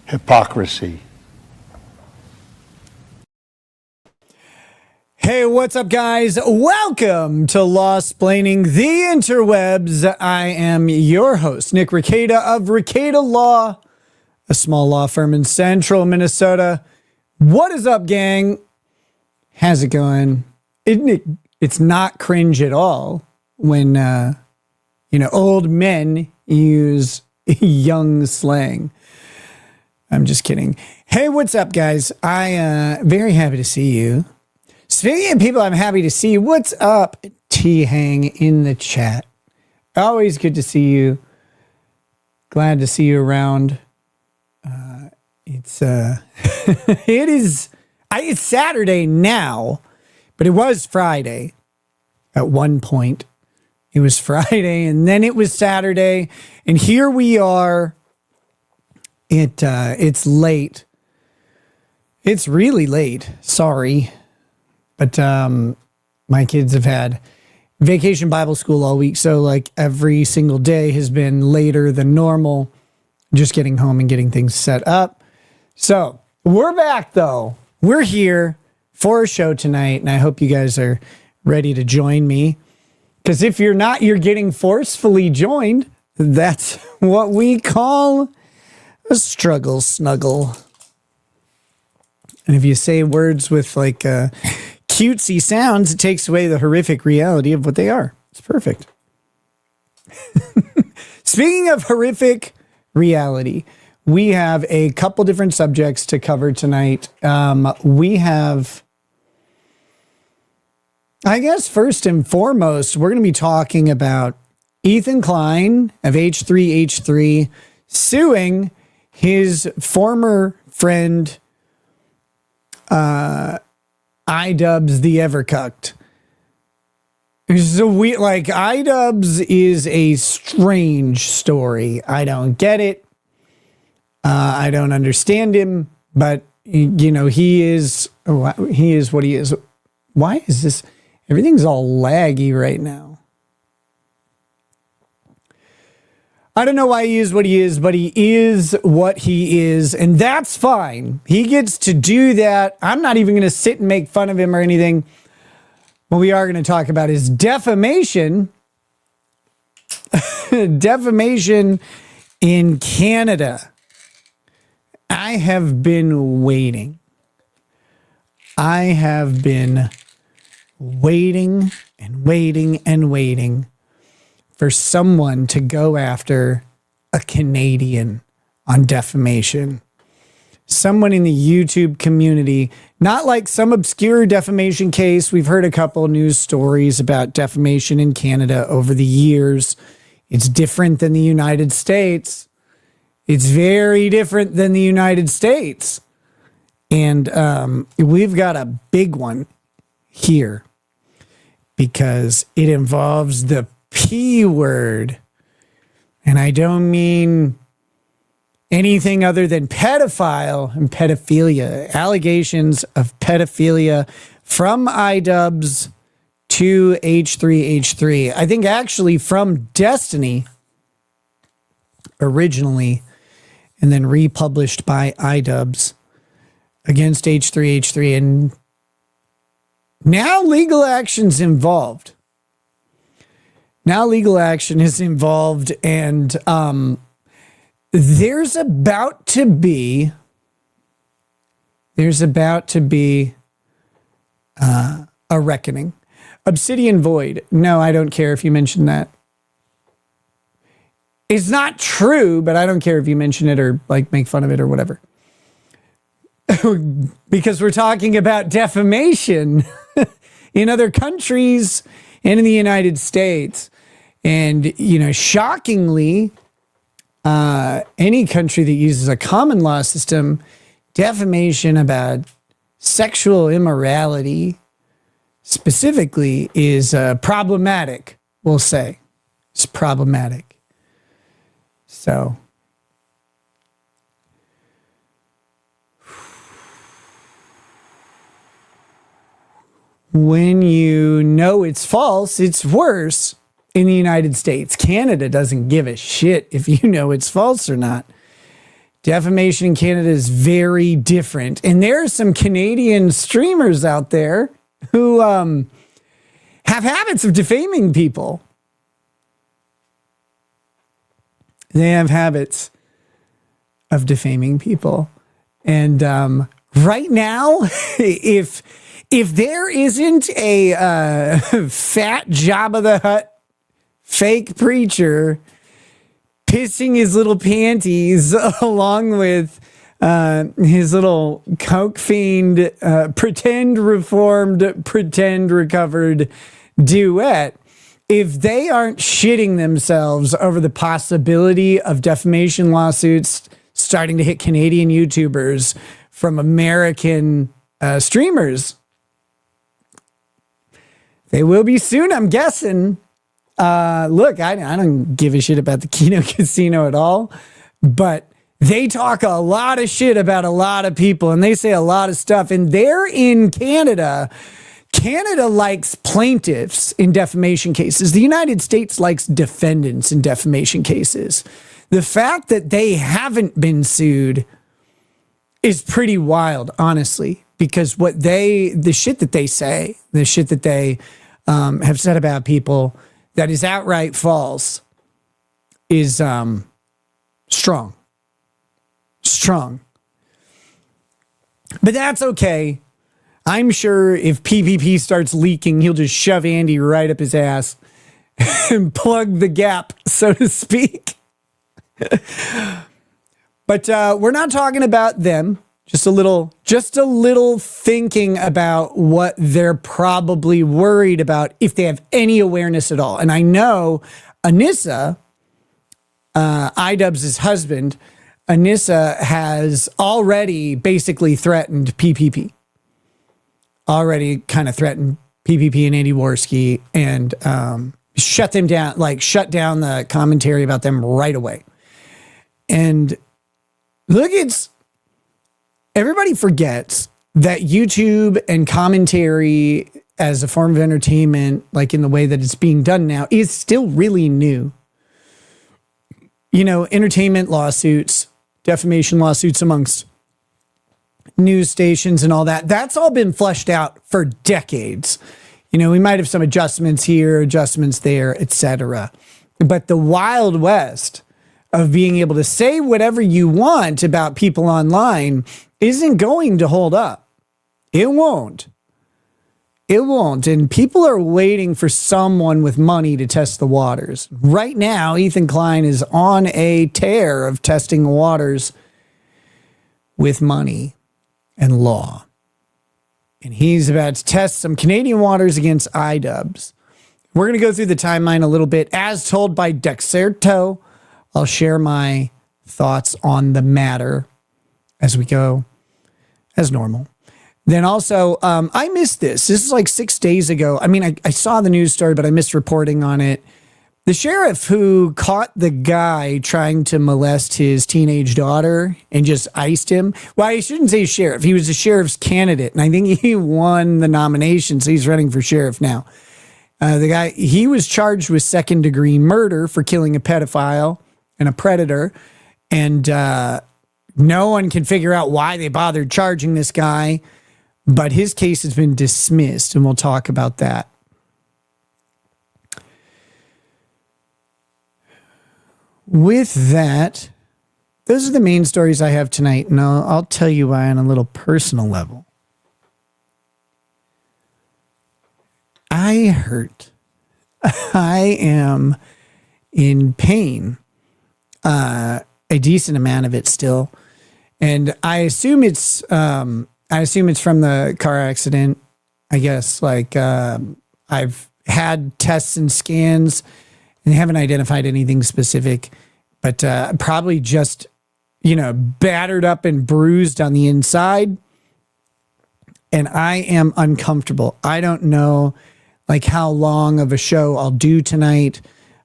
Hypocrisy. Hey, what's up, guys? Welcome to Law-Splaining the Interwebs. I am your host, Nick Rekieta of Rekieta Law, a small law firm in central Minnesota. What is up, gang? How's it going? It's not cringe at all when, old men use young slang. I'm just kidding. Hey, what's up, guys? Very happy to see you. Speaking of people I'm happy to see, what's up, T-Hang in the chat? Always good to see you. Glad to see you around. It's Saturday now, but it was Friday at one point. It was Friday and then it was Saturday, and here we are. It's late. It's really late. Sorry. But my kids have had vacation Bible school all week, so like every single day has been later than normal, just getting home and getting things set up. So we're back, though. We're here for a show tonight, and I hope you guys are ready to join me, because if you're not, you're getting forcefully joined. That's what we call a struggle snuggle. And if you say words with like cutesy sounds, it takes away the horrific reality of what they are. It's perfect. Speaking of horrific reality, we have a couple different subjects to cover tonight. We have, I guess, first and foremost, we're going to be talking about Ethan Klein of h3h3 suing his former friend, idubbz the Evercucked. So idubbz is a strange story. I don't get it. I don't understand him, but he is what he is. Why is this? Everything's all laggy right now. I don't know why he is what he is, but he is what he is, and that's fine. He gets to do that. I'm not even going to sit and make fun of him or anything. What we are going to talk about is defamation. Defamation in Canada. I have been waiting. I have been waiting and waiting and waiting for someone to go after a Canadian on defamation. Someone in the YouTube community, not like some obscure defamation case. We've heard a couple news stories about defamation in Canada over the years. It's different than the United States. It's very different than the United States. And we've got a big one here because it involves the P word. And I don't mean anything other than pedophile and pedophilia. Allegations of pedophilia from idubbz to h3h3. I think actually from Destiny originally, and then republished by idubbz against h3h3. And now legal action's involved. Now legal action is involved, and there's about to be a reckoning. Obsidian Void. No, I don't care if you mention that. It's not true, but I don't care if you mention it or like make fun of it or whatever. Because we're talking about defamation in other countries and in the United States. And, shockingly, any country that uses a common law system, defamation about sexual immorality specifically is problematic, we'll say. It's problematic. So when you know it's false, it's worse in the United States. Canada doesn't give a shit if you know it's false or not. Defamation in Canada is very different. And there are some Canadian streamers out there who have habits of defaming people. They have habits of defaming people. And right now, if there isn't a fat Jabba the Hutt fake preacher pissing his little panties along with his little coke fiend, pretend reformed, pretend recovered duet, if they aren't shitting themselves over the possibility of defamation lawsuits starting to hit Canadian YouTubers from American streamers, they will be soon, I'm guessing. Look, I don't give a shit about the Keno Casino at all, but they talk a lot of shit about a lot of people and they say a lot of stuff, and they're in Canada. Canada likes plaintiffs in defamation cases. The United States likes defendants in defamation cases. The fact that they haven't been sued is pretty wild, honestly, because the shit that they say, the shit that they have said about people that is outright false is strong. But that's okay. I'm sure if PPP starts leaking, he'll just shove Andy right up his ass and plug the gap, so to speak. But we're not talking about them. Just a little thinking about what they're probably worried about, if they have any awareness at all. And I know Anissa, idubbz' husband, Anissa has already basically threatened PPP. Already kind of threatened PPP and Andy Worski, and shut them down, like shut down the commentary about them right away. And look, everybody forgets that YouTube and commentary as a form of entertainment, like in the way that it's being done now, is still really new. You know, entertainment lawsuits, defamation lawsuits amongst news stations and all that, that's all been fleshed out for decades. You know, we might have some adjustments here, adjustments there, etc. But the Wild West of being able to say whatever you want about people online isn't going to hold up. It won't. It won't. And people are waiting for someone with money to test the waters. Right now, Ethan Klein is on a tear of testing the waters with money and law. And he's about to test some Canadian waters against idubbz. We're going to go through the timeline a little bit. As told by Dexerto, I'll share my thoughts on the matter as we go, as normal. Then also, I missed this. This is like 6 days ago. I mean, I saw the news story, but I missed reporting on it. The sheriff who caught the guy trying to molest his teenage daughter and just iced him. Well, I shouldn't say sheriff. He was a sheriff's candidate, and I think he won the nomination, so he's running for sheriff now. The guy, he was charged with second-degree murder for killing a pedophile and a predator, and no one can figure out why they bothered charging this guy, but his case has been dismissed, and we'll talk about that. With that, those are the main stories I have tonight, and I'll tell you why on a little personal level. I hurt. I am in pain, a decent amount of it still, and I assume it's from the car accident. I guess I've had tests and scans, and they haven't identified anything specific, but probably just, battered up and bruised on the inside. And I am uncomfortable. I don't know how long of a show I'll do tonight.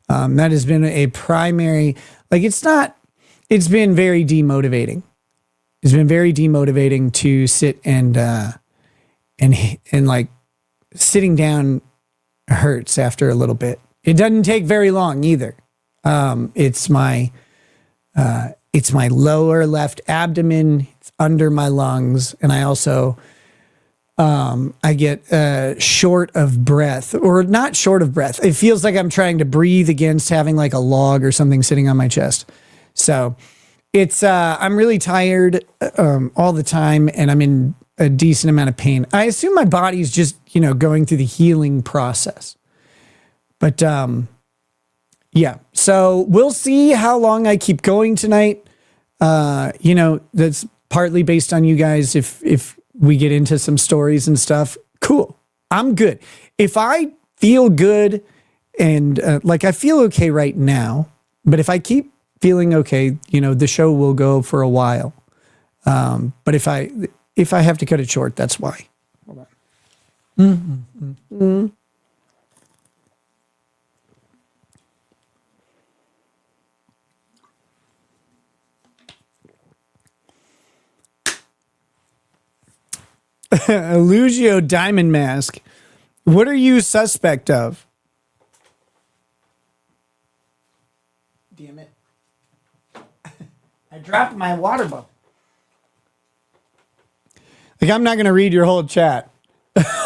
That has been a primary, it's been very demotivating. It's been very demotivating to sit and sitting down hurts after a little bit. It doesn't take very long either. It's my lower left abdomen. It's under my lungs, and I also I get short of breath, or not short of breath. It feels like I'm trying to breathe against having like a log or something sitting on my chest. So it's I'm really tired all the time, and I'm in a decent amount of pain. I assume my body's just, going through the healing process. But yeah, so we'll see how long I keep going tonight. That's partly based on you guys. If we get into some stories and stuff, cool. I'm good. If I feel good and I feel okay right now, but if I keep feeling okay, the show will go for a while. But if I have to cut it short, that's why. Hold on. Mm-hmm. Elugio Diamond Mask. What are you suspect of? Damn it. I dropped my water bottle. I'm not going to read your whole chat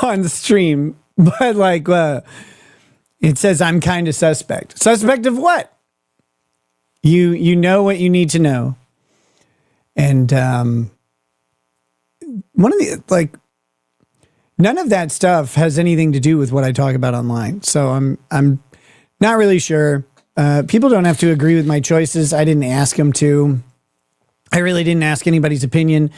on the stream, but it says I'm kind of suspect. Suspect of what? You know what you need to know. And one of the none of that stuff has anything to do with what I talk about online. So I'm not really sure. People don't have to agree with my choices. I didn't ask them to. I really didn't ask anybody's opinion.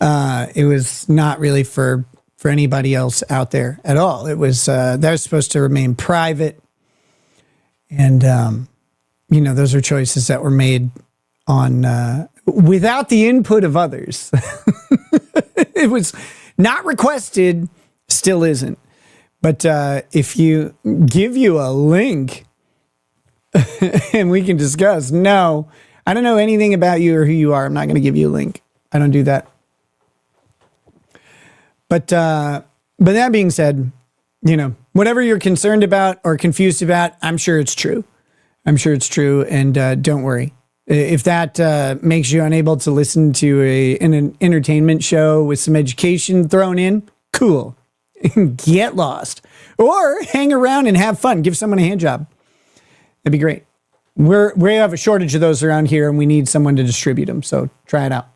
It was not really for anybody else out there at all. It was that was supposed to remain private. And those are choices that were made on without the input of others. It was not requested, still isn't. But if you give you a link and we can discuss, no, I don't know anything about you or who you are. I'm not going to give you a link. I don't do that. But that being said, whatever you're concerned about or confused about, I'm sure it's true. I'm sure it's true. And don't worry. If that makes you unable to listen to an entertainment show with some education thrown in, cool. Get lost. Or hang around and have fun. Give someone a hand job. That'd be great. We have a shortage of those around here, and we need someone to distribute them. So try it out.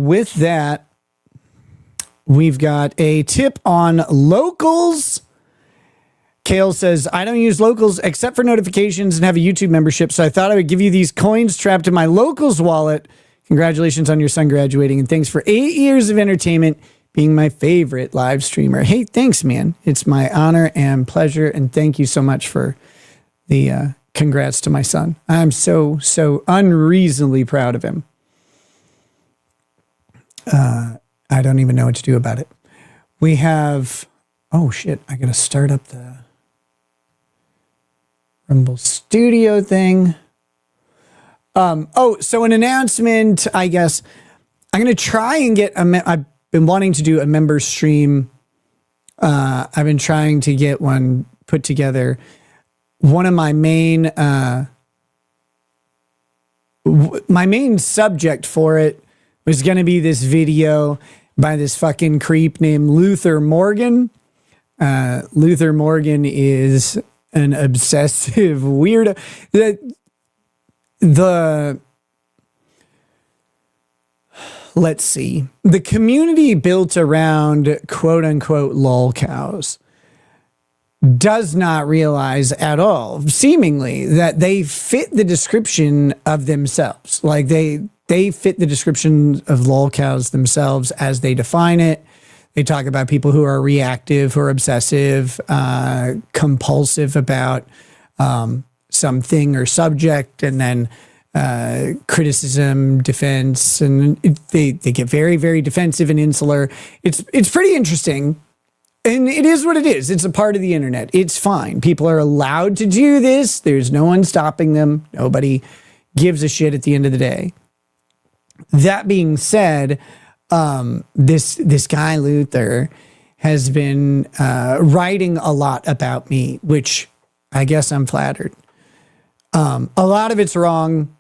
With that, we've got a tip on locals. Kale says, I don't use locals except for notifications and have a YouTube membership, so I thought I would give you these coins trapped in my locals wallet. Congratulations on your son graduating, and thanks for 8 years of entertainment, being my favorite live streamer. Hey, thanks, man. It's my honor and pleasure, and thank you so much for the congrats to my son. I'm so unreasonably proud of him. I don't even know what to do about it. We have... Oh, shit. I got to start up the Rumble Studio thing. So an announcement, I guess. I'm going to try and get I've been wanting to do a member stream. I've been trying to get one put together. One of my main subject for it was going to be this video by this fucking creep named Luther Morgan. Luther Morgan is an obsessive weirdo. Let's see. The community built around quote unquote lol cows does not realize at all, seemingly, that they fit the description of themselves. Like they fit the description of lol cows themselves as they define it. They talk about people who are reactive, who are obsessive, compulsive about something or subject, and then criticism, defense, and they get very, very defensive and insular. It's pretty interesting, and it is what it is. It's a part of the internet. It's fine. People are allowed to do this. There's no one stopping them. Nobody gives a shit at the end of the day. That being said, this guy Luther has been writing a lot about me, which I guess I'm flattered. A lot of it's wrong.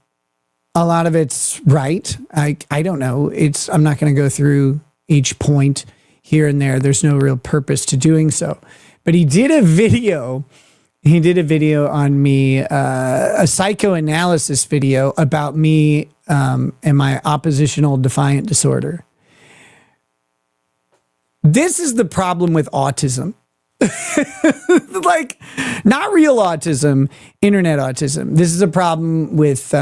A lot of it's right. I don't know. I'm not going to go through each point here and there. There's no real purpose to doing so. But he did a video. He did a video on me, a psychoanalysis video about me and my oppositional defiant disorder. This is the problem with autism. Like, not real autism, internet autism. This is a problem with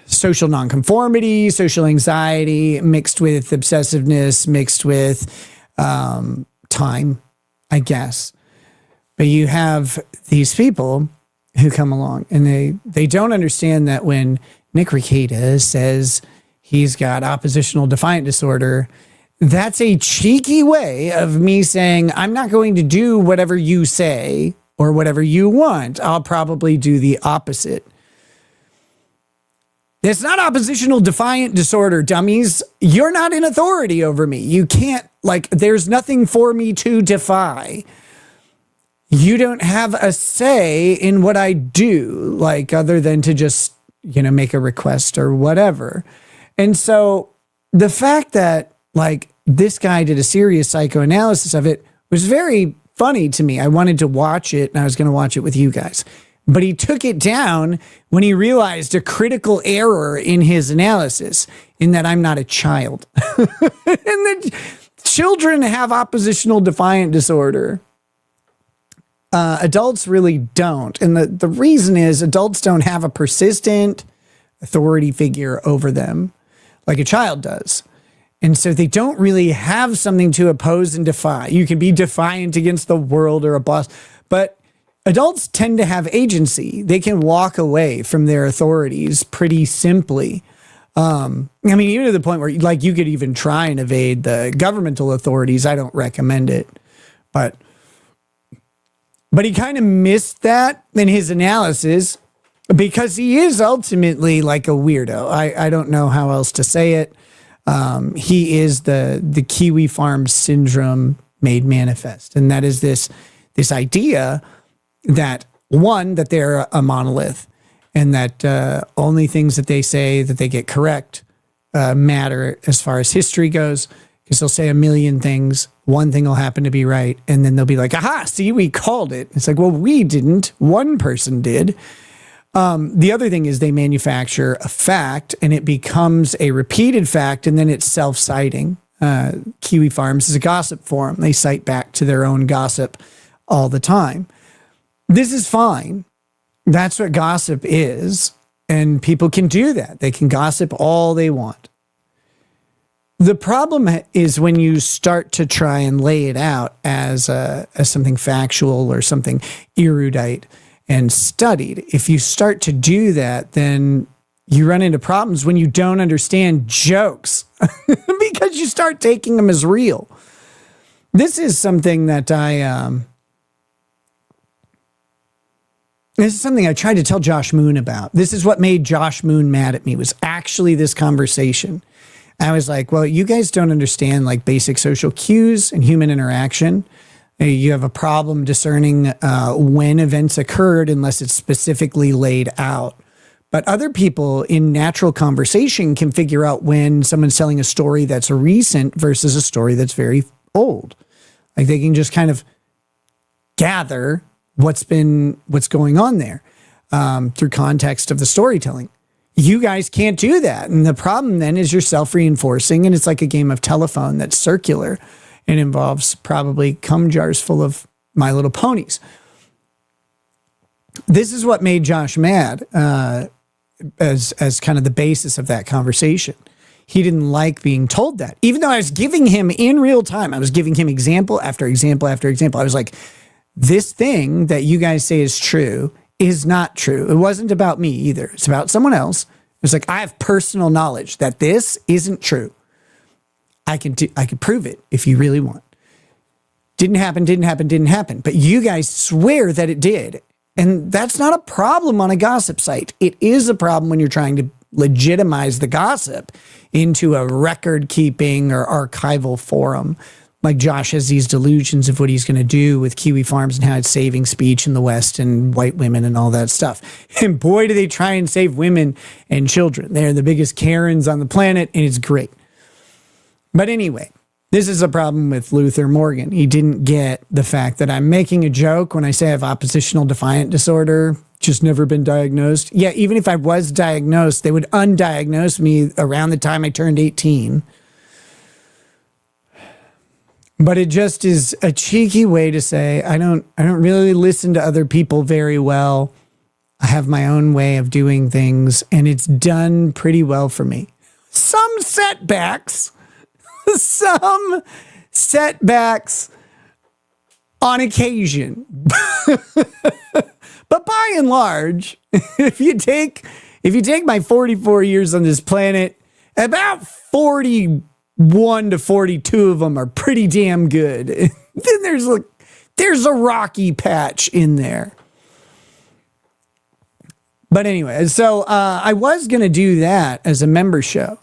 social nonconformity, social anxiety, mixed with obsessiveness, mixed with time, I guess. But you have these people who come along and they don't understand that when Nick Rekieta says he's got oppositional defiant disorder, that's a cheeky way of me saying, I'm not going to do whatever you say or whatever you want. I'll probably do the opposite. It's not oppositional defiant disorder, dummies. You're not in authority over me. You can't, there's nothing for me to defy. You don't have a say in what I do, other than to just, make a request or whatever. And so the fact that, this guy did a serious psychoanalysis of it was very funny to me. I wanted to watch it, and I was going to watch it with you guys. But he took it down when he realized a critical error in his analysis, in that I'm not a child. And that children have oppositional defiant disorder. Adults really don't. And the reason is adults don't have a persistent authority figure over them like a child does. And so they don't really have something to oppose and defy. You can be defiant against the world or a boss, but adults tend to have agency. They can walk away from their authorities pretty simply. Even to the point where you could even try and evade the governmental authorities. I don't recommend it, but he kind of missed that in his analysis because he is ultimately like a weirdo. I don't know how else to say it. He is the Kiwi Farm syndrome made manifest. And that is this idea that that they're a monolith and that only things that they say that they get correct matter as far as history goes, because they'll say a million things. One thing will happen to be right. And then they'll be like, aha, see, we called it. It's like, well, we didn't. One person did. The other thing is they manufacture a fact and it becomes a repeated fact, and then it's self-citing. Kiwi Farms is a gossip forum. They cite back to their own gossip all the time. This is fine. That's what gossip is. And people can do that. They can gossip all they want. The problem is when you start to try and lay it out as something factual or something erudite and studied. If you start to do that, then you run into problems when you don't understand jokes because you start taking them as real. This is something that this is something I tried to tell Josh Moon about. This is what made Josh Moon mad at me, was actually this conversation. I was like, well, you guys don't understand basic social cues and human interaction. You have a problem discerning when events occurred unless it's specifically laid out. But other people in natural conversation can figure out when someone's telling a story that's recent versus a story that's very old. They can just kind of gather what's going on there through context of the storytelling. You guys can't do that. And the problem then is you're self-reinforcing, and it's like a game of telephone that's circular. It involves probably cum jars full of My Little Ponies. This is what made Josh mad as kind of the basis of that conversation. He didn't like being told that. Even though I was giving him in real time, I was giving him example after example after example. I was like, this thing that you guys say is true is not true. It wasn't about me either. It's about someone else. It's like, I have personal knowledge that this isn't true. I can prove it if you really want. Didn't happen. But you guys swear that it did. And that's not a problem on a gossip site. It is a problem when you're trying to legitimize the gossip into a record-keeping or archival forum. Like Josh has these delusions of what he's going to do with Kiwi Farms and how it's saving speech in the West and white women and all that stuff. And boy, do they try and save women and children. They're the biggest Karens on the planet, and it's great. But anyway, this is a problem with Luther Morgan. He didn't get the fact that I'm making a joke when I say I have oppositional defiant disorder, just never been diagnosed. Yeah, even if I was diagnosed, they would undiagnose me around the time I turned 18. But it just is a cheeky way to say I don't really listen to other people very well. I have my own way of doing things, and it's done pretty well for me. Some setbacks on occasion. But by and large, if you take my 44 years on this planet, about 41 to 42 of them are pretty damn good. Then there's a rocky patch in there. But anyway, so I was going to do that as a member show.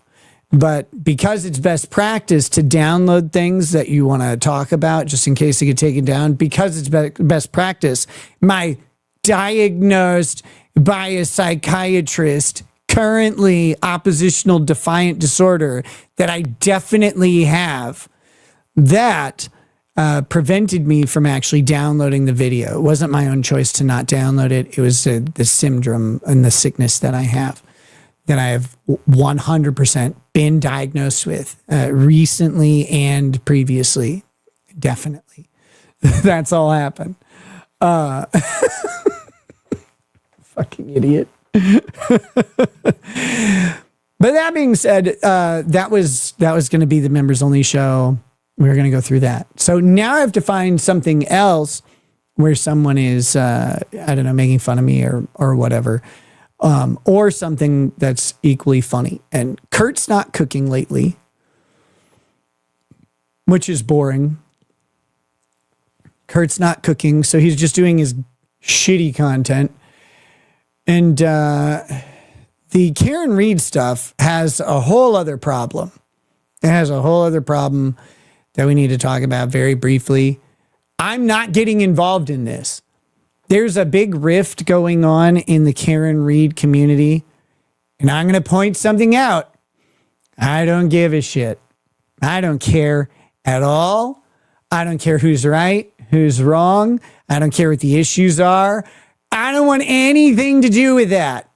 But because it's best practice to download things that you want to talk about, just in case they get taken down, because it's best practice, my diagnosed by a psychiatrist, currently oppositional defiant disorder that I definitely have, that prevented me from actually downloading the video. It wasn't my own choice to not download it. It was the syndrome and the sickness that I have 100% been diagnosed with recently and previously. Definitely. That's all happened. Fucking idiot. But that being said, that was going to be the members only show. We were going to go through that. So now I have to find something else where someone is, I don't know, making fun of me or whatever, or something that's equally funny. And Kurt's not cooking lately, which is boring. Kurt's not cooking, so he's just doing his shitty content. And the Karen Reed stuff has a whole other problem. It has a whole other problem that we need to talk about very briefly. I'm not getting involved in this. There's a big rift going on in the Karen Reed community, and I'm going to point something out. I don't give a shit. I don't care at all. I don't care who's right, who's wrong. I don't care what the issues are. I don't want anything to do with that.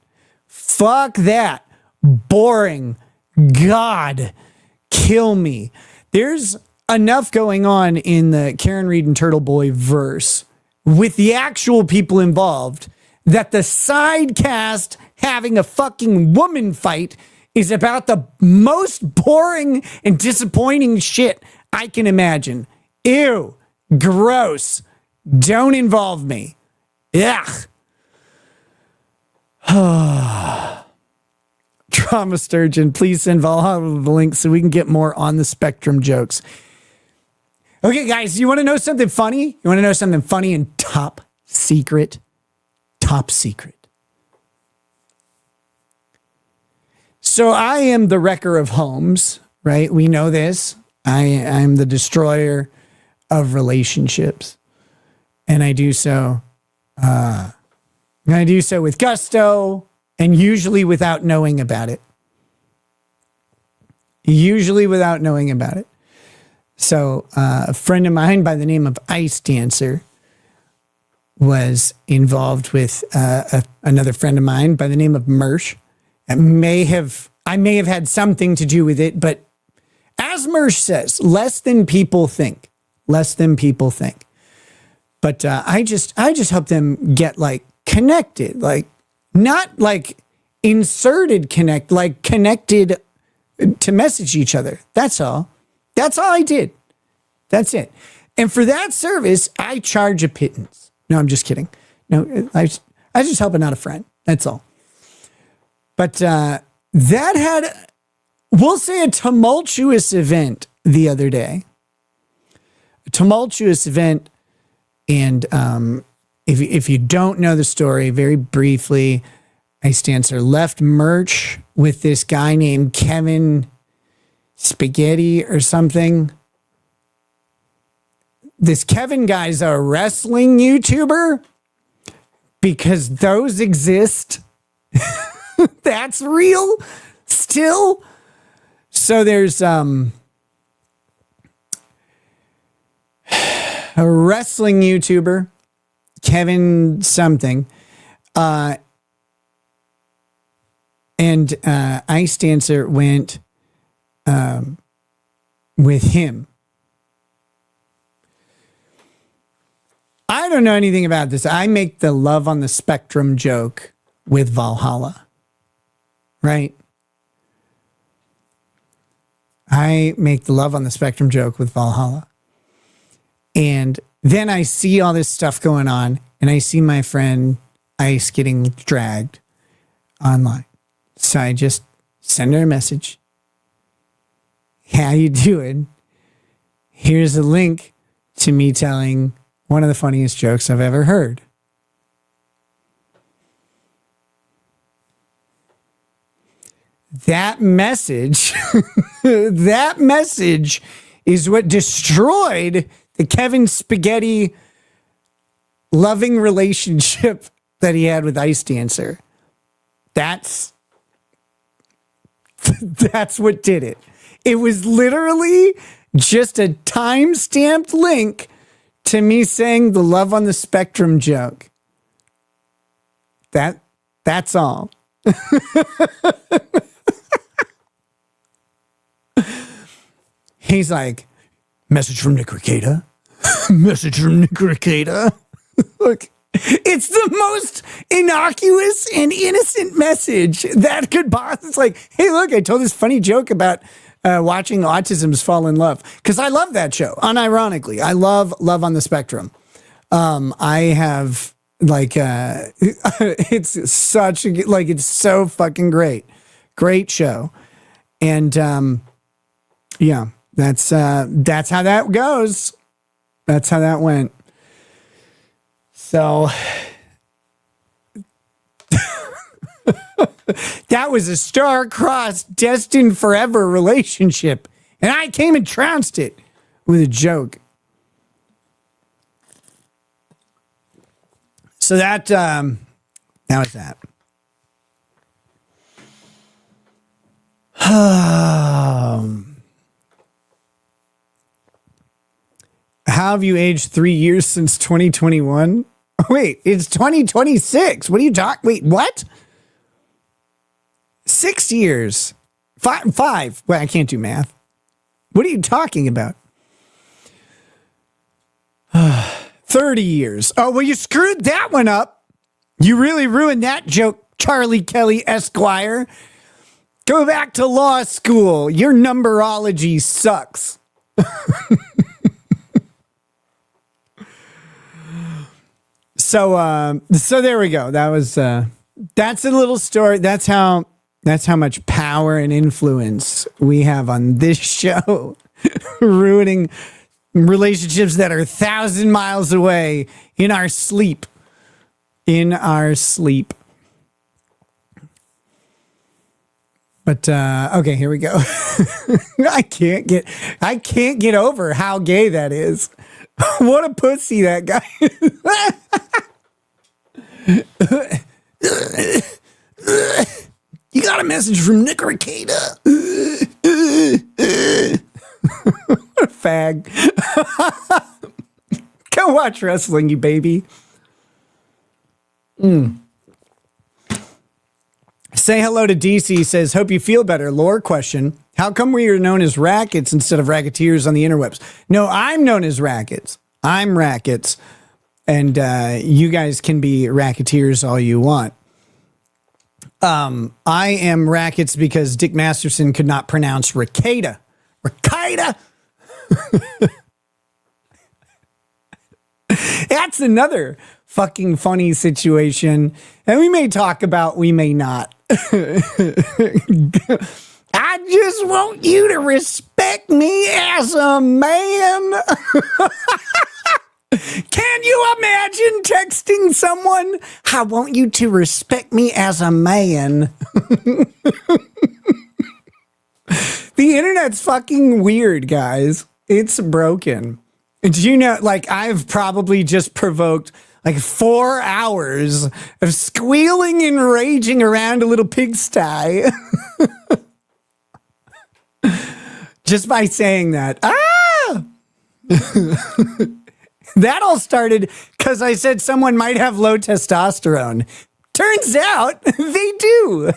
Fuck that. Boring. God, kill me. There's enough going on in the Karen Reed and Turtle Boy verse with the actual people involved that the side cast having a fucking woman fight is about the most boring and disappointing shit I can imagine. Ew. Gross. Don't involve me. Ugh. Trauma Sturgeon, please send Valhalla the link so we can get more on the spectrum jokes. Okay, guys, you want to know something funny? You want to know something funny and top secret? Top secret. So I am the wrecker of homes, right? We know this. I'm the destroyer of relationships. And I do so with gusto and usually without knowing about it. Usually without knowing about it. So a friend of mine by the name of Ice Dancer was involved with another friend of mine by the name of Mersh. I may have had something to do with it, but as Mersh says, less than people think. Less than people think. But I just help them get like connected, like not like inserted connect, like connected to message each other. That's all. That's all I did. That's it. And for that service, I charge a pittance. No, I'm just kidding. No, I just helping out a friend. That's all. But that had, we'll say, a tumultuous event the other day. A tumultuous event. And if you don't know the story, very briefly, Ice Dancer left merch with this guy named Kevin Spaghetti or something. This Kevin guy's a wrestling YouTuber because those exist. That's real still. So there's a wrestling YouTuber, Kevin something, and Ice Dancer went with him. I don't know anything about this. I make the love on the spectrum joke with Valhalla, right? I make the love on the spectrum joke with Valhalla. And then I see all this stuff going on, and I see my friend Ice getting dragged online. So I just send her a message. How you doing? Here's a link to me telling one of the funniest jokes I've ever heard. That message, that message is what destroyed the Kevin Spaghetti loving relationship that he had with Ice Dancer. That's what did it. It was literally just a time-stamped link to me saying the love on the spectrum joke. That's all. He's like, message from Nick Rekieta. Message from Nick Rekieta. Look, it's the most innocuous and innocent message that could possibly. It's like, hey, look, I told this funny joke about watching autisms fall in love. Because I love that show, unironically. I love Love on the Spectrum. I have, like, it's such, like, it's so fucking great. Great show. And, yeah, that's how that goes. That's how that went. So that was a star-crossed, destined forever relationship. And I came and trounced it with a joke. So that was that. How have you aged 3 years since 2021? Wait, it's 2026. What are you talking? Wait, what? 6 years. Five. Well, I can't do math. What are you talking about? 30 years. Oh, well, you screwed that one up. You really ruined that joke, Charlie Kelly Esquire. Go back to law school. Your numberology sucks. So there we go. That was that's a little story. That's how much power and influence we have on this show, ruining relationships that are 1,000 miles away in our sleep. In our sleep. But okay, here we go. I can't get over how gay that is. What a pussy that guy is. You got a message from Nick Rekieta. What a fag. Go watch wrestling, you baby. Say hello to DC. Says, hope you feel better. Lore question. How come we are known as rackets instead of racketeers on the interwebs? No, I'm known as rackets. I'm rackets. And you guys can be racketeers all you want. I am rackets because Dick Masterson could not pronounce Rekieta. Rekieta! That's another fucking funny situation. And we may talk about, we may not. I just want you to respect me as a man. Can you imagine texting someone, I want you to respect me as a man? The internet's fucking weird, guys. It's broken. And you know, like, I've probably just provoked like 4 hours of squealing and raging around a little pigsty. Just by saying that. Ah! That all started because I said someone might have low testosterone. Turns out they do.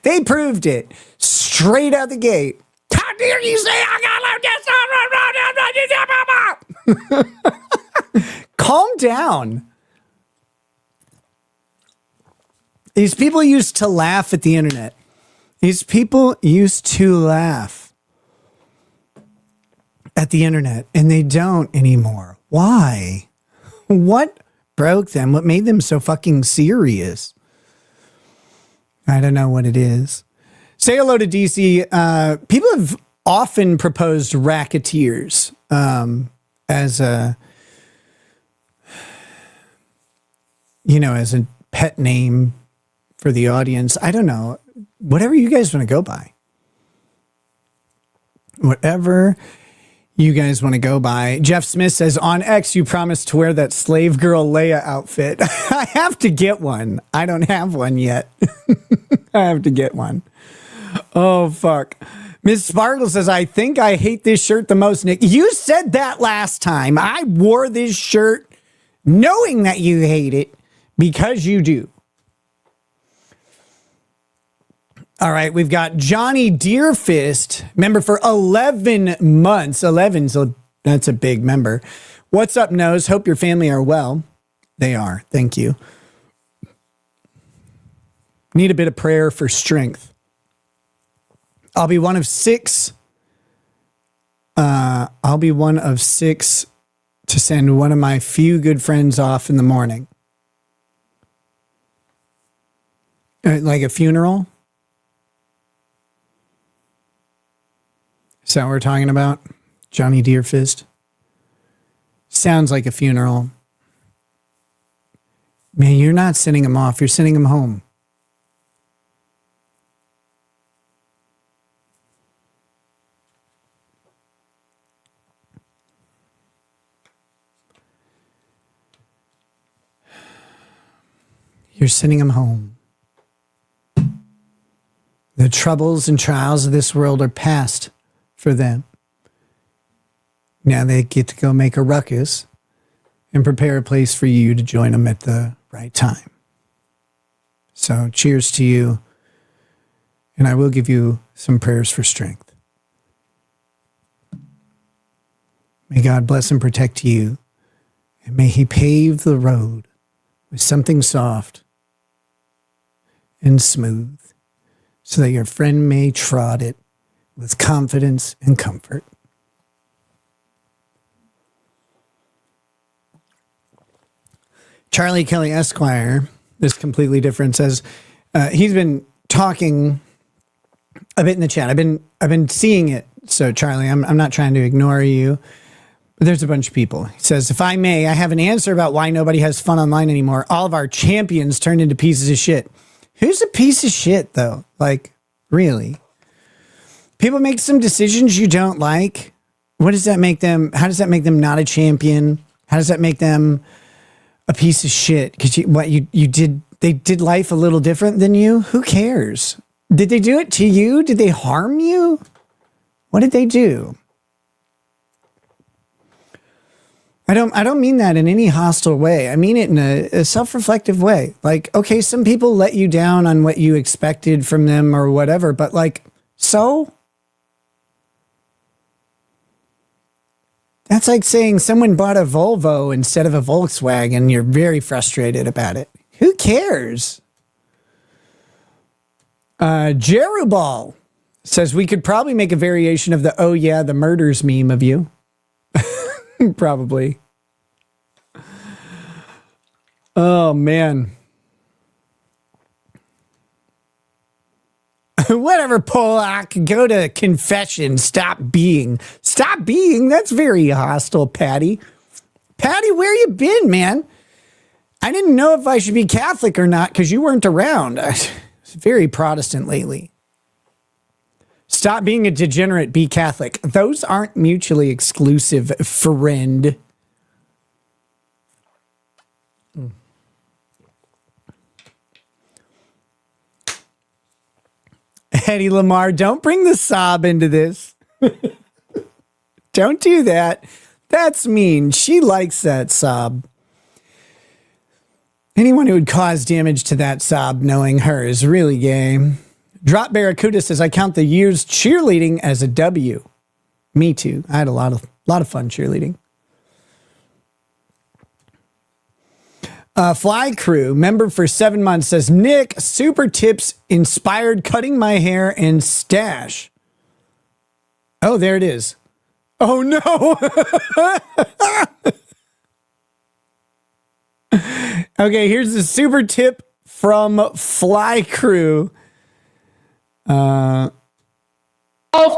They proved it straight out the gate. How dare you say I got low testosterone? Calm down. These people used to laugh at the internet. These people used to laugh at the internet, and they don't anymore. Why? What broke them? What made them so fucking serious? I don't know what it is. Say hello to DC. People have often proposed racketeers as a, you know, as a pet name for the audience. I don't know. Whatever you guys want to go by. Whatever you guys want to go by. Jeff Smith says, on X, you promised to wear that slave girl Leia outfit. I have to get one. I don't have one yet. I have to get one. Oh, fuck. Miss Sparkle says, I think I hate this shirt the most, Nick. You said that last time. I wore this shirt knowing that you hate it because you do. All right, we've got Johnny Deerfist, member for 11 months. 11, so that's a big member. What's up, Nose? Hope your family are well. They are. Thank you. Need a bit of prayer for strength. I'll be one of 6. I'll be one of 6 to send one of my few good friends off in the morning. Like a funeral? Is that what we're talking about? Johnny Deerfist? Sounds like a funeral. Man, you're not sending him off. You're sending him home. You're sending him home. The troubles and trials of this world are past for them. Now they get to go make a ruckus and prepare a place for you to join them at the right time. So cheers to you. And I will give you some prayers for strength. May God bless and protect you. And may he pave the road with something soft and smooth so that your friend may trod it with confidence and comfort. Charlie Kelly Esquire, this completely different, says he's been talking a bit in the chat. I've been seeing it. So Charlie, I'm not trying to ignore you, but there's a bunch of people. He says, if I may, I have an answer about why nobody has fun online anymore. All of our champions turned into pieces of shit. Who's a piece of shit though? Like, really? People make some decisions you don't like. What does that make them? How does that make them not a champion? How does that make them a piece of shit? Because they did life a little different than you? Who cares? Did they do it to you? Did they harm you? What did they do? I don't mean that in any hostile way. I mean it in a self-reflective way. Like, okay, some people let you down on what you expected from them or whatever, but like, so? That's like saying someone bought a Volvo instead of a Volkswagen. You're very frustrated about it. Who cares? Jerubal says we could probably make a variation of the "oh yeah, the murders" meme of you. Probably. Oh man. Whatever, Polak. Go to confession. Stop being. Stop being. That's very hostile, Patty. Patty, where you been, man? I didn't know if I should be Catholic or not because you weren't around. I was very Protestant lately. Stop being a degenerate, be Catholic. Those aren't mutually exclusive, friend. Eddie Lamar, don't bring the sob into this. Don't do that. That's mean. She likes that sob. Anyone who would cause damage to that sob knowing her is really gay. Drop Barracuda says, I count the years cheerleading as a W. Me too. I had a lot of fun cheerleading. Fly Crew, member for 7 months, says, Nick, super tips inspired cutting my hair and stash. Oh, there it is. Oh, no. Okay, here's the super tip from Fly Crew. Auf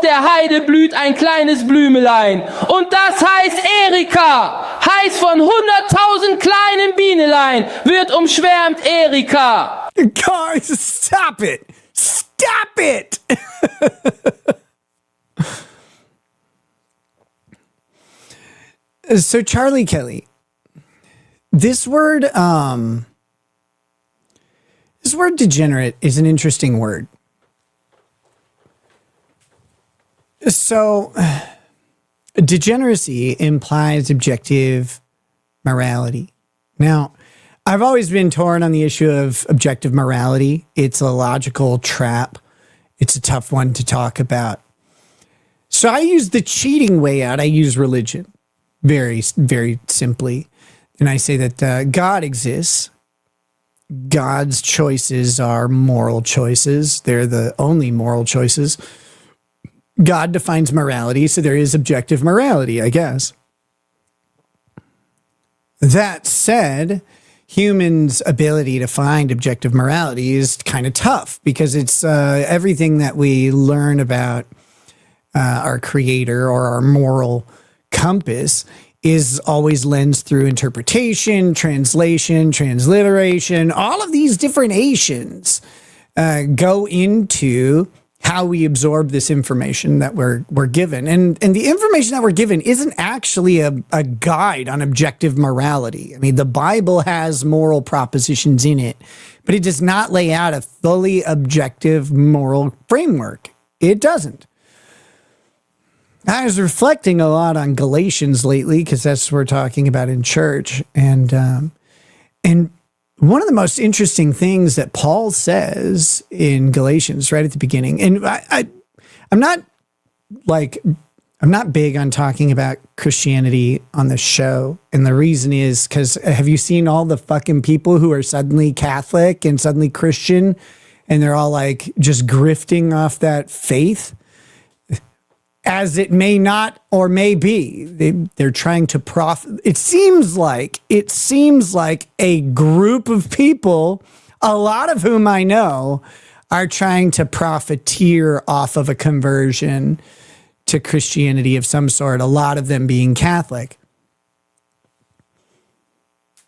der Heide blüht ein kleines Blümelein. Und das heißt Erika. Heißt von 100.000 kleinen Bienelein wird umschwärmt Erika. Guys, stop it. Stop it. So Charlie Kelly, this word degenerate is an interesting word. So degeneracy implies objective morality. Now, I've always been torn on the issue of objective morality. It's a logical trap. It's a tough one to talk about. So I use the cheating way out. I use religion very, very simply. And I say that God exists. God's choices are moral choices. They're the only moral choices. God defines morality, so there is objective morality, I guess. That said, humans' ability to find objective morality is kind of tough because it's everything that we learn about our creator or our moral compass is always lensed through interpretation, translation, transliteration. All of these different Asians go into how we absorb this information that we're given. And the information that we're given isn't actually a guide on objective morality. I mean, the Bible has moral propositions in it, but it does not lay out a fully objective moral framework. It doesn't. I was reflecting a lot on Galatians lately because that's what we're talking about in church. And one of the most interesting things that Paul says in Galatians right at the beginning, and I'm not big on talking about Christianity on the show. And the reason is because have you seen all the fucking people who are suddenly Catholic and suddenly Christian and they're all like just grifting off that faith? As it may not or may be, they're trying to profit. It seems like a group of people, a lot of whom I know, are trying to profiteer off of a conversion to Christianity of some sort, a lot of them being Catholic.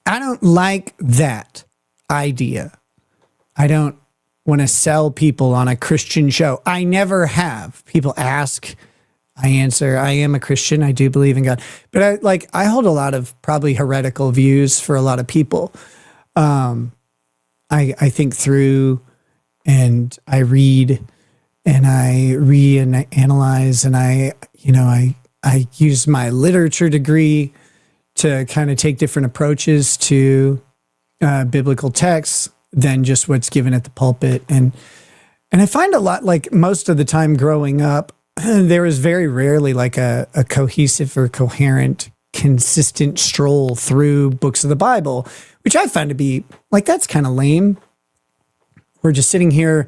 I don't like that idea. I don't want to sell people on a Christian show. I never have. People ask, I answer, I am a Christian. I do believe in God. But I hold a lot of probably heretical views for a lot of people. I think through and I read and I reanalyze and I use my literature degree to kind of take different approaches to biblical texts than just what's given at the pulpit. And I find a lot, like most of the time growing up, there was very rarely like a cohesive or coherent, consistent stroll through books of the Bible, which I find to be like, that's kind of lame. We're just sitting here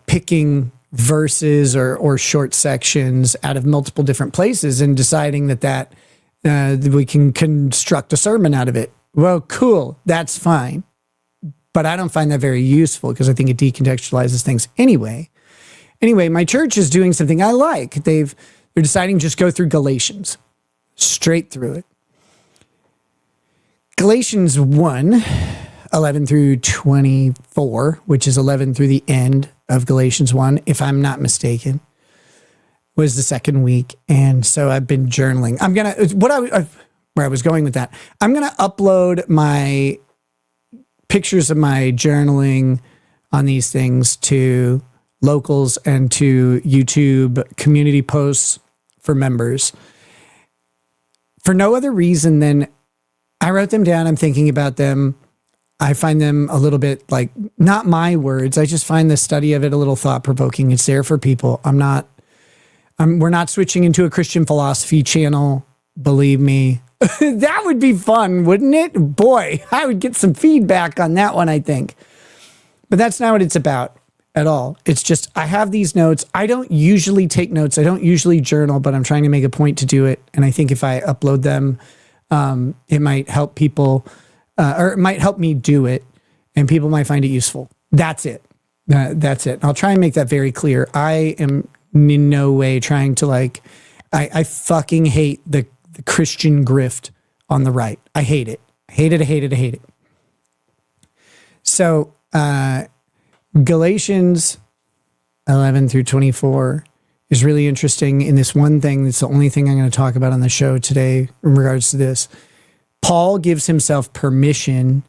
picking verses or short sections out of multiple different places and deciding that we can construct a sermon out of it. Well, cool. That's fine. But I don't find that very useful because I think it decontextualizes things anyway. Anyway, my church is doing something I like. They're deciding just go through Galatians, straight through it. Galatians 1, 11 through 24, which is 11 through the end of Galatians 1, if I'm not mistaken, was the second week. And so I've been journaling. Where I was going with that, I'm going to upload my pictures of my journaling on these things to locals and to YouTube community posts for members. For no other reason than I wrote them down. I'm thinking about them. I find them a little bit like, not my words. I just find the study of it a little thought provoking. It's there for people. We're not switching into a Christian philosophy channel. Believe me, that would be fun, wouldn't it? Boy, I would get some feedback on that one, I think. But that's not what it's about at all. It's just, I have these notes. I don't usually take notes. I don't usually journal, but I'm trying to make a point to do it. And I think if I upload them, it might help people, or it might help me do it, and people might find it useful. That's it. That's it. I'll try and make that very clear. I am in no way trying to I fucking hate the Christian grift on the right. I hate it. I hate it. So, Galatians 11 through 24 is really interesting in this one thing. That's the only thing I'm going to talk about on the show today in regards to this. Paul gives himself permission.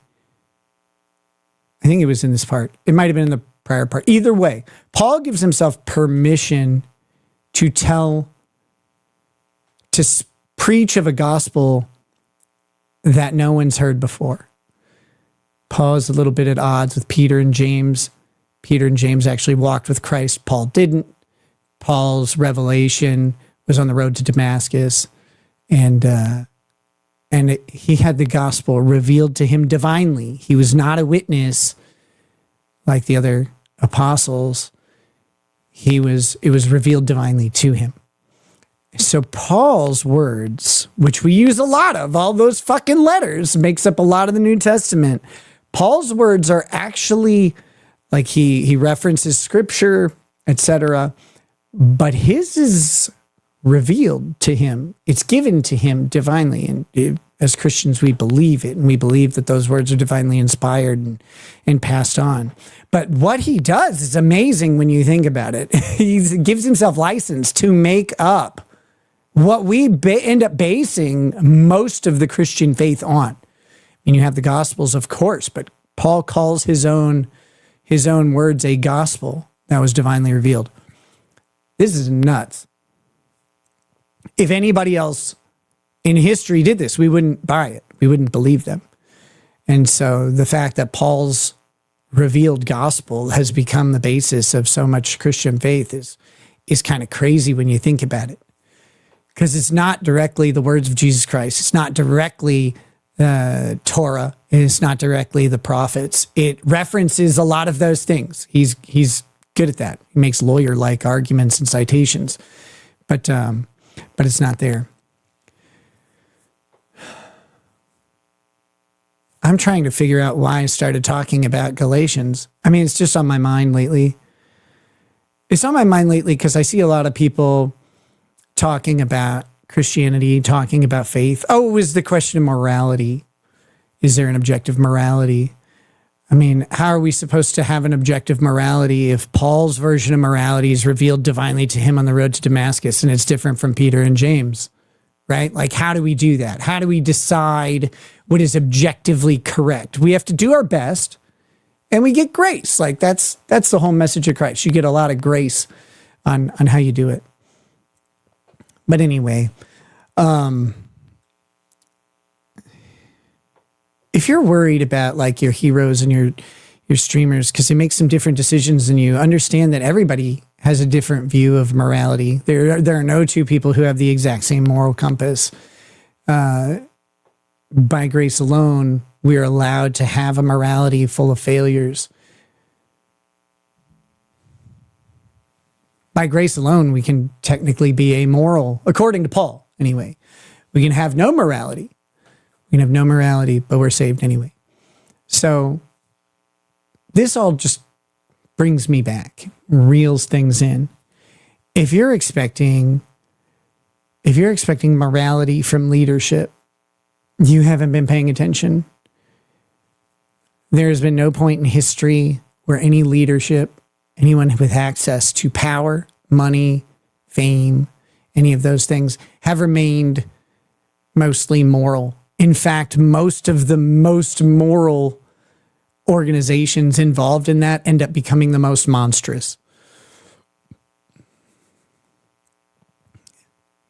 I think it was in this part. It might have been in the prior part. Either way, Paul gives himself permission to preach of a gospel that no one's heard before. Paul is a little bit at odds with Peter and James. Peter and James actually walked with Christ. Paul didn't. Paul's revelation was on the road to Damascus, and he had the gospel revealed to him divinely. He was not a witness like the other apostles. It was revealed divinely to him. So Paul's words, which we use a lot of, all those fucking letters, makes up a lot of the New Testament. Paul's words are actually like he references scripture, etc., but his is revealed to him. It's given to him divinely. And as Christians, we believe it, and we believe that those words are divinely inspired and passed on. But what he does is amazing when you think about it. He gives himself license to make up what we end up basing most of the Christian faith on. I mean, you have the Gospels, of course, but Paul calls his own words a gospel that was divinely revealed. This is nuts. If anybody else in history did this, we wouldn't buy it. We wouldn't believe them. And so the fact that Paul's revealed gospel has become the basis of so much Christian faith is kind of crazy when you think about it. Because it's not directly the words of Jesus Christ. It's not directly Torah. It's not directly the prophets. It references a lot of those things. He's good at that. He makes lawyer-like arguments and citations, but it's not there. I'm trying to figure out why I started talking about Galatians. I mean, it's just on my mind lately. It's on my mind lately because I see a lot of people talking about Christianity, talking about faith. Oh, it was the question of morality. Is there an objective morality? I mean, how are we supposed to have an objective morality if Paul's version of morality is revealed divinely to him on the road to Damascus and it's different from Peter and James, right? Like, how do we do that? How do we decide what is objectively correct? We have to do our best, and we get grace. Like, that's the whole message of Christ. You get a lot of grace on how you do it. But anyway, if you're worried about like your heroes and your streamers because they make some different decisions than you, understand that everybody has a different view of morality. There are no two people who have the exact same moral compass. By grace alone, we are allowed to have a morality full of failures. By grace alone, we can technically be amoral, according to Paul, anyway. We can have no morality. We can have no morality, but we're saved anyway. So this all just brings me back, reels things in. If you're expecting morality from leadership, You haven't been paying attention. There has been no point in history where any leadership, anyone with access to power, money, fame, any of those things have remained mostly moral. In fact, most of the most moral organizations involved in that end up becoming the most monstrous.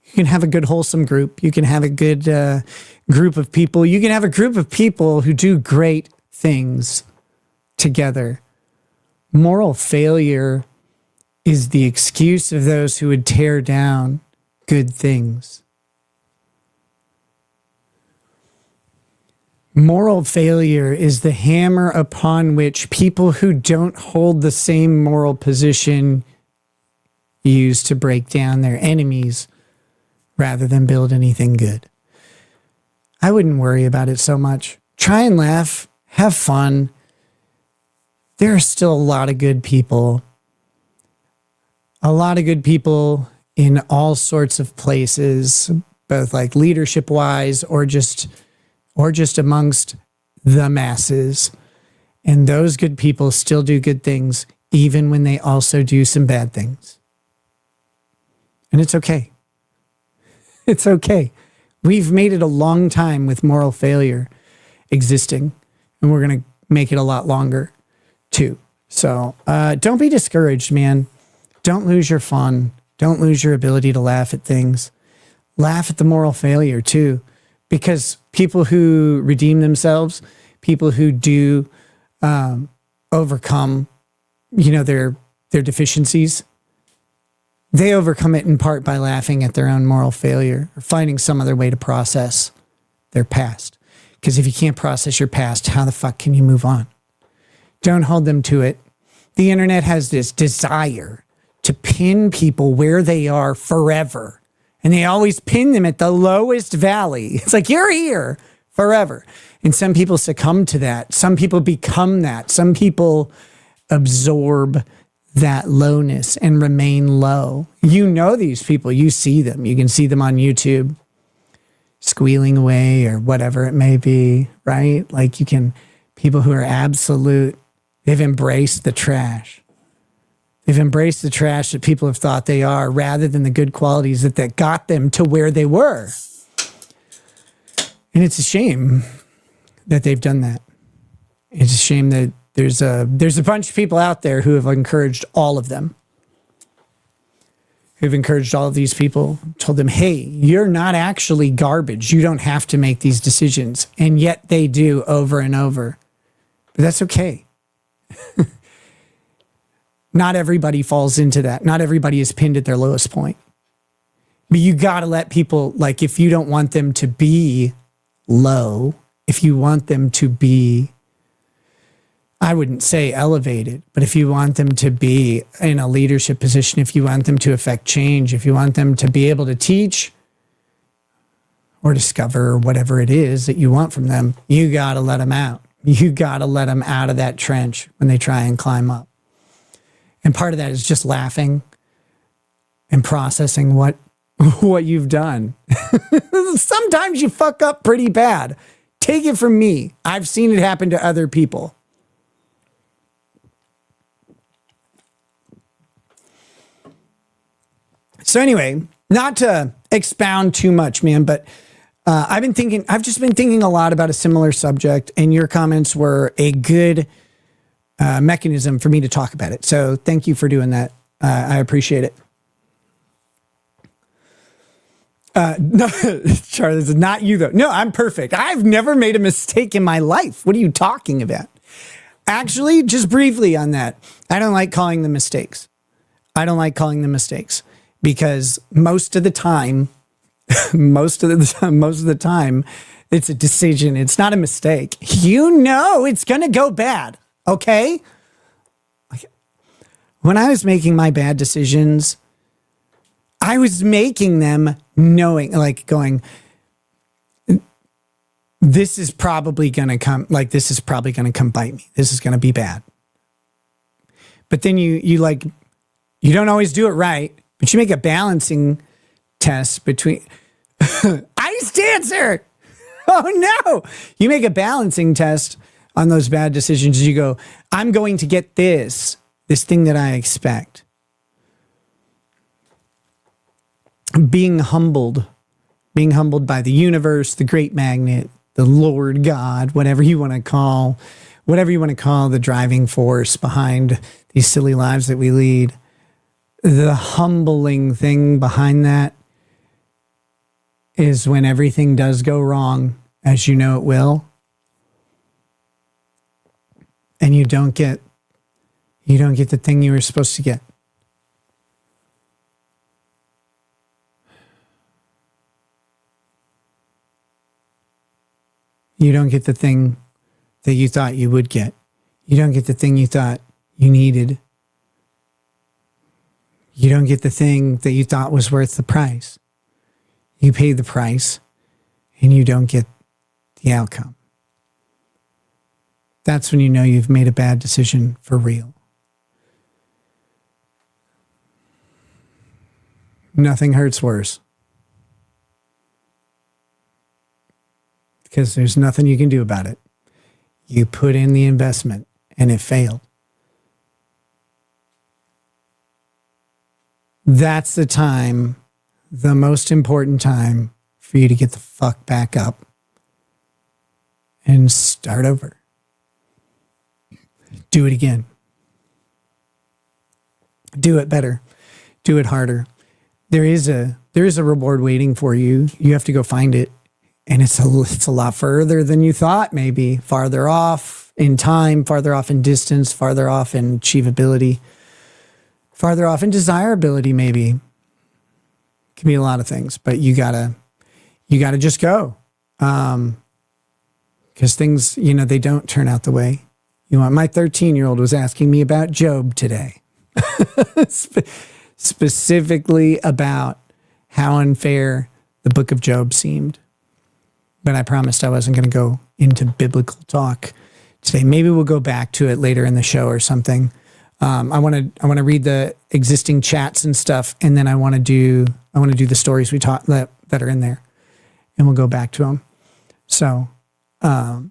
You can have a good, wholesome group. You can have a good group of people. You can have a group of people who do great things together. Moral failure is the excuse of those who would tear down good things. Moral failure is the hammer upon which people who don't hold the same moral position use to break down their enemies rather than build anything good. I wouldn't worry about it so much. Try and laugh, have fun. There are still a lot of good people. A lot of good people in all sorts of places, both like leadership-wise or just amongst the masses. And those good people still do good things, even when they also do some bad things. And it's okay. It's okay. We've made it a long time with moral failure existing, and we're going to make it a lot longer too. So don't be discouraged, man. Don't lose your fun. Don't lose your ability to laugh at things. Laugh at the moral failure too, because people who redeem themselves, people who do overcome, their deficiencies, they overcome it in part by laughing at their own moral failure or finding some other way to process their past. Because if you can't process your past, how the fuck can you move on? Don't hold them to it. The internet has this desire to pin people where they are forever. And they always pin them at the lowest valley. It's like, you're here forever. And some people succumb to that. Some people become that. Some people absorb that lowness and remain low. You know these people. You see them. You can see them on YouTube squealing away or whatever it may be, right? Like people who are absolute, they've embraced the trash. They've embraced the trash that people have thought they are rather than the good qualities that got them to where they were. And it's a shame that they've done that. It's a shame that there's a bunch of people out there who have encouraged all of them. Who've encouraged all of these people, told them, hey, you're not actually garbage. You don't have to make these decisions. And yet they do over and over. But that's okay. Not everybody falls into that. Not everybody is pinned at their lowest point. But you got to let people, like, if you don't want them to be low, if you want them to be, I wouldn't say elevated, but if you want them to be in a leadership position, if you want them to affect change, if you want them to be able to teach or discover or whatever it is that you want from them, you got to let them out. You got to let them out of that trench when they try and climb up. And part of that is just laughing and processing what you've done. Sometimes you fuck up pretty bad. Take it from me. I've seen it happen to other people. So anyway, not to expound too much, man, but I've just been thinking a lot about a similar subject, and your comments were a good mechanism for me to talk about it. So thank you for doing that. I appreciate it. No, Charlie, this is not you though. No, I'm perfect. I've never made a mistake in my life. What are you talking about? Actually, just briefly on that, I don't like calling them mistakes. Because most of the time, it's a decision. It's not a mistake. It's going to go bad. Okay. When I was making my bad decisions, I was making them knowing, like going, this is probably going to come bite me. This is going to be bad. But then you don't always do it right. But you make a balancing test between ice dancer. Oh no! You make a balancing test on those bad decisions. You go, I'm going to get this thing that I expect. Being humbled by the universe, the great magnet, the Lord God, whatever you want to call the driving force behind these silly lives that we lead. The humbling thing behind that is when everything does go wrong, as you know it will, and you don't get the thing you were supposed to get. You don't get the thing that you thought you would get. You don't get the thing you thought you needed. You don't get the thing that you thought was worth the price. You pay the price and you don't get the outcome. That's when you know you've made a bad decision for real. Nothing hurts worse. Because there's nothing you can do about it. You put in the investment and it failed. That's the time, the most important time for you to get the fuck back up and start over. Do it again. Do it better. Do it harder. There is a reward waiting for you. You have to go find it. And it's a lot further than you thought, maybe. Farther off in time, farther off in distance, farther off in achievability, farther off in desirability, maybe. It can be a lot of things, but you gotta just go. Because things, they don't turn out the way you want. My 13-year-old was asking me about Job today. Specifically about how unfair the book of Job seemed. But I promised I wasn't going to go into biblical talk today. Maybe we'll go back to it later in the show or something. I want to read the existing chats and stuff, and then I want to do the stories we taught that are in there, and we'll go back to them. So, yeah,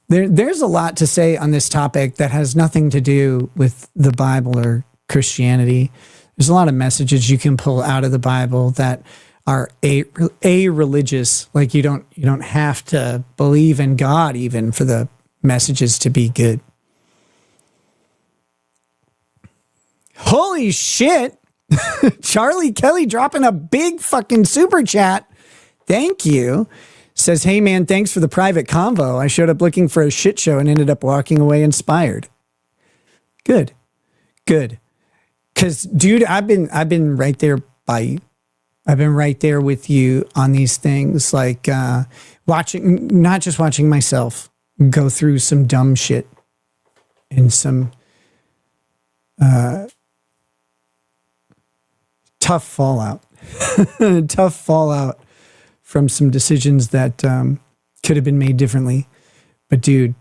there's a lot to say on this topic that has nothing to do with the Bible or Christianity. There's a lot of messages you can pull out of the Bible that are a religious. Like you don't have to believe in God even for the messages to be good. Holy shit. Charlie Kelly dropping a big fucking super chat. Thank you. Says, hey man, thanks for the private convo. I showed up looking for a shit show and ended up walking away inspired. Good. Cause dude, I've been right there by you. I've been right there with you on these things, like not just watching myself go through some dumb shit and some tough fallout from some decisions that could have been made differently. But dude,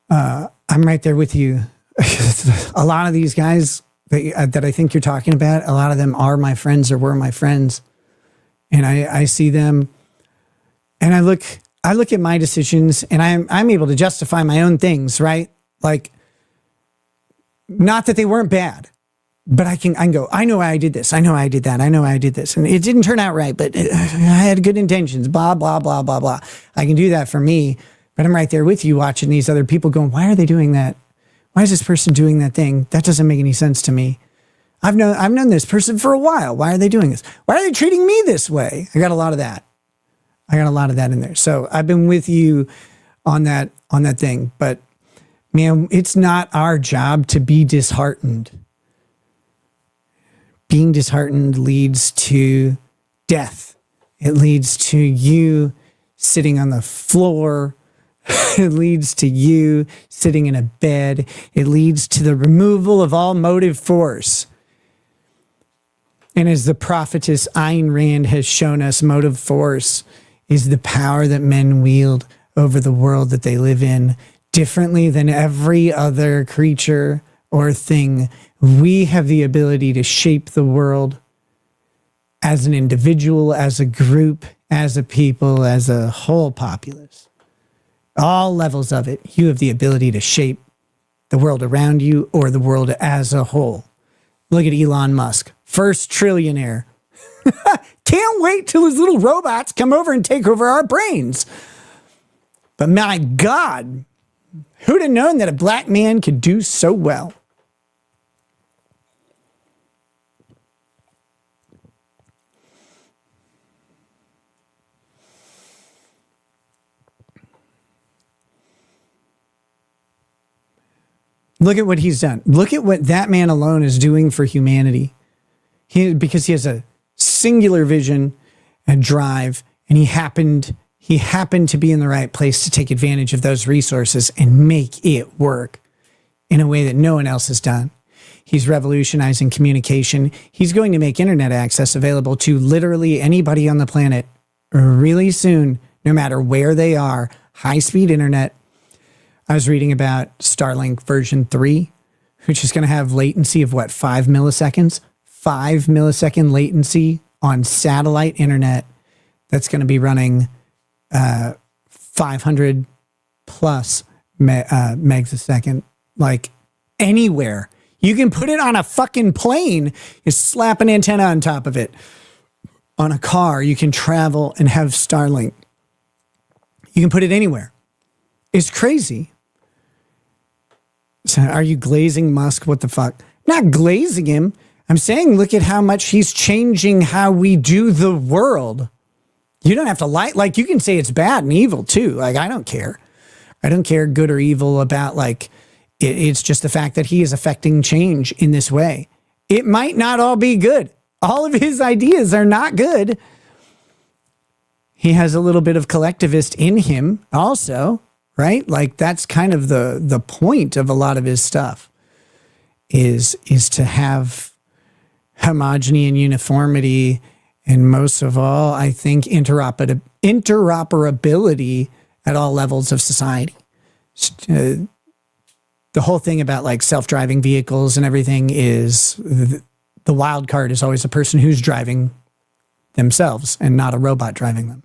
I'm right there with you. A lot of these guys that I think you're talking about, a lot of them are my friends or were my friends. And I see them and I look at my decisions and I'm able to justify my own things, right? Like, not that they weren't bad, but I can go, I know I did this. I know I did that. I know I did this. And it didn't turn out right, but I had good intentions, blah, blah, blah, blah, blah. I can do that for me, but I'm right there with you watching these other people going, why are they doing that? Why is this person doing that thing? That doesn't make any sense to me. I've known this person for a while. Why are they doing this? Why are they treating me this way? I got a lot of that. In there. So I've been with you on that thing, but man, it's not our job to be disheartened. Being disheartened leads to death. It leads to you sitting on the floor. It leads to you sitting in a bed. It leads to the removal of all motive force. And as the prophetess Ayn Rand has shown us, motive force is the power that men wield over the world that they live in. Differently than every other creature or thing, we have the ability to shape the world as an individual, as a group, as a people, as a whole populace, all levels of it, you have the ability to shape the world around you or the world as a whole. Look at Elon Musk, first trillionaire. Can't wait till his little robots come over and take over our brains. But my God, who'd have known that a black man could do so well? Look at what he's done. Look at what that man alone is doing for humanity. Because he has a singular vision and drive, and he happened to be in the right place to take advantage of those resources and make it work in a way that no one else has done. He's revolutionizing communication. He's going to make internet access available to literally anybody on the planet really soon, no matter where they are. High-speed internet. I was reading about Starlink version 3, which is going to have latency of 5 milliseconds? 5 millisecond latency on satellite internet that's going to be running 500 plus megs a second, like anywhere. You can put it on a fucking plane, you slap an antenna on top of it. On a car, you can travel and have Starlink. You can put it anywhere. It's crazy. So are you glazing Musk? What the fuck? Not glazing him. I'm saying look at how much he's changing how we do the world. You don't have to like you can say it's bad and evil too. Like, I don't care. I don't care good or evil about it's just the fact that he is affecting change in this way. It might not all be good. All of his ideas are not good. He has a little bit of collectivist in him also. Right? Like, that's kind of the point of a lot of his stuff is to have homogeny and uniformity. And most of all, I think interoperability at all levels of society. The whole thing about self-driving vehicles and everything is the wild card is always a person who's driving themselves and not a robot driving them.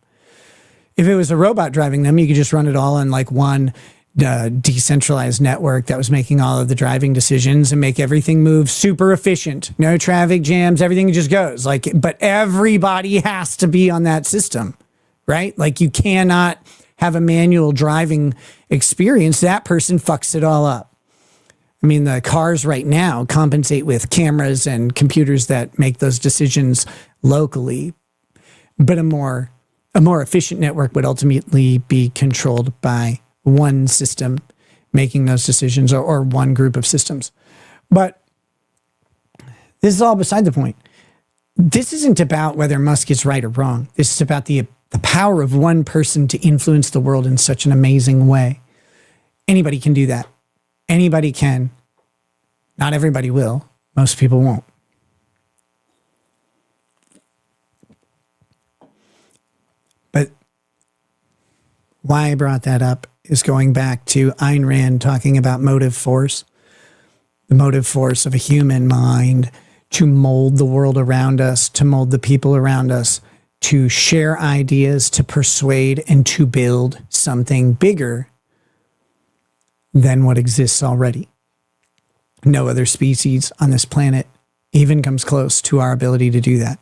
If it was a robot driving them, you could just run it all on one decentralized network that was making all of the driving decisions and make everything move super efficient. No traffic jams, everything just goes. But everybody has to be on that system, right? You cannot have a manual driving experience. That person fucks it all up. I mean, the cars right now compensate with cameras and computers that make those decisions locally, but a more efficient network would ultimately be controlled by one system making those decisions or one group of systems. But this is all beside the point. This isn't about whether Musk is right or wrong. This is about the power of one person to influence the world in such an amazing way. Anybody can do that. Anybody can. Not everybody will. Most people won't. But why I brought that up is going back to Ayn Rand talking about motive force, the motive force of a human mind to mold the world around us, to mold the people around us, to share ideas, to persuade, and to build something bigger than what exists already. No other species on this planet even comes close to our ability to do that.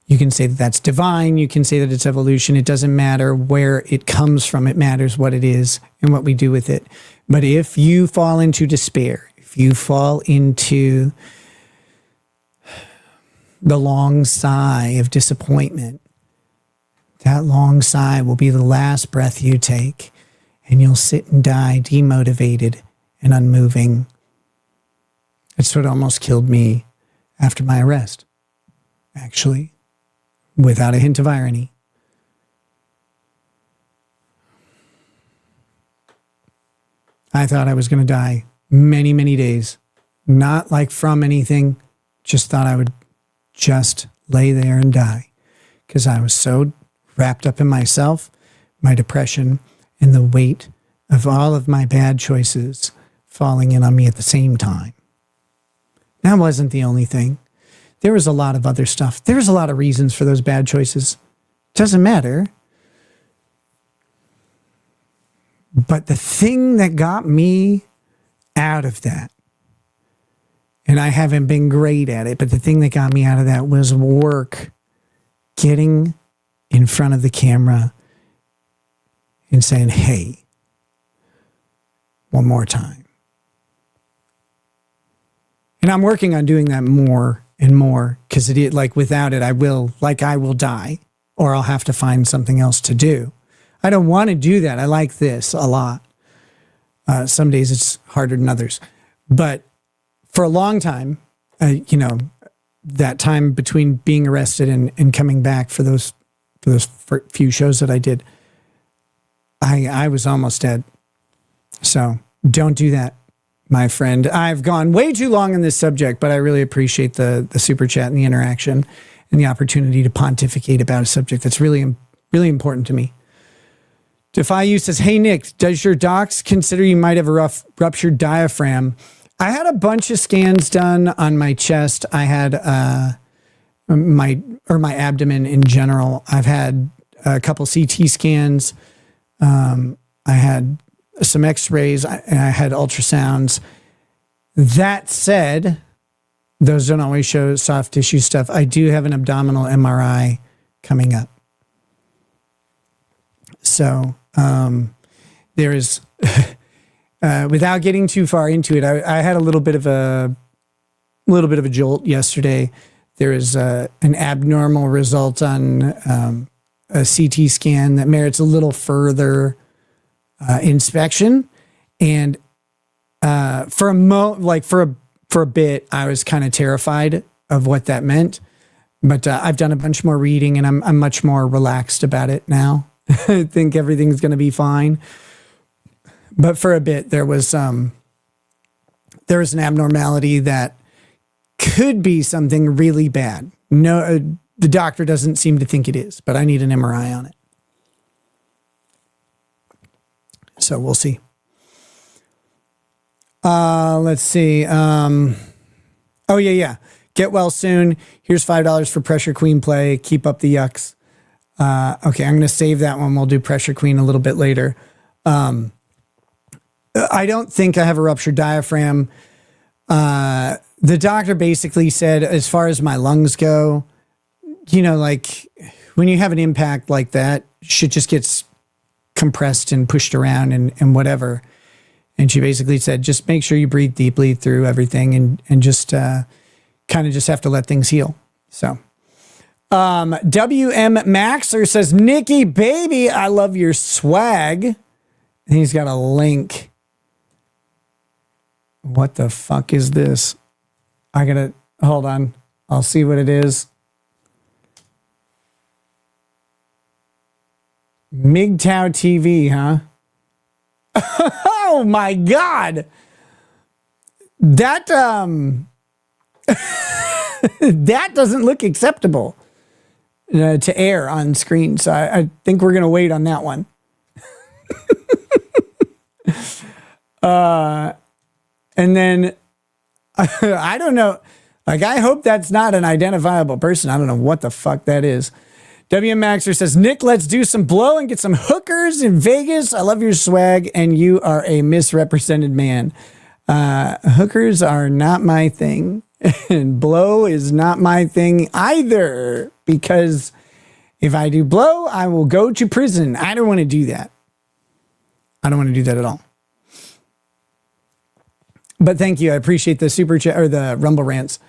You can say that that's divine. You can say that it's evolution. It doesn't matter where it comes from. It matters what it is and what we do with it. But if you fall into despair, if you fall into the long sigh of disappointment, that long sigh will be the last breath you take, and you'll sit and die demotivated and unmoving. It's what almost killed me after my arrest, actually. Without a hint of irony. I thought I was going to die many, many days. Not from anything. Just thought I would just lay there and die. Because I was so wrapped up in myself, my depression, and the weight of all of my bad choices falling in on me at the same time. That wasn't the only thing. There was a lot of other stuff. There was a lot of reasons for those bad choices. Doesn't matter. But the thing that got me out of that, and I haven't been great at it, but the thing that got me out of that was work, getting in front of the camera and saying, hey, one more time. And I'm working on doing that more and more, because like without it, I will die, or I'll have to find something else to do. I don't want to do that. I like this a lot. Some days it's harder than others, but for a long time, that time between being arrested and coming back for those few shows that I did, I was almost dead. So don't do that, my friend. I've gone way too long on this subject, but I really appreciate the super chat and the interaction and the opportunity to pontificate about a subject that's really, really important to me. Defy You says, hey, Nick, does your docs consider you might have a ruptured diaphragm? I had a bunch of scans done on my chest. I had my abdomen in general. I've had a couple CT scans. I had some x-rays. I had ultrasounds. That said, those don't always show soft tissue stuff. I do have an abdominal MRI coming up. So there is, without getting too far into it, I had a little bit of a jolt yesterday. There is an abnormal result on a CT scan that merits a little further inspection. And for a bit, I was kind of terrified of what that meant. But I've done a bunch more reading, and I'm much more relaxed about it now. I think everything's going to be fine. But for a bit, there was an abnormality that could be something really bad. No, the doctor doesn't seem to think it is, but I need an MRI on it. So we'll see. Let's see. Oh yeah. Get well soon. Here's $5 for Pressure Queen play. Keep up the yucks. Okay, I'm going to save that one. We'll do Pressure Queen a little bit later. I don't think I have a ruptured diaphragm. The doctor basically said, as far as my lungs go, like when you have an impact like that, shit just gets compressed and pushed around and whatever. And she basically said, just make sure you breathe deeply through everything and just kind of just have to let things heal. So WM Maxer says, Nikki, baby, I love your swag. And he's got a link. What the fuck is this? I gotta, hold on. I'll see what it is. MGTOW TV, huh? Oh my God. That, that doesn't look acceptable to air on screen. So I think we're going to wait on that one. And then I don't know. Like, I hope that's not an identifiable person. I don't know what the fuck that is. WM Maxer says, Nick, let's do some blow and get some hookers in Vegas. I love your swag, and you are a misrepresented man. Hookers are not my thing, and blow is not my thing either, because if I do blow, I will go to prison. I don't want to do that. I don't want to do that at all. But thank you. I appreciate the super chat or the Rumble rants.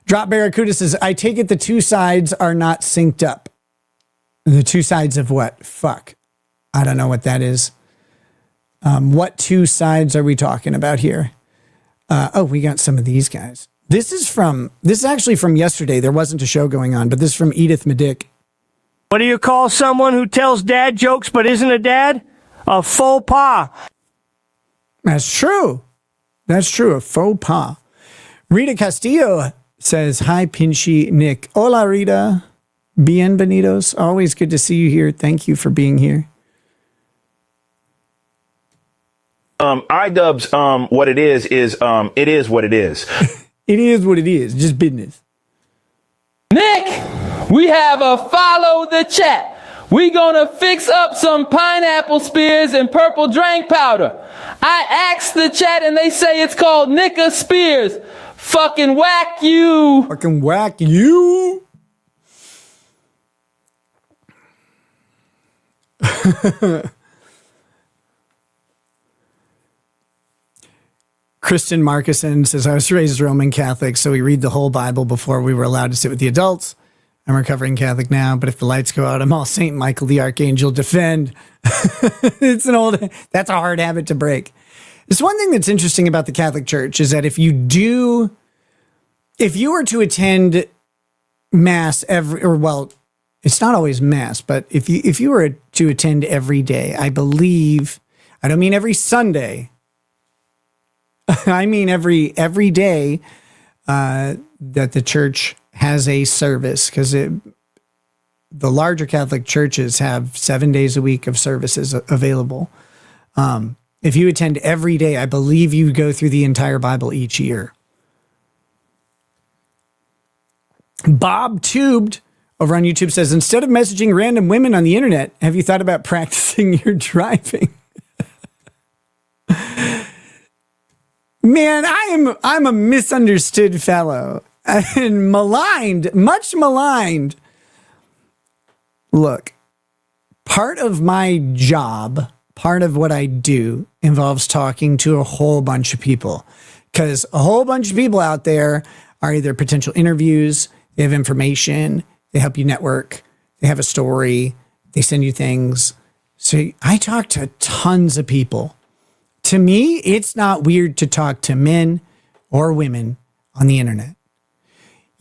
Drop Barracuda says, I take it the two sides are not synced up. The two sides of what? Fuck. I don't know what that is. What two sides are we talking about here? Oh, we got some of these guys. This is actually from yesterday. There wasn't a show going on, but this is from Edith Medick. What do you call someone who tells dad jokes but isn't a dad? A faux pas. That's true. That's true. A faux pas. Rita Castillo says, hi, Pinchy Nick. Hola, Rita. Bienvenidos. Always good to see you here. Thank you for being here. idubbz, what it is what it is. It is what it is. Just business. Nick, we have a follow the chat. We gonna fix up some pineapple spears and purple drink powder. I asked the chat and they say it's called Nicka Spears. Fucking whack you. Fucking whack you. Kristen Markuson says, I was raised Roman Catholic, so we read the whole Bible before we were allowed to sit with the adults. I'm recovering Catholic now, but if the lights go out, I'm all Saint Michael the Archangel defend. That's a hard habit to break. It's one thing that's interesting about the Catholic Church is that if you were to attend Mass it's not always Mass, but if you were to attend every day, I don't mean every Sunday. I mean every day that the church has a service, because the larger Catholic churches have 7 days a week of services available. If you attend every day, I believe you go through the entire Bible each year. Bob Tubed over on YouTube says, instead of messaging random women on the internet, have you thought about practicing your driving? Man, I'm a misunderstood fellow and maligned, much maligned. Look, part of my job, part of what I do involves talking to a whole bunch of people, because a whole bunch of people out there are either potential interviews, they have information, they help you network, they have a story, they send you things. So I talk to tons of people. To me, it's not weird to talk to men or women on the internet.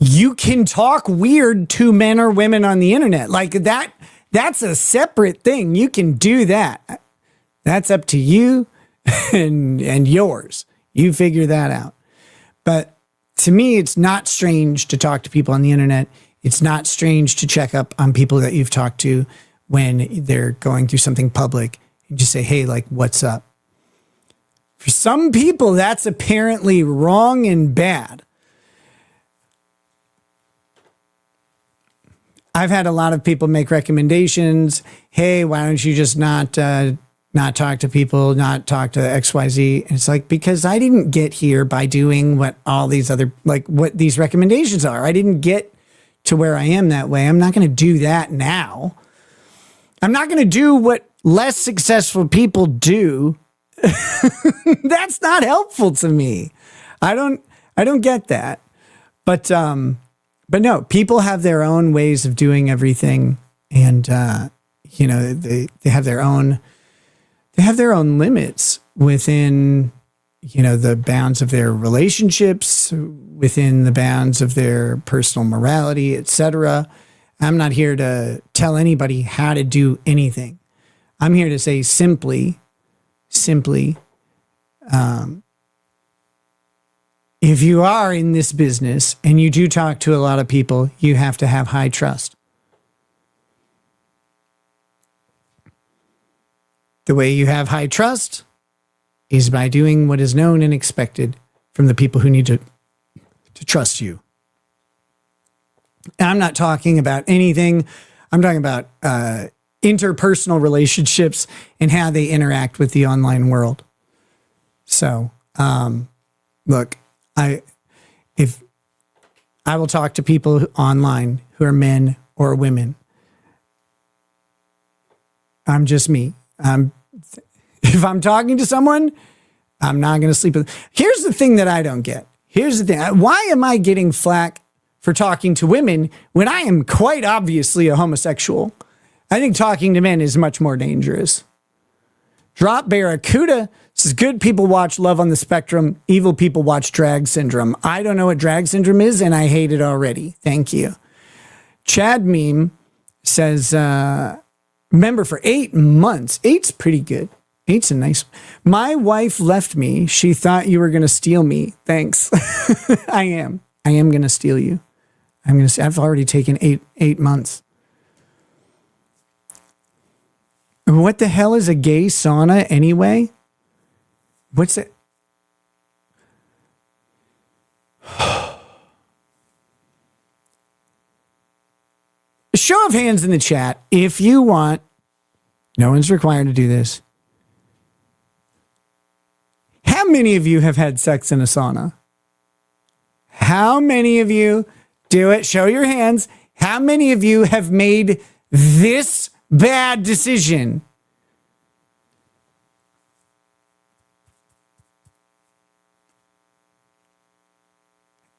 You can talk weird to men or women on the internet. Like that's a separate thing. You can do that. That's up to you and yours. You figure that out. But to me, it's not strange to talk to people on the internet. It's not strange to check up on people that you've talked to when they're going through something public and just say, hey, like, what's up? For some people, that's apparently wrong and bad. I've had a lot of people make recommendations. Hey, why don't you just not talk to people, not talk to XYZ? And it's like, because I didn't get here by doing what all these other, like what these recommendations are. I didn't get to where I am that way. I'm not going to do that now. I'm not going to do what less successful people do. That's not helpful to me. I don't get that. But no, people have their own ways of doing everything, and they have their own limits within the bounds of their relationships, within the bounds of their personal morality, etc. I'm not here to tell anybody how to do anything. I'm here to say simply, if you are in this business and you do talk to a lot of people, you have to have high trust. The way you have high trust is by doing what is known and expected from the people who need to trust you. And I'm not talking about anything. I'm talking about interpersonal relationships and how they interact with the online world. So, look, I will talk to people online who are men or women. I'm just me. If I'm talking to someone, I'm not going to sleep with. Here's the thing that I don't get. Here's the thing. Why am I getting flack for talking to women when I am quite obviously a homosexual? I think talking to men is much more dangerous. Drop Barracuda says, good people watch Love on the Spectrum. Evil people watch Drag Syndrome. I don't know what Drag Syndrome is, and I hate it already. Thank you. Chad Meme says, member for 8 months. 8's pretty good. 8's a nice. My wife left me. She thought you were going to steal me. Thanks. I am going to steal you. I've already taken eight months. What the hell is a gay sauna anyway? What's it? show of hands in the chat if you want. No one's required to do this. How many of you have had sex in a sauna? How many of you do it? Show your hands. How many of you have made this bad decision?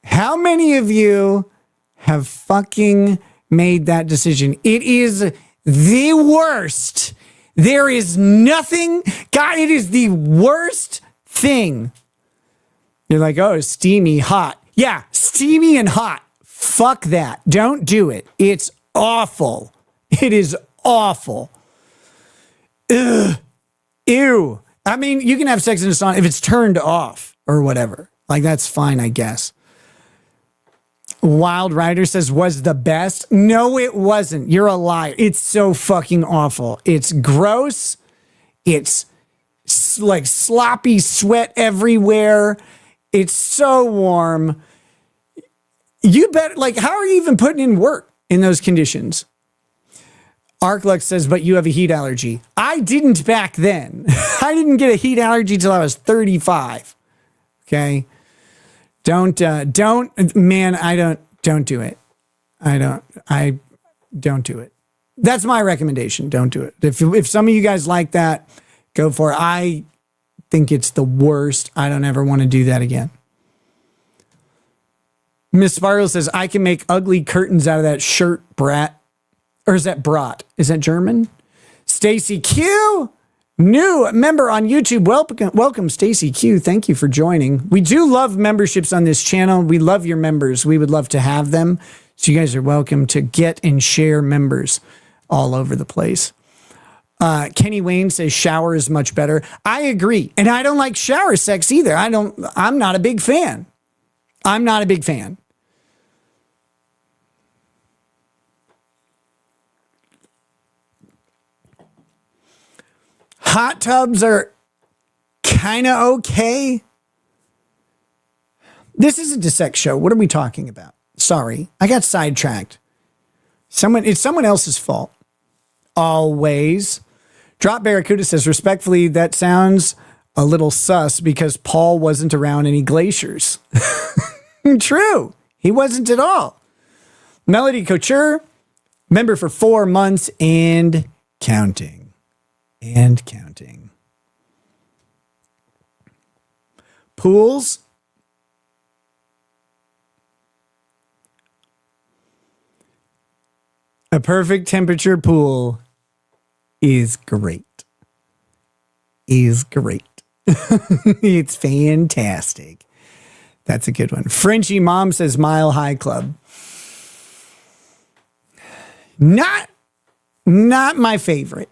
How many of you have fucking made that decision? It is the worst. There is nothing. God, it is the worst thing. You're like, oh, it's steamy, hot. Yeah, steamy and hot. Fuck that. Don't do it. It's awful. It is awful. Ugh. Ew. I mean, you can have sex in a sauna if it's turned off or whatever. Like, that's fine, I guess. Wild Rider says, was the best. No, it wasn't. You're a liar. It's so fucking awful. It's gross. It's like sloppy sweat everywhere. It's so warm. You bet. Like, how are you even putting in work in those conditions? Arklux says, but you have a heat allergy. I didn't back then. I didn't get a heat allergy till I was 35. Okay. Don't do it. I don't do it. That's my recommendation. Don't do it. If some of you guys like that, go for it. I think it's the worst. I don't ever want to do that again. Miss Sparrow says, I can make ugly curtains out of that shirt, brat. Or is that brat? Is that German? Stacy Q, new member on YouTube. Welcome, Stacy Q. Thank you for joining. We do love memberships on this channel. We love your members. We would love to have them. So you guys are welcome to get and share members all over the place. Kenny Wayne says shower is much better. I agree. And I don't like shower sex either. I'm not a big fan. I'm not a big fan. Hot tubs are kind of okay. This isn't a sex show. What are we talking about? Sorry, I got sidetracked. It's someone else's fault. Always. Drop Barracuda says, respectfully, that sounds a little sus because Paul wasn't around any glaciers. True. He wasn't at all. Melody Couture, member for 4 months and counting. And counting. Pools. A perfect temperature pool is great. Is great. It's fantastic. That's a good one. Frenchie Mom says Mile High Club. Not my favorite.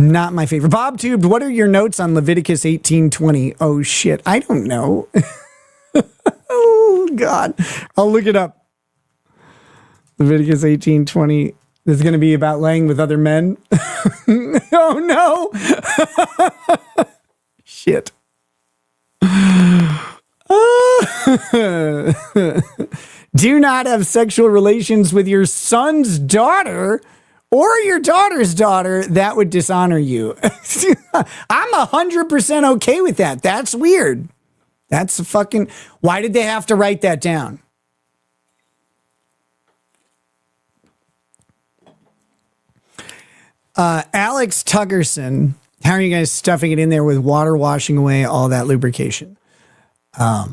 Not my favorite. Bob Tubed, what are your notes on Leviticus 18:20? Oh, shit. I don't know. Oh, God. I'll look it up. Leviticus 18:20. This is going to be about laying with other men. Oh, no. Shit. Do not have sexual relations with your son's daughter or your daughter's daughter. That would dishonor you. I'm 100% okay with that. That's weird. That's fucking... Why did they have to write that down? Alex Tuggerson, how are you guys stuffing it in there with water washing away all that lubrication? A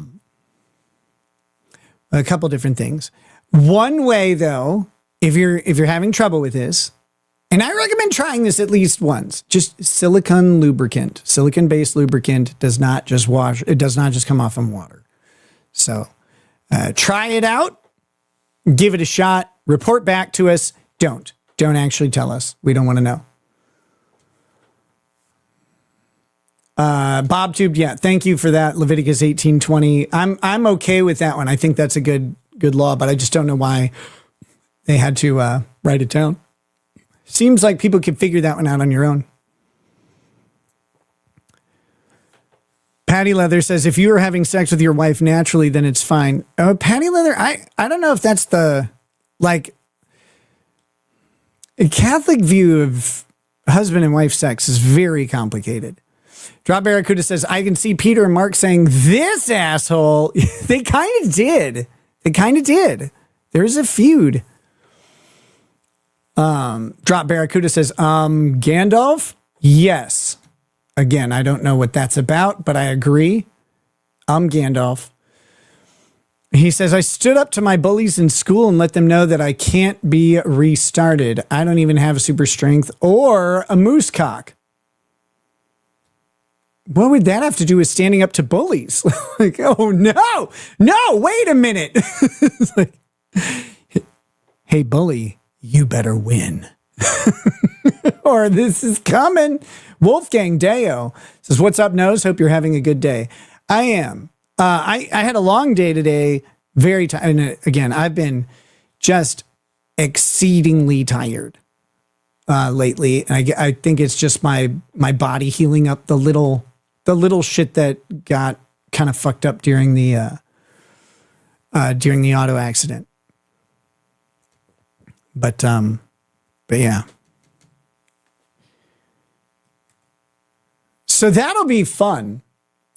couple different things. One way, though, if you're having trouble with this, and I recommend trying this at least once, just silicone lubricant, silicone-based lubricant does not just wash. It does not just come off in water. So try it out, give it a shot, report back to us. Don't actually tell us. We don't want to know. Bob Tube, yeah, thank you for that. Leviticus 18:20. I'm okay with that one. I think that's a good law, but I just don't know why they had to write it down. Seems like people could figure that one out on your own. Patty Leather says, if you are having sex with your wife naturally, then it's fine. Patty Leather, I don't know if that's the, like, A Catholic view of husband and wife sex is very complicated. Drop Barracuda says, I can see Peter and Mark saying, this asshole. They kind of did. There's a feud. Drop Barracuda says, Gandalf? Yes. Again, I don't know what that's about, but I agree. Gandalf. He says, I stood up to my bullies in school and let them know that I can't be restarted. I don't even have super strength or a moose cock. What would that have to do with standing up to bullies? Like, oh, no, wait a minute. It's like, hey, bully, you better win. Or this is coming. Wolfgang Deo says, what's up, Nose? Hope you're having a good day. I am. I had a long day today. Very tired. And again, I've been just exceedingly tired lately. And I think it's just my body healing up the little shit that got kind of fucked up during the auto accident. But yeah. So that'll be fun.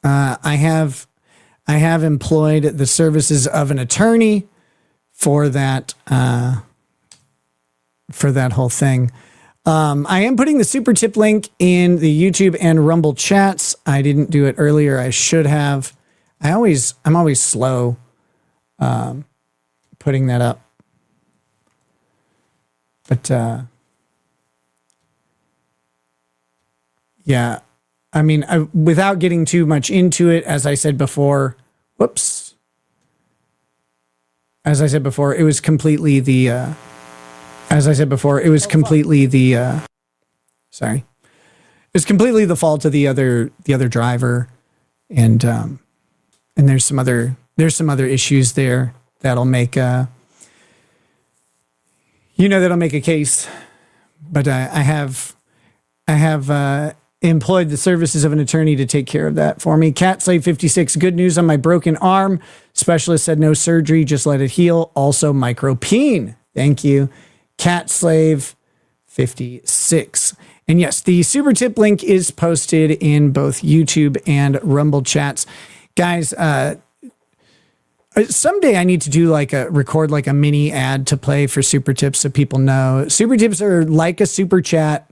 I have employed the services of an attorney for that whole thing. I am putting the super tip link in the YouTube and Rumble chats. I didn't do it earlier. I should have. I'm always slow putting that up. But yeah. I mean, without getting too much into it, as I said before, it was completely the fault of the other driver, and there's some other issues there that'll make a case, but I have employed the services of an attorney to take care of that for me. Cat Slave 56, good news on my broken arm. Specialist said no surgery, just let it heal. Also micropene. Thank you. Cat Slave 56. And yes, the super tip link is posted in both YouTube and Rumble chats. Guys, someday I need to do record a mini ad to play for super tips so people know. Super tips are like a super chat.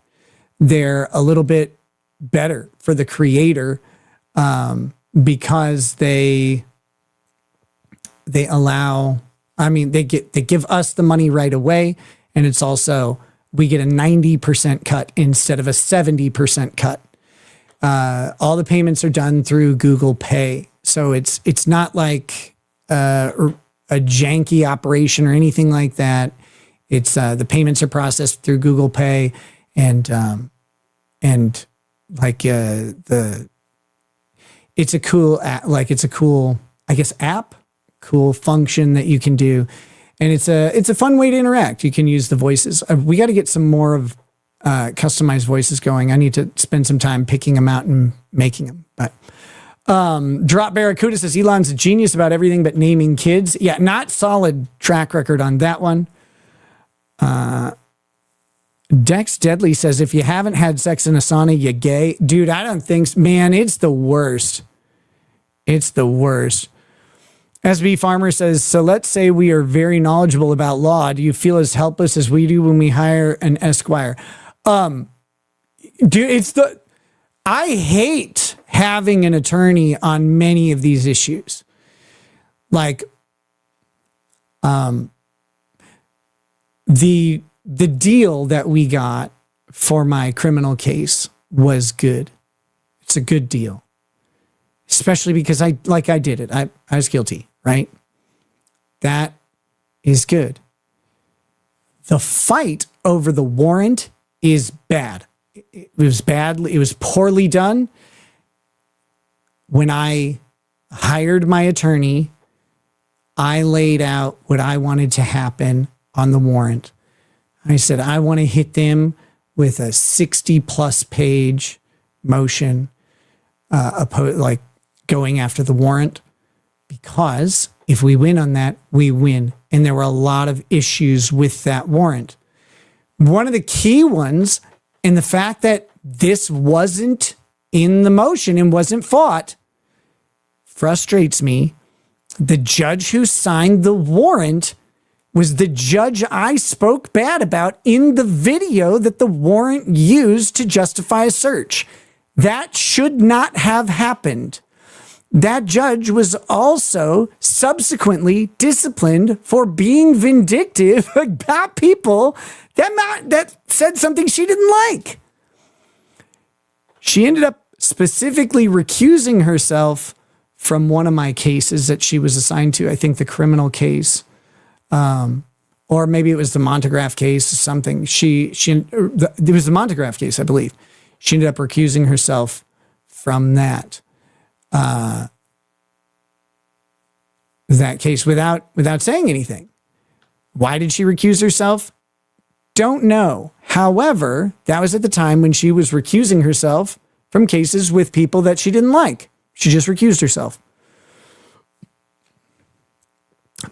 They're a little bit better for the creator because they allow, they give us the money right away, and it's also we get a 90% cut instead of a 70% cut. All the payments are done through Google Pay, so it's not like a janky operation or anything like that. It's the payments are processed through Google Pay, and it's a cool app, cool function that you can do, and it's a fun way to interact. You can use the voices. We got to get some more of customized voices going. I need to spend some time picking them out and making them. But Drop Barracuda says Elon's a genius about everything but naming kids. Yeah, not solid track record on that one. Dex Deadly says, if you haven't had sex in a sauna, you gay. Dude, I don't think so. Man, it's the worst. It's the worst. SB Farmer says, so let's say we are very knowledgeable about law. Do you feel as helpless as we do when we hire an esquire? Dude, I hate having an attorney on many of these issues. The deal that we got for my criminal case was good. It's a good deal, especially because I did it. I was guilty, right? That is good. The fight over the warrant is bad. It was badly. It was poorly done. When I hired my attorney, I laid out what I wanted to happen on the warrant. I said, I want to hit them with a 60-plus page motion, going after the warrant, because if we win on that, we win. And there were a lot of issues with that warrant. One of the key ones, and the fact that this wasn't in the motion and wasn't fought, frustrates me. The judge who signed the warrant was the judge I spoke bad about in the video that the warrant used to justify a search. That should not have happened. That judge was also subsequently disciplined for being vindictive about people that said something she didn't like. She ended up specifically recusing herself from one of my cases that she was assigned to. I think the criminal case. Or maybe it was the Montegraph case or something. It was the Montegraph case, I believe. She ended up recusing herself from that case without saying anything. Why did she recuse herself? Don't know. However, that was at the time when she was recusing herself from cases with people that she didn't like. She just recused herself.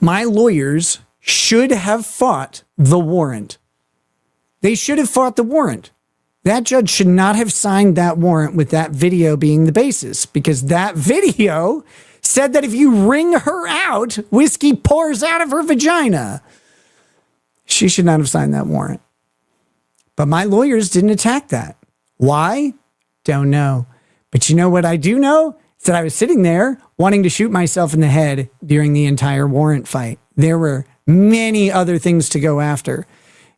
My lawyers should have fought the warrant. They should have fought the warrant. That judge should not have signed that warrant with that video being the basis, because that video said that if you wring her out, whiskey pours out of her vagina. She should not have signed that warrant. But my lawyers didn't attack that. Why? Don't know. But you know what I do know? Is that I was sitting there wanting to shoot myself in the head during the entire warrant fight. There were many other things to go after.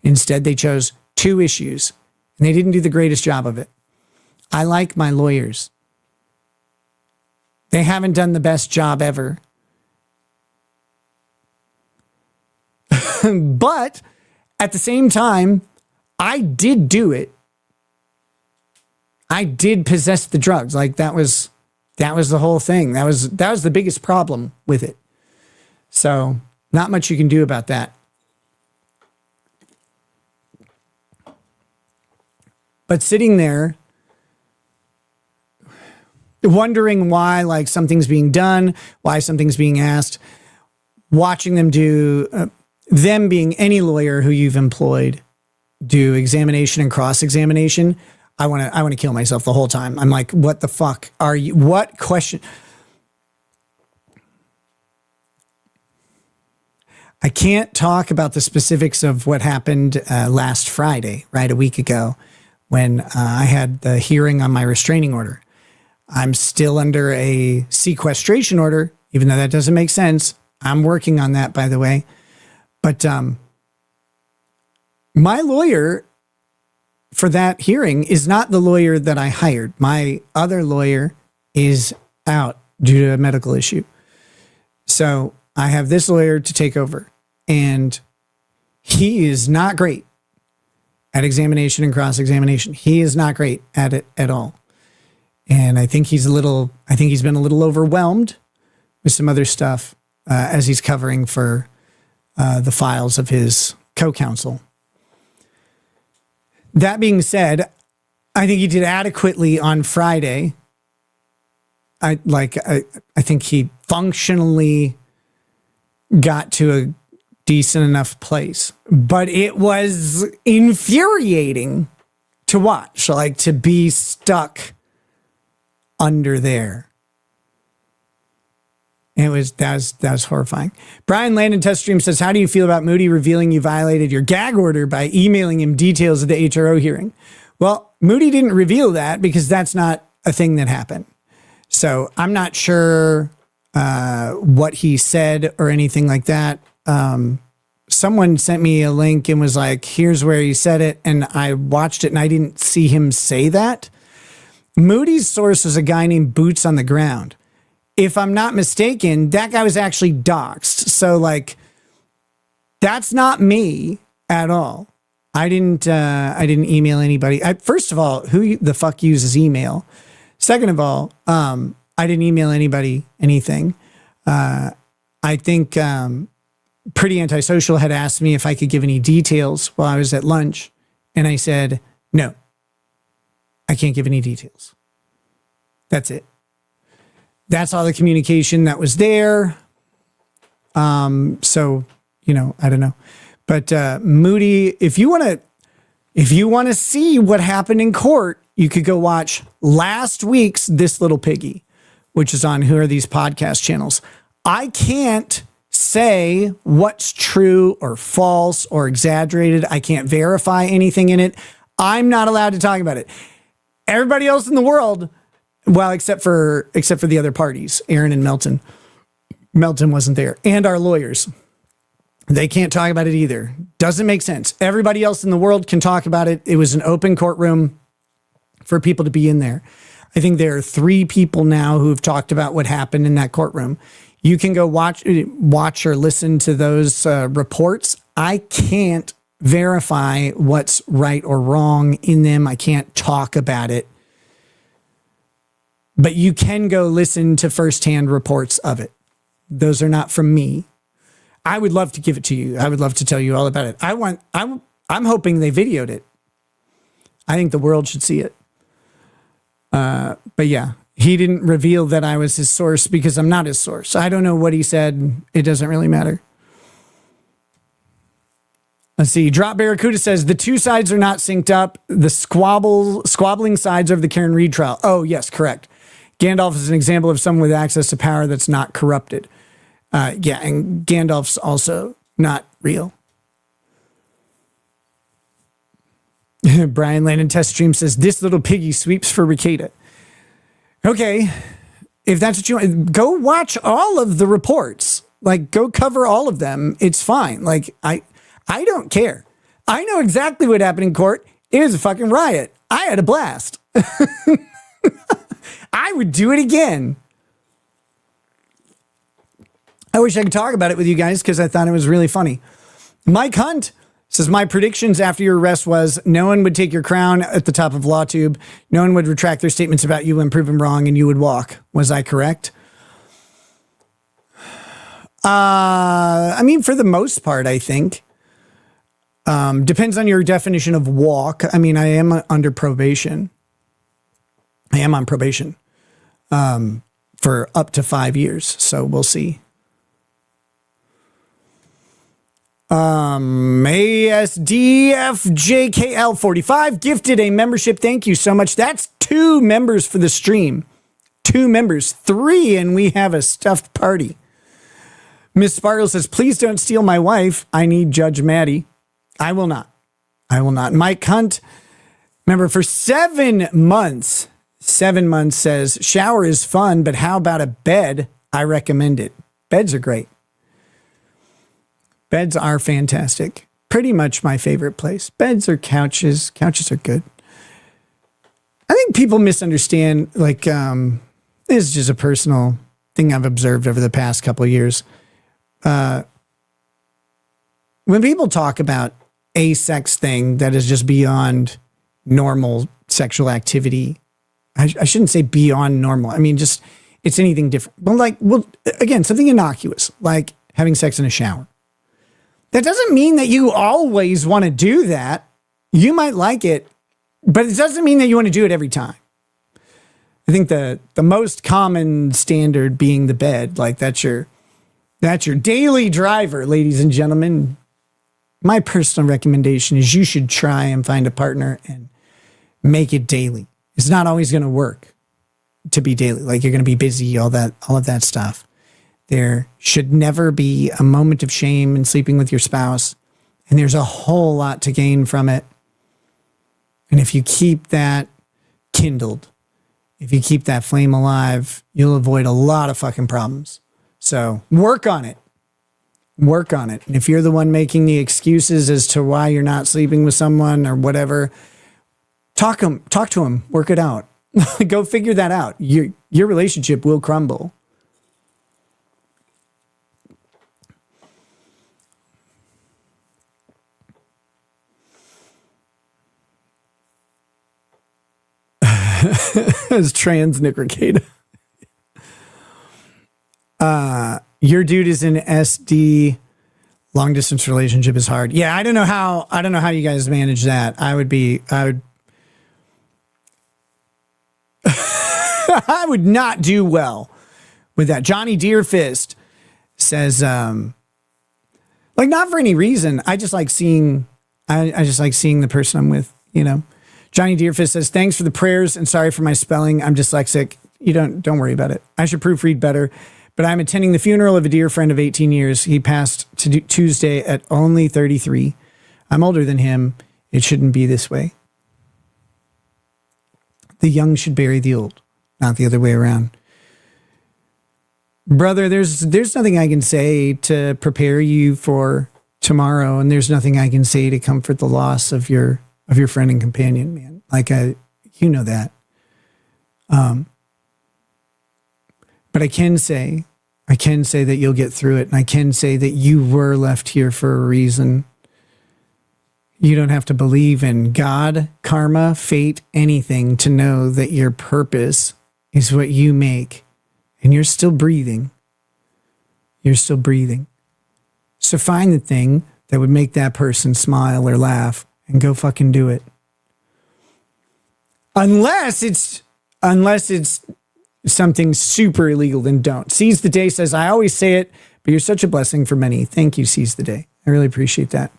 Instead, they chose 2 issues, and they didn't do the greatest job of it. I like my lawyers. They haven't done the best job ever. But at the same time, I did do it. I did possess the drugs. Like that was the whole thing. That was the biggest problem with it. So not much you can do about that. But sitting there wondering why like something's being done, why something's being asked, watching them do, them being any lawyer who you've employed, do examination and cross-examination, I want to kill myself the whole time. I'm like, what the fuck are you? What question? I can't talk about the specifics of what happened last Friday, right, a week ago, when I had the hearing on my restraining order. I'm still under a sequestration order, even though that doesn't make sense. I'm working on that, by the way. But my lawyer for that hearing is not the lawyer that I hired. My other lawyer is out due to a medical issue. So I have this lawyer to take over, and he is not great at examination and cross-examination. He is not great at it at all. And I think he's been a little overwhelmed with some other stuff as he's covering for the files of his co-counsel. That being said, I think he did adequately on Friday. I think he functionally got to a decent enough place, but it was infuriating to watch, like to be stuck under there. That was horrifying. Brian Landon Test Stream says, how do you feel about Moody revealing you violated your gag order by emailing him details of the HRO hearing? Well, Moody didn't reveal that because that's not a thing that happened. So I'm not sure what he said or anything like that. Someone sent me a link and was like, here's where he said it. And I watched it and I didn't see him say that. Moody's source was a guy named Boots on the Ground. If I'm not mistaken, that guy was actually doxxed. So like, that's not me at all. I didn't email anybody. First of all, who the fuck uses email? Second of all, I didn't email anybody anything. I think Pretty Antisocial had asked me if I could give any details while I was at lunch. And I said, no, I can't give any details. That's it. That's all the communication that was there. So, I don't know. But Moody, if you want to If you want to see what happened in court, you could go watch last week's This Little Piggy, which is on Who Are These Podcast channels. I can't say what's true or false or exaggerated. I can't verify anything in it. I'm not allowed to talk about it. Everybody else in the world, well, except for the other parties, Aaron and Melton. Melton wasn't there. And our lawyers. They can't talk about it either. Doesn't make sense. Everybody else in the world can talk about it. It was an open courtroom for people to be in there. I think there are 3 people now who have talked about what happened in that courtroom. You can go watch or listen to those reports. I can't verify what's right or wrong in them. I can't talk about it. But you can go listen to firsthand reports of it. Those are not from me. I would love to give it to you. I would love to tell you all about it. I'm hoping they videoed it. I think the world should see it. But yeah, he didn't reveal that I was his source because I'm not his source. I don't know what he said. It doesn't really matter. Let's see. Drop Barracuda says the 2 sides are not synced up. The squabbling sides of the Karen Reed trial. Oh, yes, correct. Gandalf is an example of someone with access to power that's not corrupted. Yeah, and Gandalf's also not real. Brian Landon Test Stream says, this little piggy sweeps for Ricada. Okay, if that's what you want, go watch all of the reports. Like, go cover all of them. It's fine. Like, I don't care. I know exactly what happened in court. It was a fucking riot. I had a blast. I would do it again. I wish I could talk about it with you guys because I thought it was really funny. Mike Hunt says, my predictions after your arrest was no one would take your crown at the top of LawTube. No one would retract their statements about you and prove them wrong, and you would walk. Was I correct? I mean, for the most part, I think. Depends on your definition of walk. I mean, I am under probation. I am on probation for up to 5 years. So we'll see. ASDFJKL45 gifted a membership. Thank you so much. That's 2 members for the stream. 2 members, 3, and we have a stuffed party. Miss Sparkle says, please don't steal my wife. I need Judge Maddie. I will not. I will not. Mike Hunt, member for 7 months. 7 months says, shower is fun, but how about a bed? I recommend it. Beds are great. Beds are fantastic. Pretty much my favorite place. Beds or couches. Couches are good. I think people misunderstand, like, this is just a personal thing I've observed over the past couple of years. When people talk about a sex thing that is just beyond normal sexual activity, I shouldn't say beyond normal. I mean, just, it's anything different. But like, well, again, something innocuous, like having sex in a shower. That doesn't mean that you always want to do that. You might like it, but it doesn't mean that you want to do it every time. I think the most common standard being the bed, like that's your daily driver, ladies and gentlemen. My personal recommendation is you should try and find a partner and make it daily. It's not always going to work to be daily. Like, you're going to be busy, all of that stuff. There should never be a moment of shame in sleeping with your spouse. And there's a whole lot to gain from it. And if you keep that kindled, if you keep that flame alive, you'll avoid a lot of fucking problems. So work on it. Work on it. And if you're the one making the excuses as to why you're not sleeping with someone or whatever, talk to them, work it out. Go figure that out. Your relationship will crumble. As trans Nick Ricada. Your dude is in SD. Long distance relationship is hard. Yeah, I don't know how you guys manage that. I would I would not do well with that. Johnny Deerfist says, like, not for any reason. I just like seeing I just like seeing the person I'm with, you know. Johnny Deerfist says, thanks for the prayers and sorry for my spelling. I'm dyslexic. You don't worry about it. I should proofread better. But I'm attending the funeral of a dear friend of 18 years. He passed Tuesday at only 33. I'm older than him. It shouldn't be this way. The young should bury the old, not the other way around. Brother, there's nothing I can say to prepare you for tomorrow, and there's nothing I can say to comfort the loss of your friend and companion, man. Like you know that. But I can say that you'll get through it, and I can say that you were left here for a reason. You don't have to believe in God, karma, fate, anything to know that your purpose is what you make, and you're still breathing. You're still breathing. So find the thing that would make that person smile or laugh and go fucking do it. Unless it's something super illegal, then don't. Seize the Day says, I always say it, but you're such a blessing for many. Thank you, Seize the Day. I really appreciate that.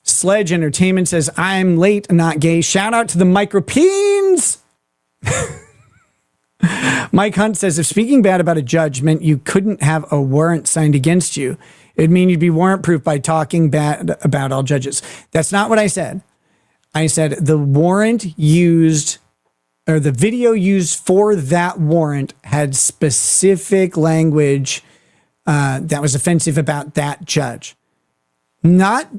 Sledge Entertainment says, I'm late, not gay. Shout out to the micropeens. Mike Hunt says, if speaking bad about a judge meant you couldn't have a warrant signed against you, it'd mean you'd be warrant proof by talking bad about all judges. That's not what I said. I said the warrant used, or the video used for that warrant had specific language that was offensive about that judge. Not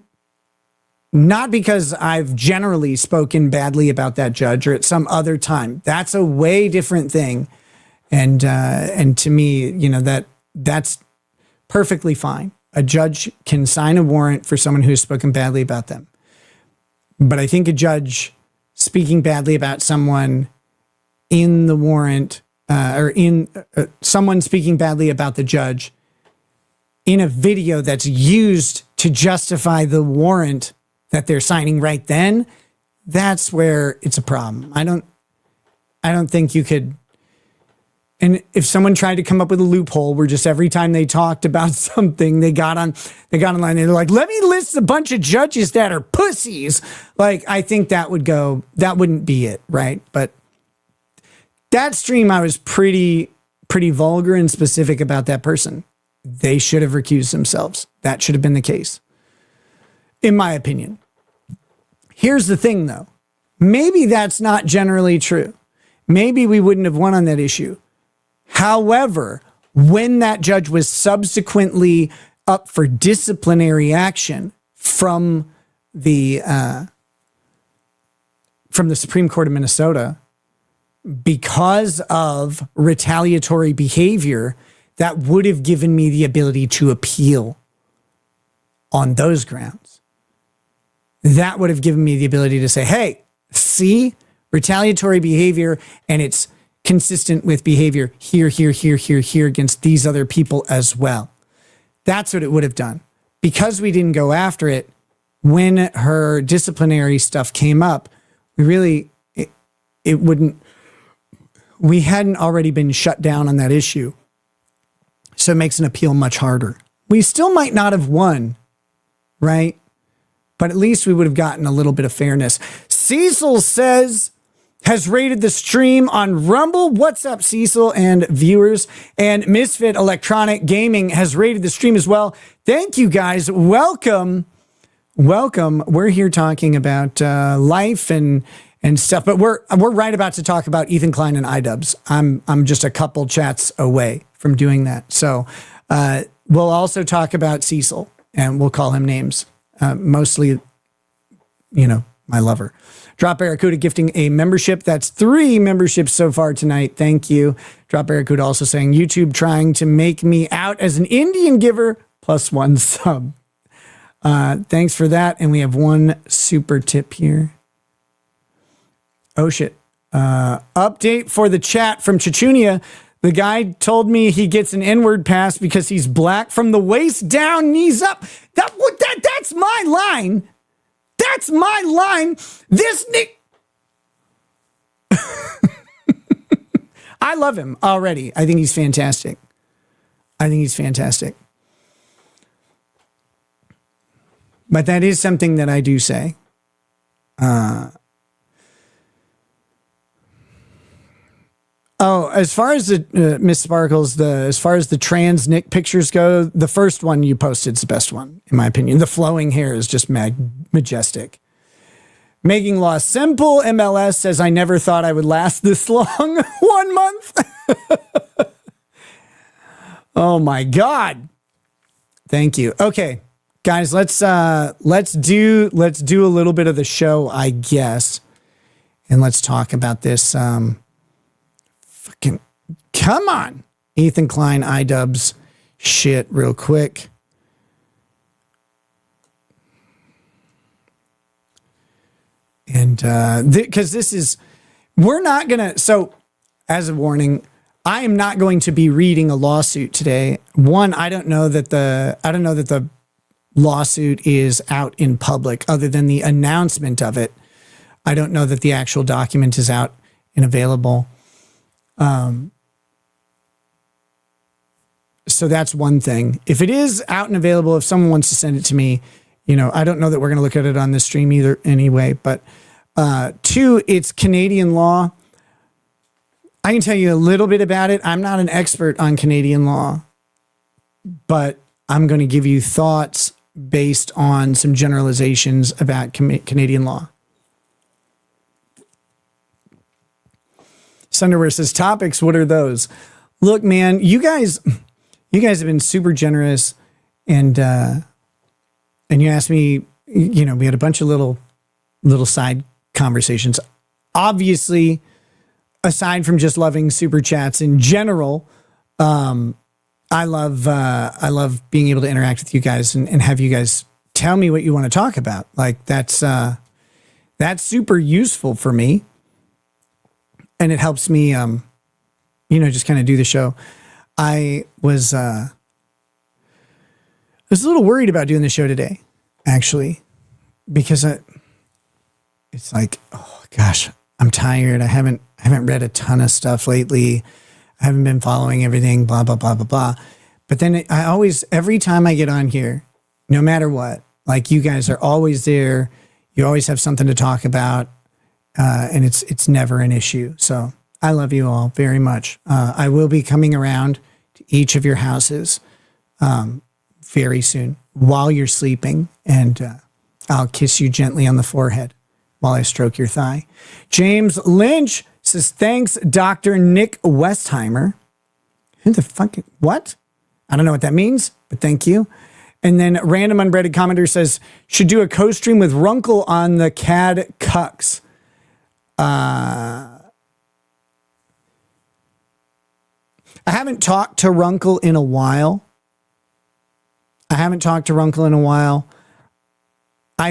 because I've generally spoken badly about that judge or at some other time. That's a way different thing. And to me, you know, that's perfectly fine. A judge can sign a warrant for someone who's spoken badly about them. But I think a judge speaking badly about someone in the warrant, or in someone speaking badly about the judge in a video that's used to justify the warrant that they're signing right then, that's where it's a problem. I don't think you could. And if someone tried to come up with a loophole where just every time they talked about something, they got online, they're like, let me list a bunch of judges that are pussies. Like, I think that wouldn't be it, right? But that stream, I was pretty vulgar and specific about that person. They should have recused themselves. That should have been the case, in my opinion. Here's the thing, though. Maybe that's not generally true. Maybe we wouldn't have won on that issue. However, when that judge was subsequently up for disciplinary action from the Supreme Court of Minnesota because of retaliatory behavior, that would have given me the ability to appeal on those grounds. That would have given me the ability to say, hey, see, retaliatory behavior, and it's consistent with behavior here against these other people as well. That's what it would have done. Because we didn't go after it, when her disciplinary stuff came up, we hadn't already been shut down on that issue. So it makes an appeal much harder. We still might not have won, right? But at least we would have gotten a little bit of fairness. Cecil says, has rated the stream on Rumble. What's up, Cecil and viewers? And Misfit Electronic Gaming has rated the stream as well. Thank you, guys. Welcome. We're here talking about life and stuff, but we're right about to talk about Ethan Klein and idubbz. I'm just a couple chats away from doing that. So we'll also talk about Cecil, and we'll call him names. Mostly, my lover. Drop Barracuda gifting a membership. That's 3 memberships so far tonight. Thank you. Drop Barracuda also saying, YouTube trying to make me out as an Indian giver, +1 sub. Thanks for that. And we have 1 super tip here. Oh, shit. Update for the chat from Chichunia. The guy told me he gets an N-word pass because he's black from the waist down, knees up. That's my line. That's my line. This Nick. I love him already. I think he's fantastic. But that is something that I do say. As far as the Miss Sparkles, as far as the trans Nick pictures go, the first one you posted is the best one, in my opinion. The flowing hair is just majestic. Making law simple. MLS says, I never thought I would last this long. 1 month. Oh my God. Thank you. Okay, guys, let's do a little bit of the show, I guess, and let's talk about this. Fucking come on, Ethan Klein, idubbz shit, real quick. And because this is, we're not gonna. So, as a warning, I am not going to be reading a lawsuit today. One, I don't know that the lawsuit is out in public, other than the announcement of it. I don't know that the actual document is out and available. So that's one thing. If it is out and available, if someone wants to send it to me, I don't know that we're going to look at it on this stream either anyway, but, 2, it's Canadian law. I can tell you a little bit about it. I'm not an expert on Canadian law, but I'm going to give you thoughts based on some generalizations about Canadian law. Sunderwear says, topics, what are those? Look, man, you guys have been super generous, and you asked me, we had a bunch of little side conversations. Obviously, aside from just loving super chats in general, I love being able to interact with you guys and have you guys tell me what you want to talk about. Like that's super useful for me. And it helps me, just kind of do the show. I was a little worried about doing the show today, actually, because it's like, oh gosh, I'm tired. I haven't read a ton of stuff lately. I haven't been following everything, blah, blah, blah, blah, blah. But then every time I get on here, no matter what, like you guys are always there. You always have something to talk about. And it's never an issue. So I love you all very much. I will be coming around to each of your houses very soon while you're sleeping, and I'll kiss you gently on the forehead while I stroke your thigh. James Lynch says, thanks, Dr. Nick Westheimer. Who the fuck? What? I don't know what that means, but thank you. And then Random Unbreaded Commenter says, should do a co-stream with Runkle on the CAD Cucks. I haven't talked to Runkle in a while. I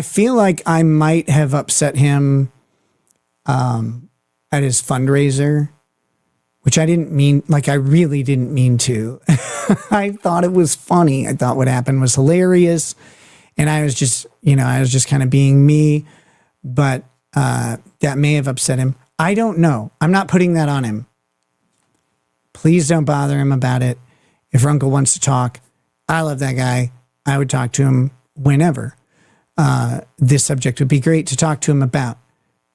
feel like I might have upset him at his fundraiser, which I didn't mean, I really didn't mean to. I thought it was funny. I thought what happened was hilarious. And I was just kind of being me, but that may have upset him. I don't know. I'm not putting that on him. Please don't bother him about it. If Runkle wants to talk, I love that guy. I would talk to him whenever. This subject would be great to talk to him about.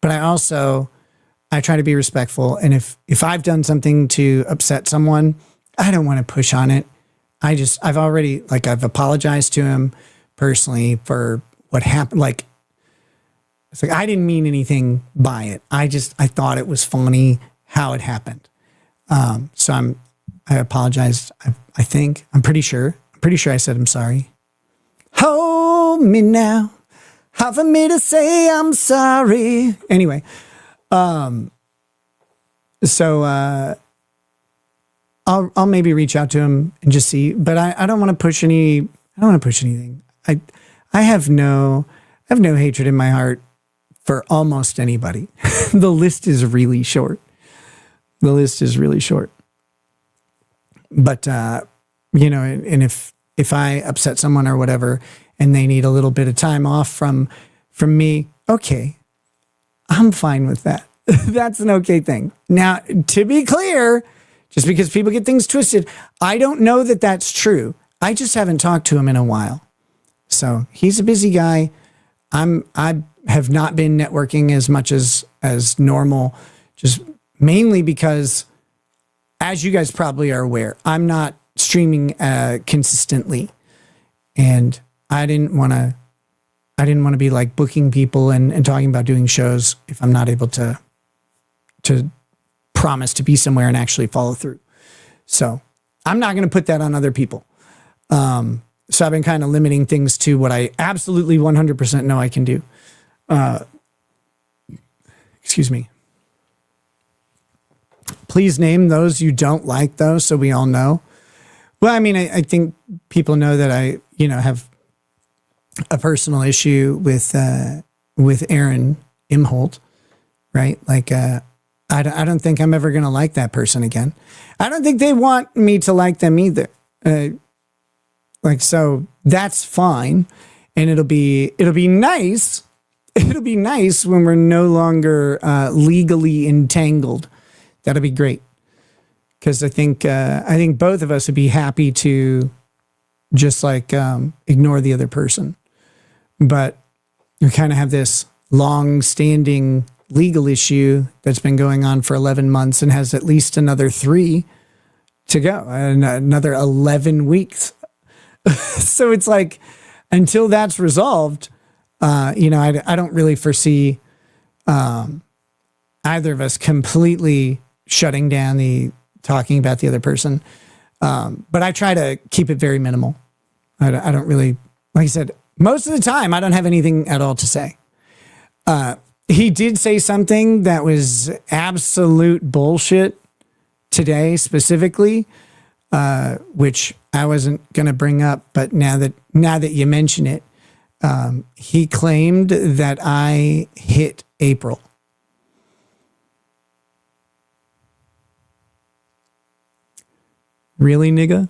But I try to be respectful. And if I've done something to upset someone, I don't want to push on it. I've apologized to him personally for what happened. It's like, I didn't mean anything by it. I thought it was funny how it happened. So I apologized. I'm pretty sure I said I'm sorry. Hold me now. Hard for me to say I'm sorry. Anyway, so I'll maybe reach out to him and just see, but I don't want to push anything. I have no hatred in my heart for almost anybody. The list is really short. But, and if I upset someone or whatever, and they need a little bit of time off from me, okay, I'm fine with that. That's an okay thing. Now, to be clear, just because people get things twisted, I don't know that that's true. I just haven't talked to him in a while. So he's a busy guy. I have not been networking as much as normal, just mainly because, as you guys probably are aware, I'm not streaming consistently, and I didn't want to be like booking people and talking about doing shows if I'm not able to promise to be somewhere and actually follow through. So I'm not going to put that on other people. So I've been kind of limiting things to what I absolutely 100% know I can do. Excuse me. Please name those you don't like, though, so we all know. Well, I mean, I think people know that I, have a personal issue with Aaron Imholt, right? Like, I don't think I'm ever going to like that person again. I don't think they want me to like them either. So that's fine. And it'll be nice. It'll be nice when we're no longer legally entangled. That'll be great. Because I think both of us would be happy to just ignore the other person. But we kind of have this long-standing legal issue that's been going on for 11 months and has at least another 3 to go, and another 11 weeks. So it's like, until that's resolved, I don't really foresee either of us completely shutting down talking about the other person. But I try to keep it very minimal. I don't really, like I said, most of the time I don't have anything at all to say. He did say something that was absolute bullshit today specifically, which I wasn't going to bring up, but now that you mention it, he claimed that I hit April. Really, nigga?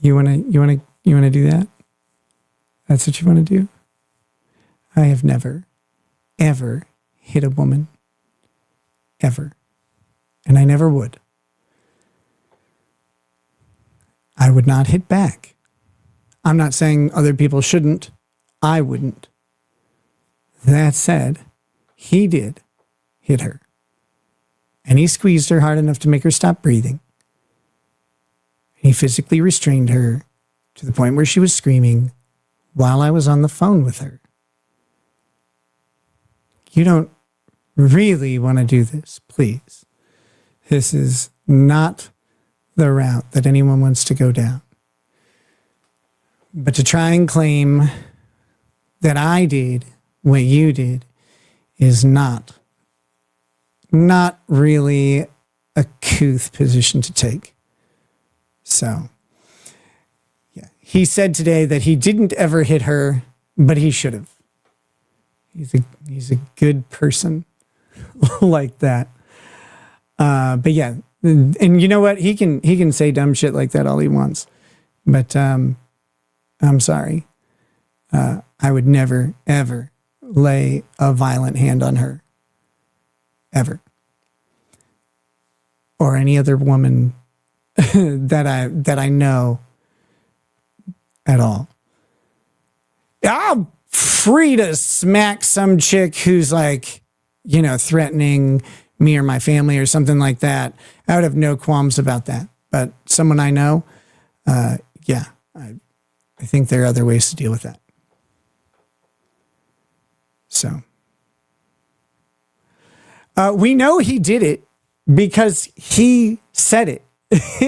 You wanna do that? That's what you want to do? I have never, ever hit a woman. Ever. And I never would. I would not hit back. I'm not saying other people shouldn't. I wouldn't. That said, he did hit her. And he squeezed her hard enough to make her stop breathing. He physically restrained her to the point where she was screaming while I was on the phone with her. You don't really want to do this, please. This is not the route that anyone wants to go down. But to try and claim that I did what you did is not really a couth position to take. So, yeah. He said today that he didn't ever hit her, but he should have. He's a good person like that. But yeah, and you know what? He can say dumb shit like that all he wants. But I'm sorry. I would never, ever lay a violent hand on her. Ever. Or any other woman that I know at all. I'm free to smack some chick who's threatening me or my family or something like that. I would have no qualms about that. But someone I know, I think there are other ways to deal with that. So we know he did it because he said it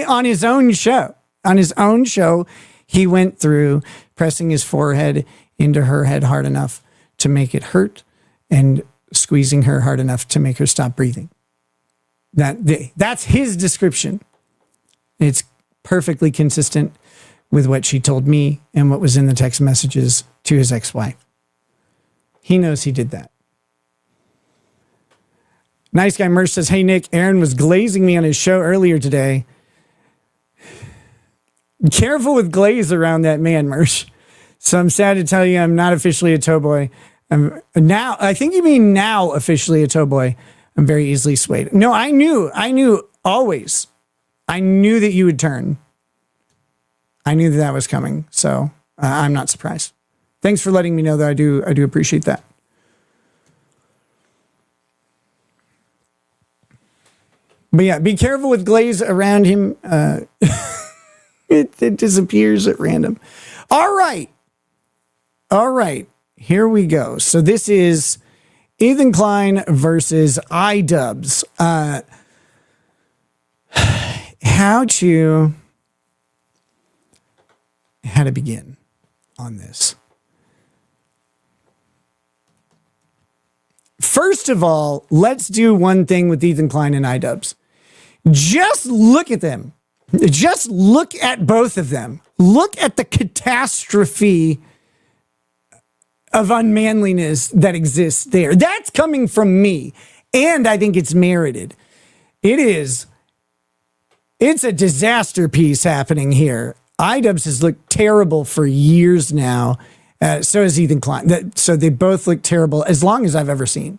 on his own show. On his own show, he went through pressing his forehead into her head hard enough to make it hurt and squeezing her hard enough to make her stop breathing. That's his description. It's perfectly consistent with what she told me and what was in the text messages to his ex-wife. He knows he did that. Nice Guy Merch says, hey, Nick, Aaron was glazing me on his show earlier today. Careful with glaze around that man, Merch. So I'm sad to tell you I'm not officially a towboy. I think you mean now officially a towboy. I'm very easily swayed. No, I knew always. I knew that you would turn. I knew that was coming. So I'm not surprised. Thanks for letting me know that. I do appreciate that. But yeah, be careful with glaze around him. It disappears at random. All right. Here we go. So this is Ethan Klein versus idubbz. How to begin on this. First of all, let's do one thing with Ethan Klein and idubbz. Just look at them. Just look at both of them. Look at the catastrophe of unmanliness that exists there. That's coming from me. And I think it's merited. It's a disaster piece happening here. idubbz has looked terrible for years now. So has Ethan Klein. So they both look terrible as long as I've ever seen.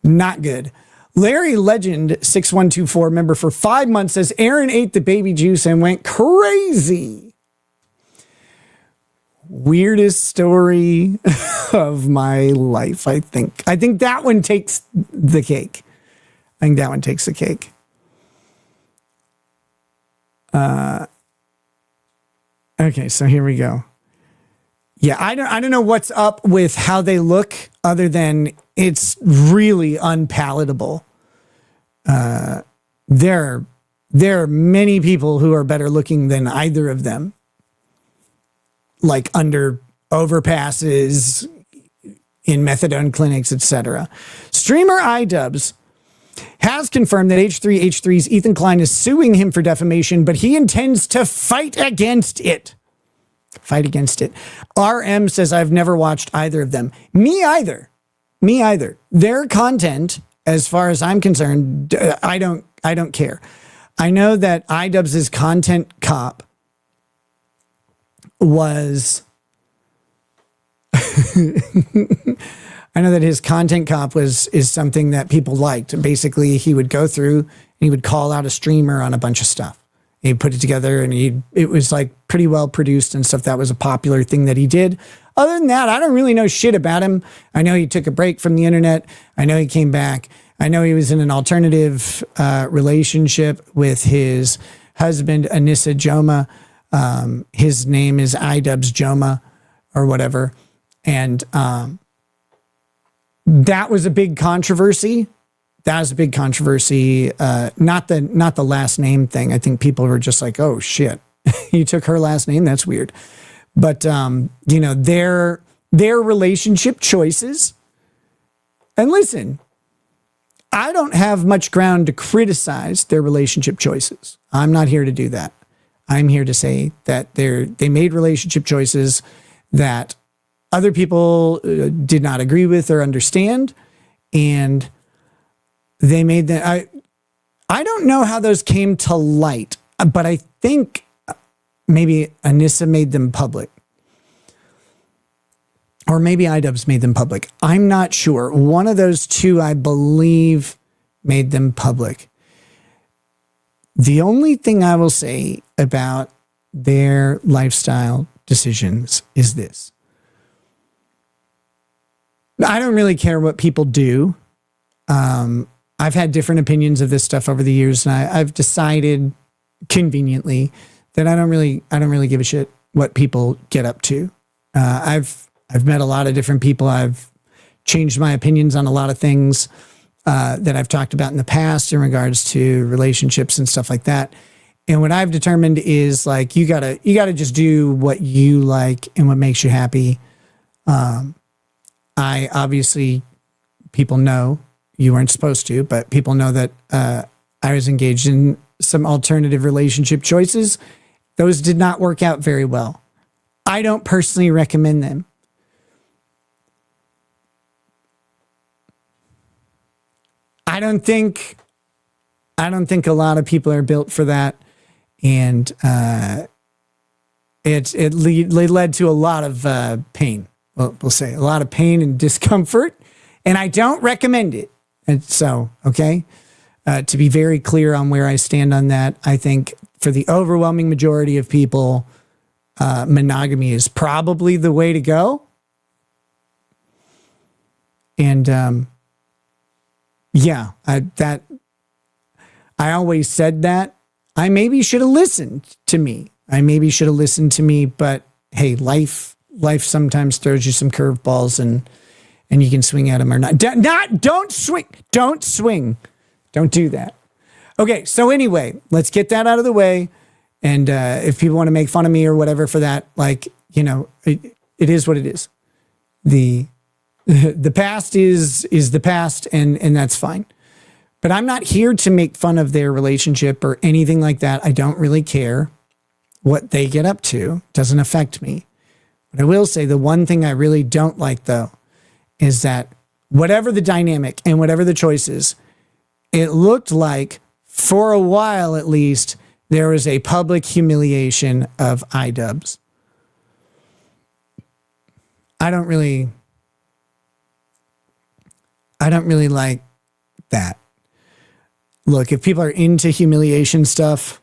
Not good. Larry Legend 6124 member for 5 months says Aaron ate the baby juice and went crazy. Weirdest story of my life, I think. I think that one takes the cake. Okay, so here we go. Yeah, I don't know what's up with how they look other than it's really unpalatable. There are many people who are better looking than either of them. Like under overpasses, in methadone clinics, etc. Streamer idubbz has confirmed that h3h3's Ethan Klein is suing him for defamation, but he intends to fight against it. RM says, I've never watched either of them. Me either. Their content, as far as I'm concerned, I don't care. I know that idubbz's content cop was is something that people liked. And basically, he would go through and he would call out a streamer on a bunch of stuff. He'd put it together and it was like pretty well produced and stuff. That was a popular thing that he did. Other than that, I don't really know shit about him. I know he took a break from the internet. I know he came back. I know he was in an alternative relationship with his husband, Anissa Joma. His name is idubbz Joma or whatever. And that was a big controversy. Not the last name thing. I think people were just like, oh shit, you took her last name. That's weird. But, their relationship choices. And listen, I don't have much ground to criticize their relationship choices. I'm not here to do that. I'm here to say that they made relationship choices that other people did not agree with or understand. And they made that. I don't know how those came to light, but I think maybe Anissa made them public. Or maybe idubbz made them public. I'm not sure. One of those two, I believe, made them public. The only thing I will say about their lifestyle decisions is this. I don't really care what people do. I've had different opinions of this stuff over the years, and I've decided conveniently that I don't really give a shit what people get up to. I've met a lot of different people. I've changed my opinions on a lot of things that I've talked about in the past in regards to relationships and stuff like that. And what I've determined is like you gotta just do what you like and what makes you happy. I obviously, people know you weren't supposed to, but people know that I was engaged in some alternative relationship choices. Those did not work out very well. I don't personally recommend them. I don't think a lot of people are built for that, and it led to a lot of pain. Well, we'll say a lot of pain and discomfort, and I don't recommend it. And so, okay, to be very clear on where I stand on that, I think for the overwhelming majority of people, monogamy is probably the way to go. And I always said that. I maybe should have listened to me. But hey, life sometimes throws you some curveballs and you can swing at them or not. Don't swing. Don't do that. Okay, so anyway, let's get that out of the way. And if people want to make fun of me or whatever for that, like, it is what it is. The past is the past, and that's fine. But I'm not here to make fun of their relationship or anything like that. I don't really care what they get up to. It doesn't affect me. But I will say the one thing I really don't like, though, is that whatever the dynamic and whatever the choices, it looked like for a while at least there was a public humiliation of idubbz. I don't really like that. Look, if people are into humiliation stuff,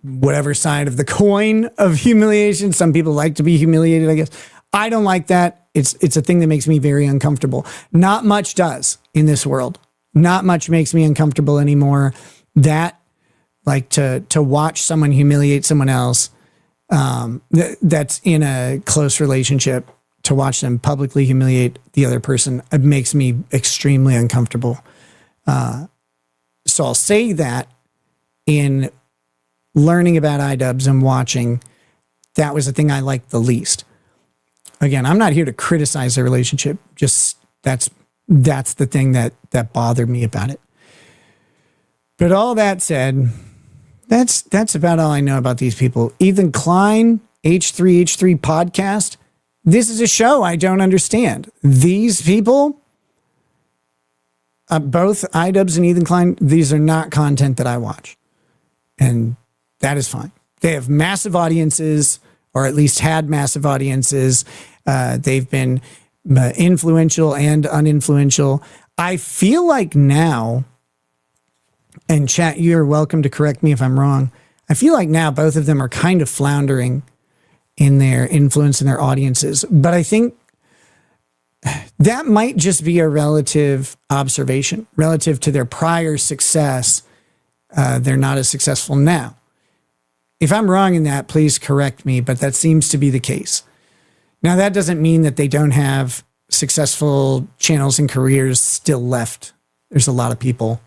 whatever side of the coin of humiliation, some people like to be humiliated, I guess. I don't like that. It's a thing that makes me very uncomfortable. Not much does in this world. Not much makes me uncomfortable anymore. That, like, to watch someone humiliate someone else that's in a close relationship, to watch them publicly humiliate the other person, it makes me extremely uncomfortable. So I'll say that in learning about idubbz and watching, that was the thing I liked the least. Again, I'm not here to criticize their relationship. Just that's the thing that bothered me about it. But all that said, that's about all I know about these people. Ethan Klein, H3h3 podcast. This is a show I don't understand. These people, both idubbz and Ethan Klein, these are not content that I watch. And that is fine. They have massive audiences, or at least had massive audiences. They've been influential and uninfluential. I feel like now, and chat, you're welcome to correct me if I'm wrong. I feel like now both of them are kind of floundering in their influence in their audiences. But I think that might just be a relative observation. Relative to their prior success, they're not as successful now. If I'm wrong in that, please correct me, but that seems to be the case. Now, that doesn't mean that they don't have successful channels and careers still left. There's a lot of people.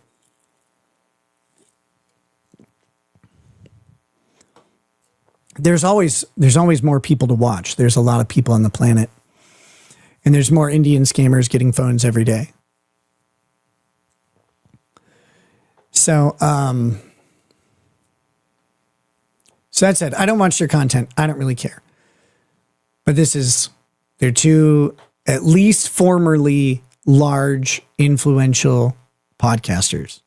There's always more people to watch. There's a lot of people on the planet. And there's more Indian scammers getting phones every day. So that said, I don't watch their content. I don't really care. But they're two, at least formerly large, influential podcasters.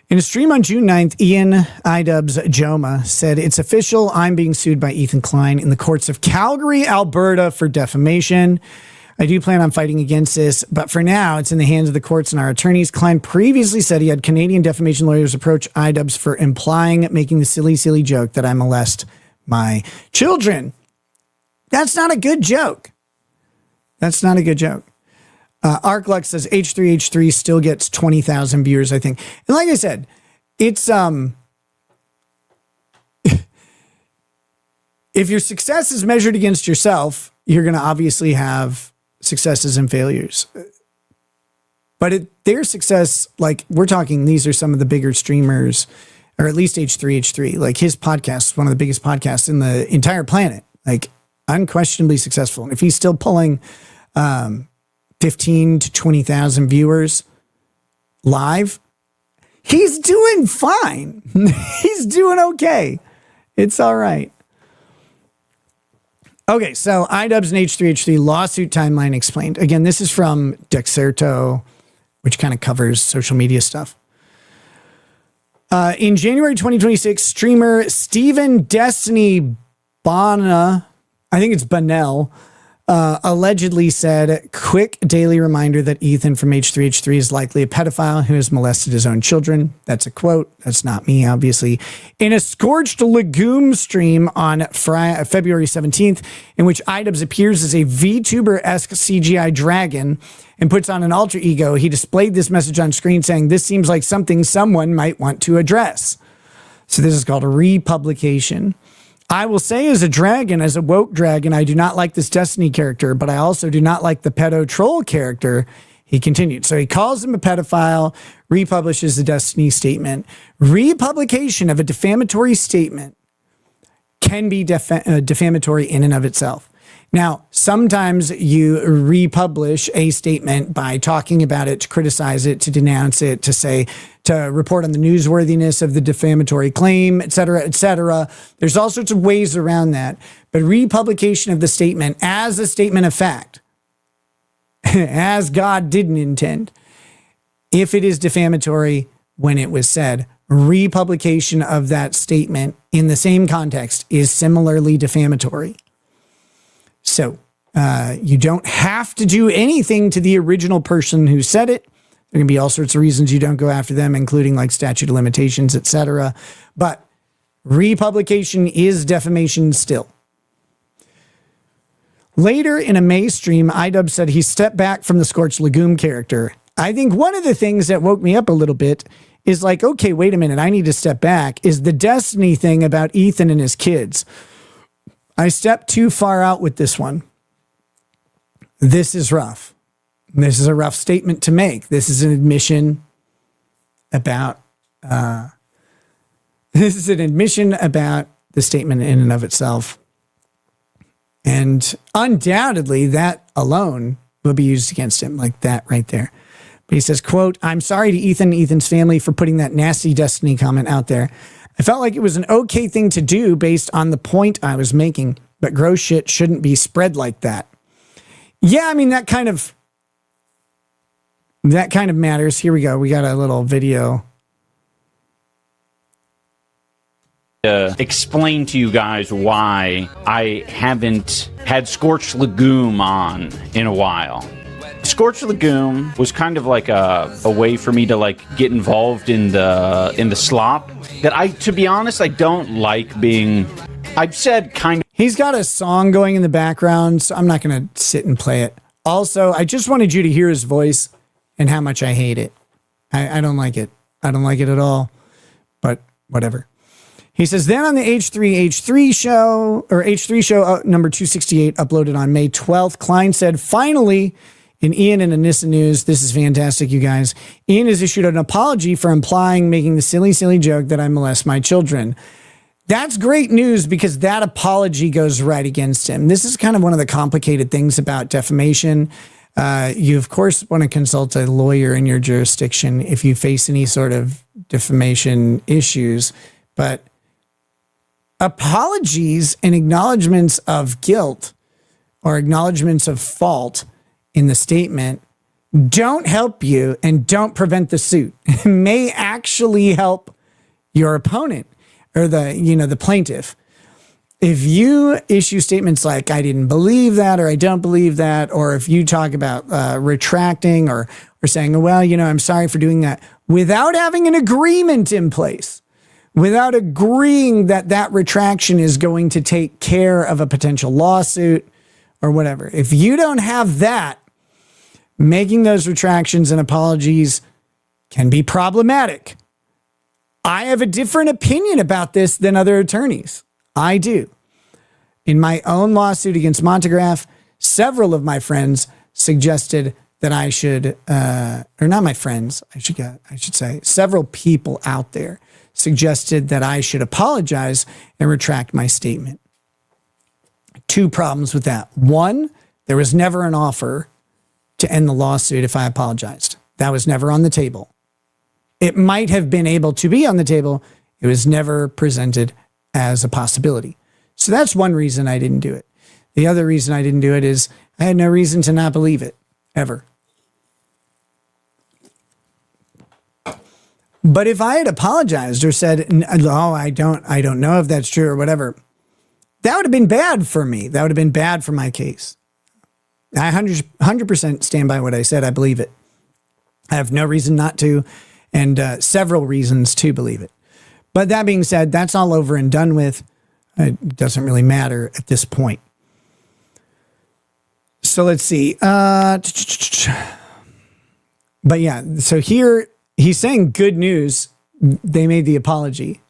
In a stream on June 9th, Ian idubbz Joma said, "It's official. I'm being sued by Ethan Klein in the courts of Calgary, Alberta for defamation. I do plan on fighting against this, but for now, it's in the hands of the courts and our attorneys." Klein previously said he had Canadian defamation lawyers approach idubbz for making the silly joke that I molest my children. That's not a good joke. Arklux says H3h3 still gets 20,000 viewers, I think. And like I said, it's if your success is measured against yourself, you're going to obviously have successes and failures. But their success, like we're talking, these are some of the bigger streamers, or at least H3h3. Like his podcast is one of the biggest podcasts in the entire planet. Like unquestionably successful. And if he's still pulling 15 to 20,000 viewers live, he's doing fine. He's doing okay. It's all right. Okay, so idubbz and H3h3 lawsuit timeline explained. Again, this is from Dexerto, which kind of covers social media stuff. In January 2026, streamer Stephen Destiny Bana, I think it's Banel, allegedly said, quick daily reminder that Ethan from H3H3 is likely a pedophile who has molested his own children. That's a quote. That's not me, obviously. In a Scorched Legume stream on February 17th, in which idubbz appears as a VTuber-esque CGI dragon and puts on an alter ego, he displayed this message on screen saying, "This seems like something someone might want to address." So this is called a republication. I will say as a dragon, as a woke dragon, I do not like this Destiny character, but I also do not like the pedo troll character. He continued. So he calls him a pedophile, republishes the Destiny statement. Republication of a defamatory statement can be defamatory in and of itself. Now, sometimes you republish a statement by talking about it, to criticize it, to denounce it, to say, to report on the newsworthiness of the defamatory claim, et cetera, et cetera. There's all sorts of ways around that. But republication of the statement as a statement of fact, as God didn't intend, if it is defamatory when it was said, republication of that statement in the same context is similarly defamatory. So you don't have to do anything to the original person who said it. There can be all sorts of reasons you don't go after them, including like statute of limitations, etc. But republication is defamation still. Later in a May stream, idubbz said he stepped back from the Scorched Legume character. I think one of the things that woke me up a little bit is like, okay, wait a minute, I need to step back, is the Destiny thing about Ethan and his kids. I stepped too far out with this one. This is rough. This is a rough statement to make. This is an admission about the statement in and of itself. And undoubtedly that alone will be used against him, like that right there. But he says, quote, "I'm sorry to Ethan and Ethan's family for putting that nasty Destiny comment out there. I felt like it was an okay thing to do based on the point I was making, but gross shit shouldn't be spread like that." Yeah, I mean, that kind of matters. Here we go. We got a little video. Explain to you guys why I haven't had Scorched Legume on in a while. Scorched Legume was kind of like a way for me to like get involved in the slop that to be honest, I don't like being, I've said kind of. He's got a song going in the background, so I'm not going to sit and play it. Also, I just wanted you to hear his voice and how much I hate it. I don't like it. I don't like it at all, but whatever. He says, then on the H3H3 show, or H3 show number 268, uploaded on May 12th, Klein said, finally, in Ian and Anissa News, this is fantastic, you guys. Ian has issued an apology for making the silly joke that I molest my children. That's great news because that apology goes right against him. This is kind of one of the complicated things about defamation. You, of course, want to consult a lawyer in your jurisdiction if you face any sort of defamation issues. But apologies and acknowledgments of guilt or acknowledgments of fault in the statement don't help you and don't prevent the suit. It may actually help your opponent or the plaintiff. If you issue statements like, I didn't believe that, or I don't believe that, or if you talk about retracting or saying, well, I'm sorry for doing that, without having an agreement in place, without agreeing that that retraction is going to take care of a potential lawsuit or whatever. If you don't have that, making those retractions and apologies can be problematic. I have a different opinion about this than other attorneys. I do. In my own lawsuit against Montegraph, several of my friends suggested that I should, or not my friends, I should say, several people out there suggested that I should apologize and retract my statement. Two problems with that. One, there was never an offer to end the lawsuit if I apologized. That was never on the table. It might have been able to be on the table. It was never presented as a possibility. So that's one reason I didn't do it. The other reason I didn't do it is I had no reason to not believe it, ever. But if I had apologized or said, "Oh, I don't know if that's true," or whatever, that would have been bad for me. That would have been bad for my case. I 100% stand by what I said. I believe it. I have no reason not to, and several reasons to believe it. But that being said, that's all over and done with. It doesn't really matter at this point. So let's see. But yeah, so here he's saying good news. They made the apology.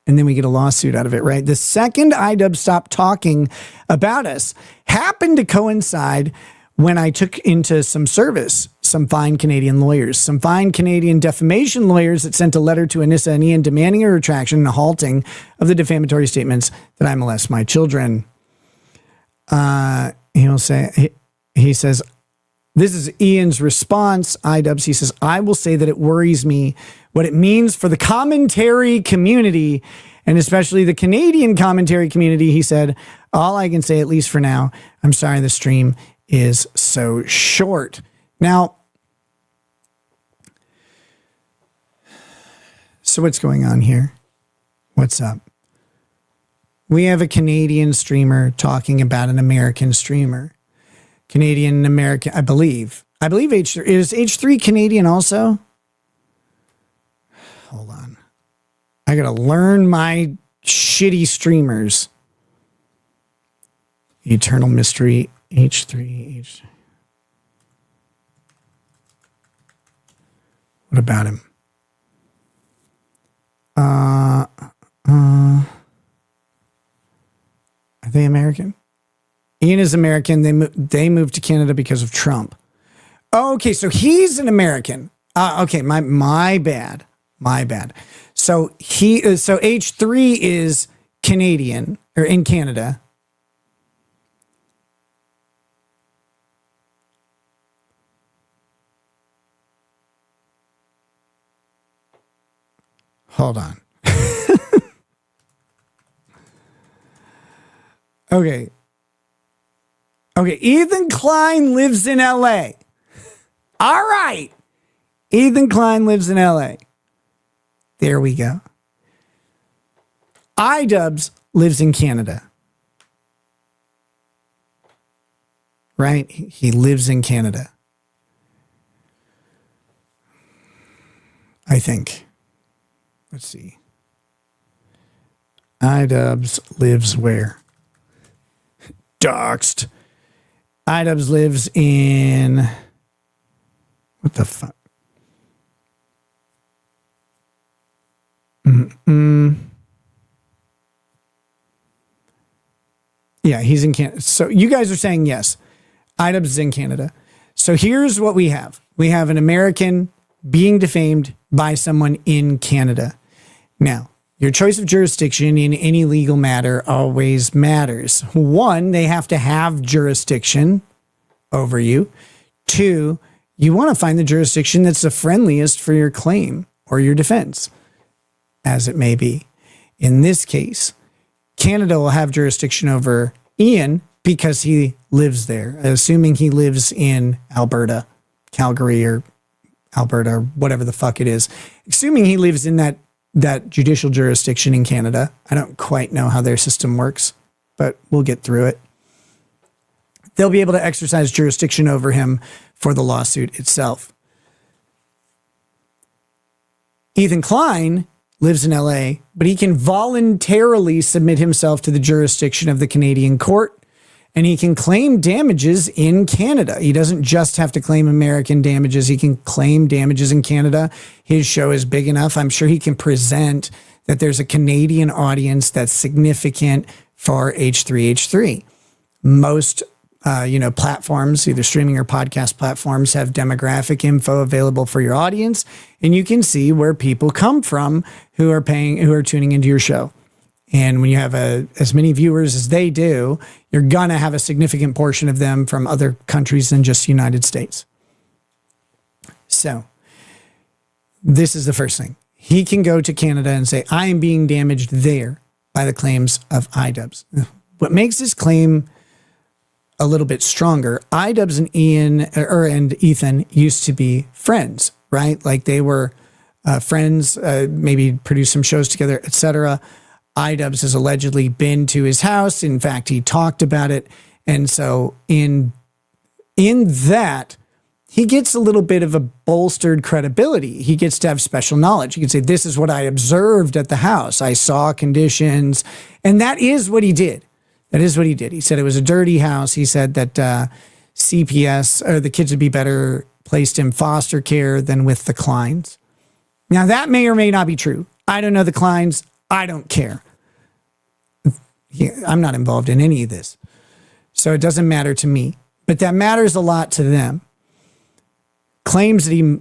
And then we get a lawsuit out of it, right? The second idubbz stopped talking about us happened to coincide when I took into some service some fine Canadian lawyers, some fine Canadian defamation lawyers that sent a letter to Anissa and Ian demanding a retraction and a halting of the defamatory statements that I molest my children. He says, this is Ian's response, idubbz. He says, I will say that it worries me what it means for the commentary community, and especially the Canadian commentary community. He said, all I can say, at least for now, I'm sorry the stream is so short. Now, so what's going on here? What's up? We have a Canadian streamer talking about an American streamer. Canadian American, I believe H3 is H3 Canadian also? Hold on. I gotta learn my shitty streamers. Eternal Mystery H3H. What about him? Are they American? Ian is American. They moved to Canada because of Trump. Oh, okay, so he's an American. Okay, my bad. My bad. So H3 is Canadian or in Canada. Hold on. Okay. Okay, Ethan Klein lives in LA. All right. Ethan Klein lives in LA. There we go. idubbz lives in Canada. Right? He lives in Canada. I think. Let's see. idubbz lives where? Doxed. idubbz lives in... What the fuck? Yeah, he's in Canada. So you guys are saying yes. idubbz is in Canada. So here's what we have. We have an American being defamed by someone in Canada. Now, your choice of jurisdiction in any legal matter always matters. One, they have to have jurisdiction over you. Two, you want to find the jurisdiction that's the friendliest for your claim or your defense, as it may be. In this case, Canada will have jurisdiction over Ian because he lives there, assuming he lives in Alberta, Calgary, or Alberta, or whatever the fuck it is. Assuming he lives in that judicial jurisdiction in Canada. I don't quite know how their system works, but we'll get through it. They'll be able to exercise jurisdiction over him for the lawsuit itself. Ethan Klein lives in LA, but he can voluntarily submit himself to the jurisdiction of the Canadian court, and he can claim damages in Canada. He doesn't just have to claim American damages. He can claim damages in Canada. His show is big enough. I'm sure he can present that there's a Canadian audience that's significant for H3H3. Most platforms, either streaming or podcast platforms, have demographic info available for your audience, and you can see where people come from who are tuning into your show. And when you have as many viewers as they do, you're gonna have a significant portion of them from other countries than just the United States. So this is the first thing. He can go to Canada and say, I am being damaged there by the claims of idubbz. What makes this claim a little bit stronger, idubbz and Ethan used to be friends, right? Like they were friends, maybe produced some shows together, etc. idubbz has allegedly been to his house. In fact, he talked about it. And so in in that he gets a little bit of a bolstered credibility. He gets to have special knowledge. He can say, this is what I observed at the house. I saw conditions. And that is what he did. That is what he did. He said it was a dirty house. He said that CPS, or the kids would be better placed in foster care than with the Kleins. Now, that may or may not be true. I don't know the Kleins. I don't care. I'm not involved in any of this. So it doesn't matter to me. But that matters a lot to them. Claims that he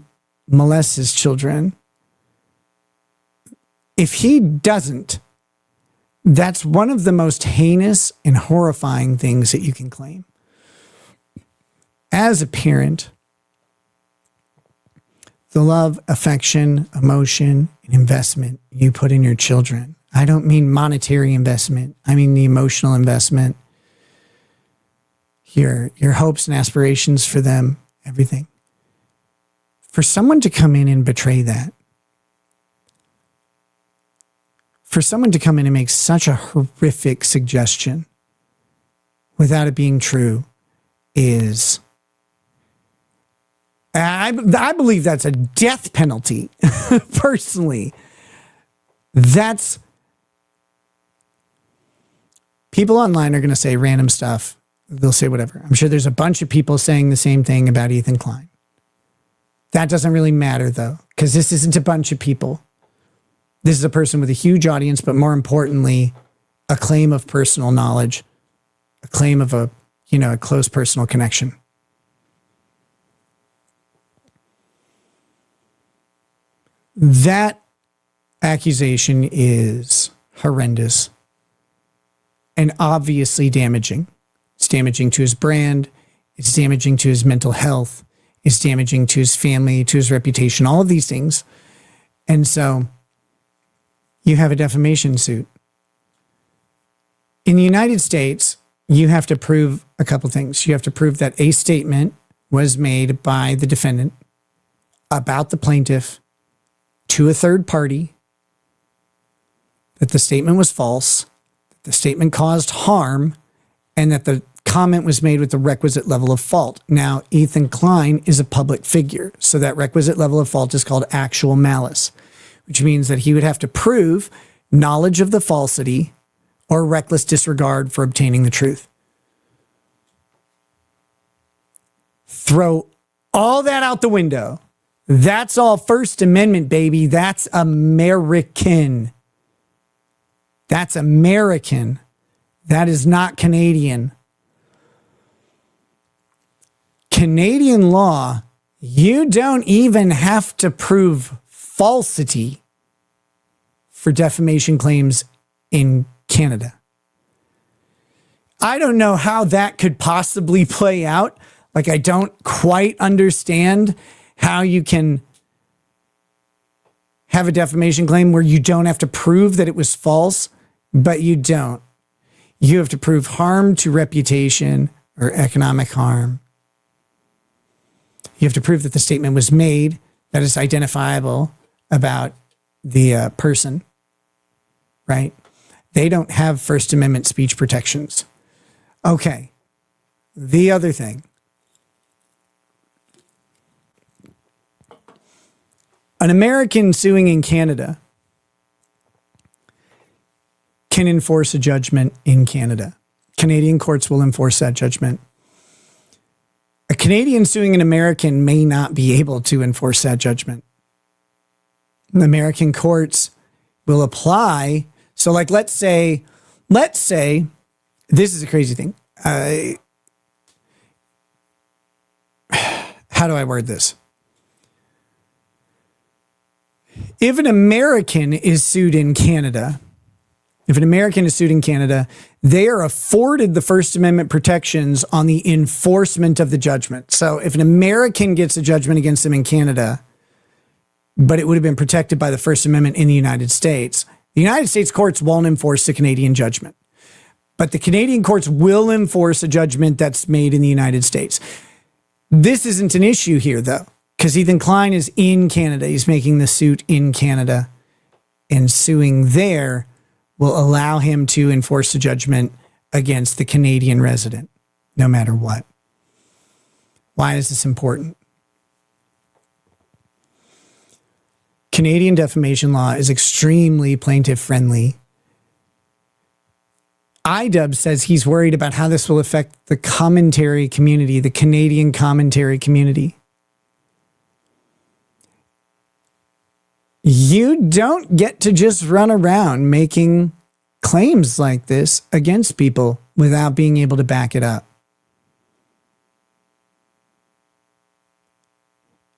molests his children. If he doesn't, that's one of the most heinous and horrifying things that you can claim. As a parent, the love, affection, emotion, and investment you put in your children. I don't mean monetary investment. I mean the emotional investment. Your hopes and aspirations for them, everything. For someone to come in and betray that, for someone to come in and make such a horrific suggestion without it being true is, I believe that's a death penalty, personally. That's, people online are going to say random stuff. They'll say whatever. I'm sure there's a bunch of people saying the same thing about Ethan Klein. That doesn't really matter, though, because this isn't a bunch of people. This is a person with a huge audience, but more importantly, a claim of personal knowledge, a claim of a close personal connection. That accusation is horrendous and obviously damaging. It's damaging to his brand. It's damaging to his mental health. It's damaging to his family, to his reputation, all of these things. And so you have a defamation suit. In the United States, you have to prove a couple things. You have to prove that a statement was made by the defendant about the plaintiff to a third party, that the statement was false, that the statement caused harm, and that the comment was made with the requisite level of fault. Now, Ethan Klein is a public figure, so that requisite level of fault is called actual malice, which means that he would have to prove knowledge of the falsity or reckless disregard for obtaining the truth. Throw all that out the window. That's all First Amendment, baby. That's American. That's American. That is not Canadian. Canadian law, you don't even have to prove falsity for defamation claims in Canada. I don't know how that could possibly play out. Like, I don't quite understand how you can have a defamation claim where you don't have to prove that it was false, but you don't. You have to prove harm to reputation or economic harm. You have to prove that the statement was made, that it's identifiable about the person, right? They don't have First Amendment speech protections. Okay. The other thing. An American suing in Canada can enforce a judgment in Canada. Canadian courts will enforce that judgment. A Canadian suing an American may not be able to enforce that judgment. The American courts will apply. So, like, let's say, this is a crazy thing. How do I word this? If an American is sued in Canada, they are afforded the First Amendment protections on the enforcement of the judgment. So if an American gets a judgment against them in Canada, but it would have been protected by the First Amendment in the United States courts won't enforce the Canadian judgment. But the Canadian courts will enforce a judgment that's made in the United States. This isn't an issue here, though, because Ethan Klein is in Canada. He's making the suit in Canada, and suing there will allow him to enforce the judgment against the Canadian resident, no matter what. Why is this important? Canadian defamation law is extremely plaintiff friendly. idubbz says he's worried about how this will affect the commentary community, the Canadian commentary community. You don't get to just run around making claims like this against people without being able to back it up.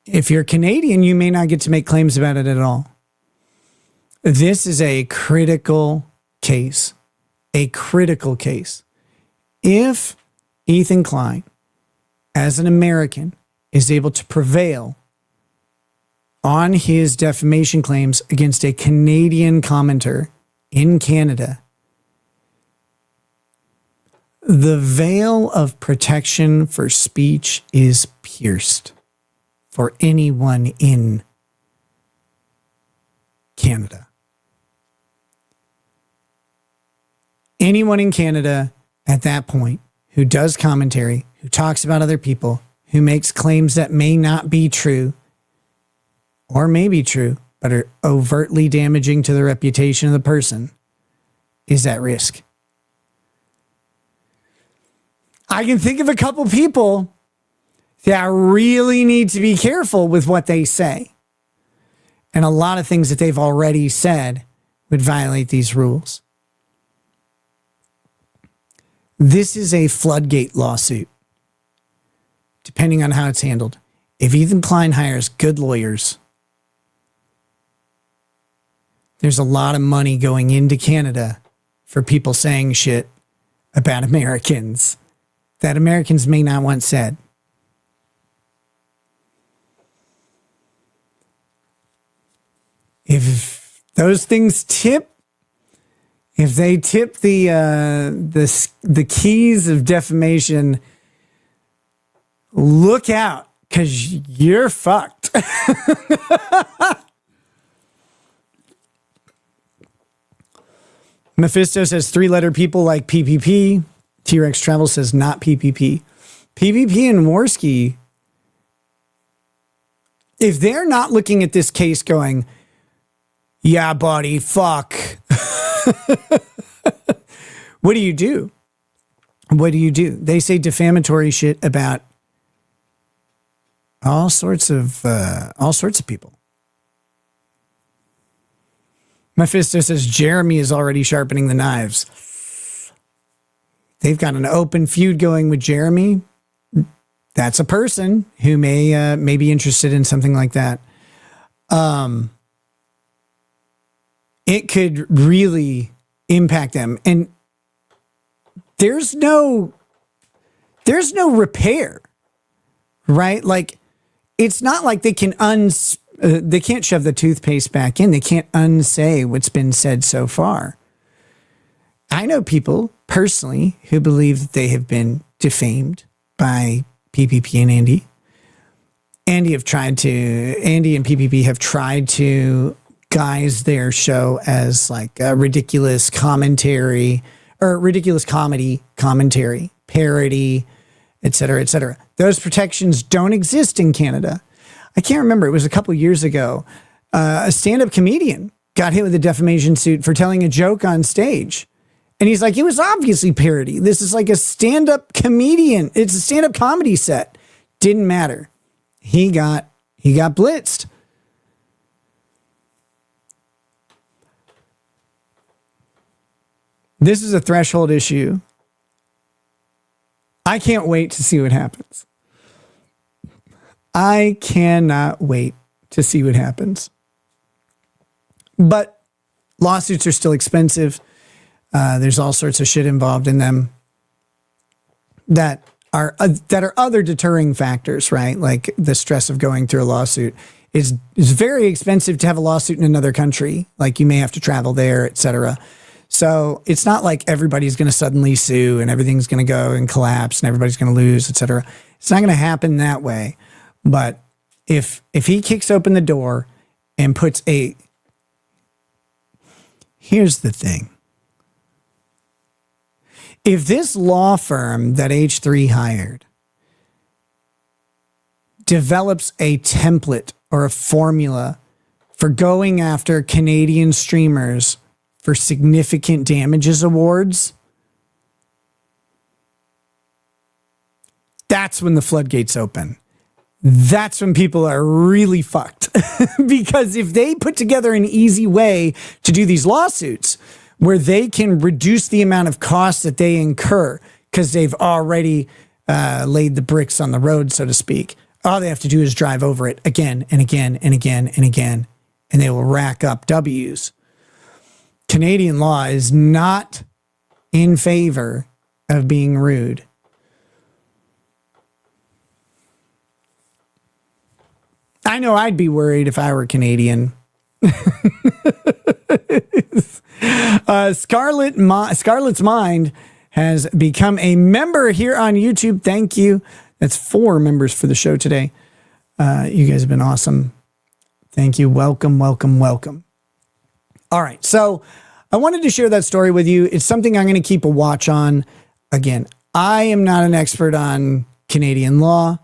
If you're Canadian, you may not get to make claims about it at all. This is a critical case. A critical case. If Ethan Klein, as an American, is able to prevail on his defamation claims against a Canadian commenter in Canada, the veil of protection for speech is pierced for anyone in Canada. Anyone in Canada at that point who does commentary, who talks about other people, who makes claims that may not be true or may be true, but are overtly damaging to the reputation of the person, is at risk. I can think of a couple people that really need to be careful with what they say. And a lot of things that they've already said would violate these rules. This is a floodgate lawsuit, depending on how it's handled. If Ethan Klein hires good lawyers, there's a lot of money going into Canada for people saying shit about Americans that Americans may not want said. If those things tip, if they tip the keys of defamation, look out, because you're fucked. Mephisto says 3-letter people like PPP. T-Rex Travel says not PPP. PPP and Worski, if they're not looking at this case going, yeah, buddy, fuck. What do you do? What do you do? They say defamatory shit about all sorts of people. Mephisto says Jeremy is already sharpening the knives. They've got an open feud going with Jeremy. That's a person who may be interested in something like that. It could really impact them. And there's no repair, right? Like, it's not like they can they can't shove the toothpaste back in. They can't unsay what's been said so far. I know people personally who believe that they have been defamed by PPP and Andy. Andy and PPP have tried to guise their show as like a ridiculous commentary or ridiculous commentary, parody, et cetera, et cetera. Those protections don't exist in Canada. I can't remember. It was a couple years ago. A stand-up comedian got hit with a defamation suit for telling a joke on stage. And he's like, it was obviously parody. This is like a stand-up comedian. It's a stand-up comedy set. Didn't matter. He got blitzed. This is a threshold issue. I can't wait to see what happens. I cannot wait to see what happens. But lawsuits are still expensive. There's all sorts of shit involved in them that are other deterring factors, right? Like the stress of going through a lawsuit is very expensive to have a lawsuit in another country. Like you may have to travel there, et cetera. So it's not like everybody's going to suddenly sue and everything's going to go and collapse and everybody's going to lose, et cetera. It's not going to happen that way. But if he kicks open the door and puts here's the thing. If this law firm that H3 hired develops a template or a formula for going after Canadian streamers for significant damages awards, that's when the floodgates open. That's when people are really fucked. Because if they put together an easy way to do these lawsuits where they can reduce the amount of costs that they incur because they've already laid the bricks on the road, so to speak, all they have to do is drive over it again and again and again and again, and they will rack up W's. Canadian law is not in favor of being rude. I know I'd be worried if I were Canadian. Scarlet's Mind has become a member here on YouTube. Thank you. That's 4 members for the show today. You guys have been awesome. Thank you. Welcome, welcome, welcome. All right. So I wanted to share that story with you. It's something I'm going to keep a watch on. Again, I am not an expert on Canadian law.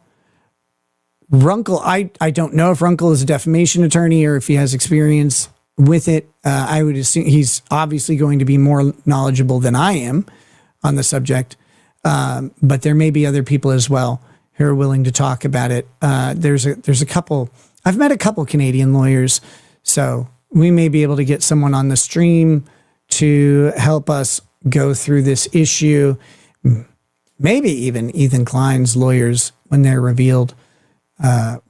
Runkle, I don't know if Runkle is a defamation attorney or if he has experience with it. I would assume he's obviously going to be more knowledgeable than I am on the subject. But there may be other people as well who are willing to talk about it. There's a couple, I've met a couple Canadian lawyers, so we may be able to get someone on the stream to help us go through this issue. Maybe even Ethan Klein's lawyers, when they're revealed,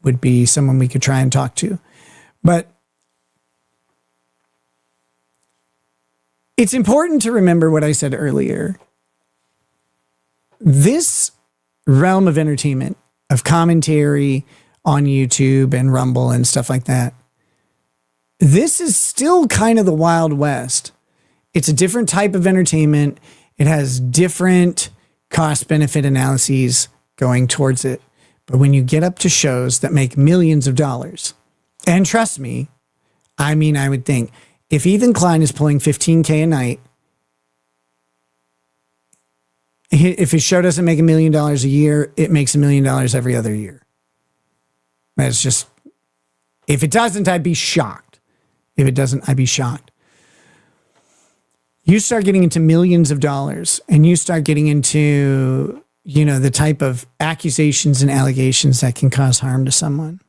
would be someone we could try and talk to. But it's important to remember what I said earlier. This realm of entertainment, of commentary on YouTube and Rumble and stuff like that, this is still kind of the Wild West. It's a different type of entertainment. It has different cost-benefit analyses going towards it. But when you get up to shows that make millions of dollars, and trust me, I mean, I would think if Ethan Klein is pulling $15K a night, if his show doesn't make $1 million a year, it makes $1 million every other year. That's just, if it doesn't, I'd be shocked. If it doesn't, I'd be shocked. You start getting into millions of dollars and you start getting into, you know, the type of accusations and allegations that can cause harm to someone.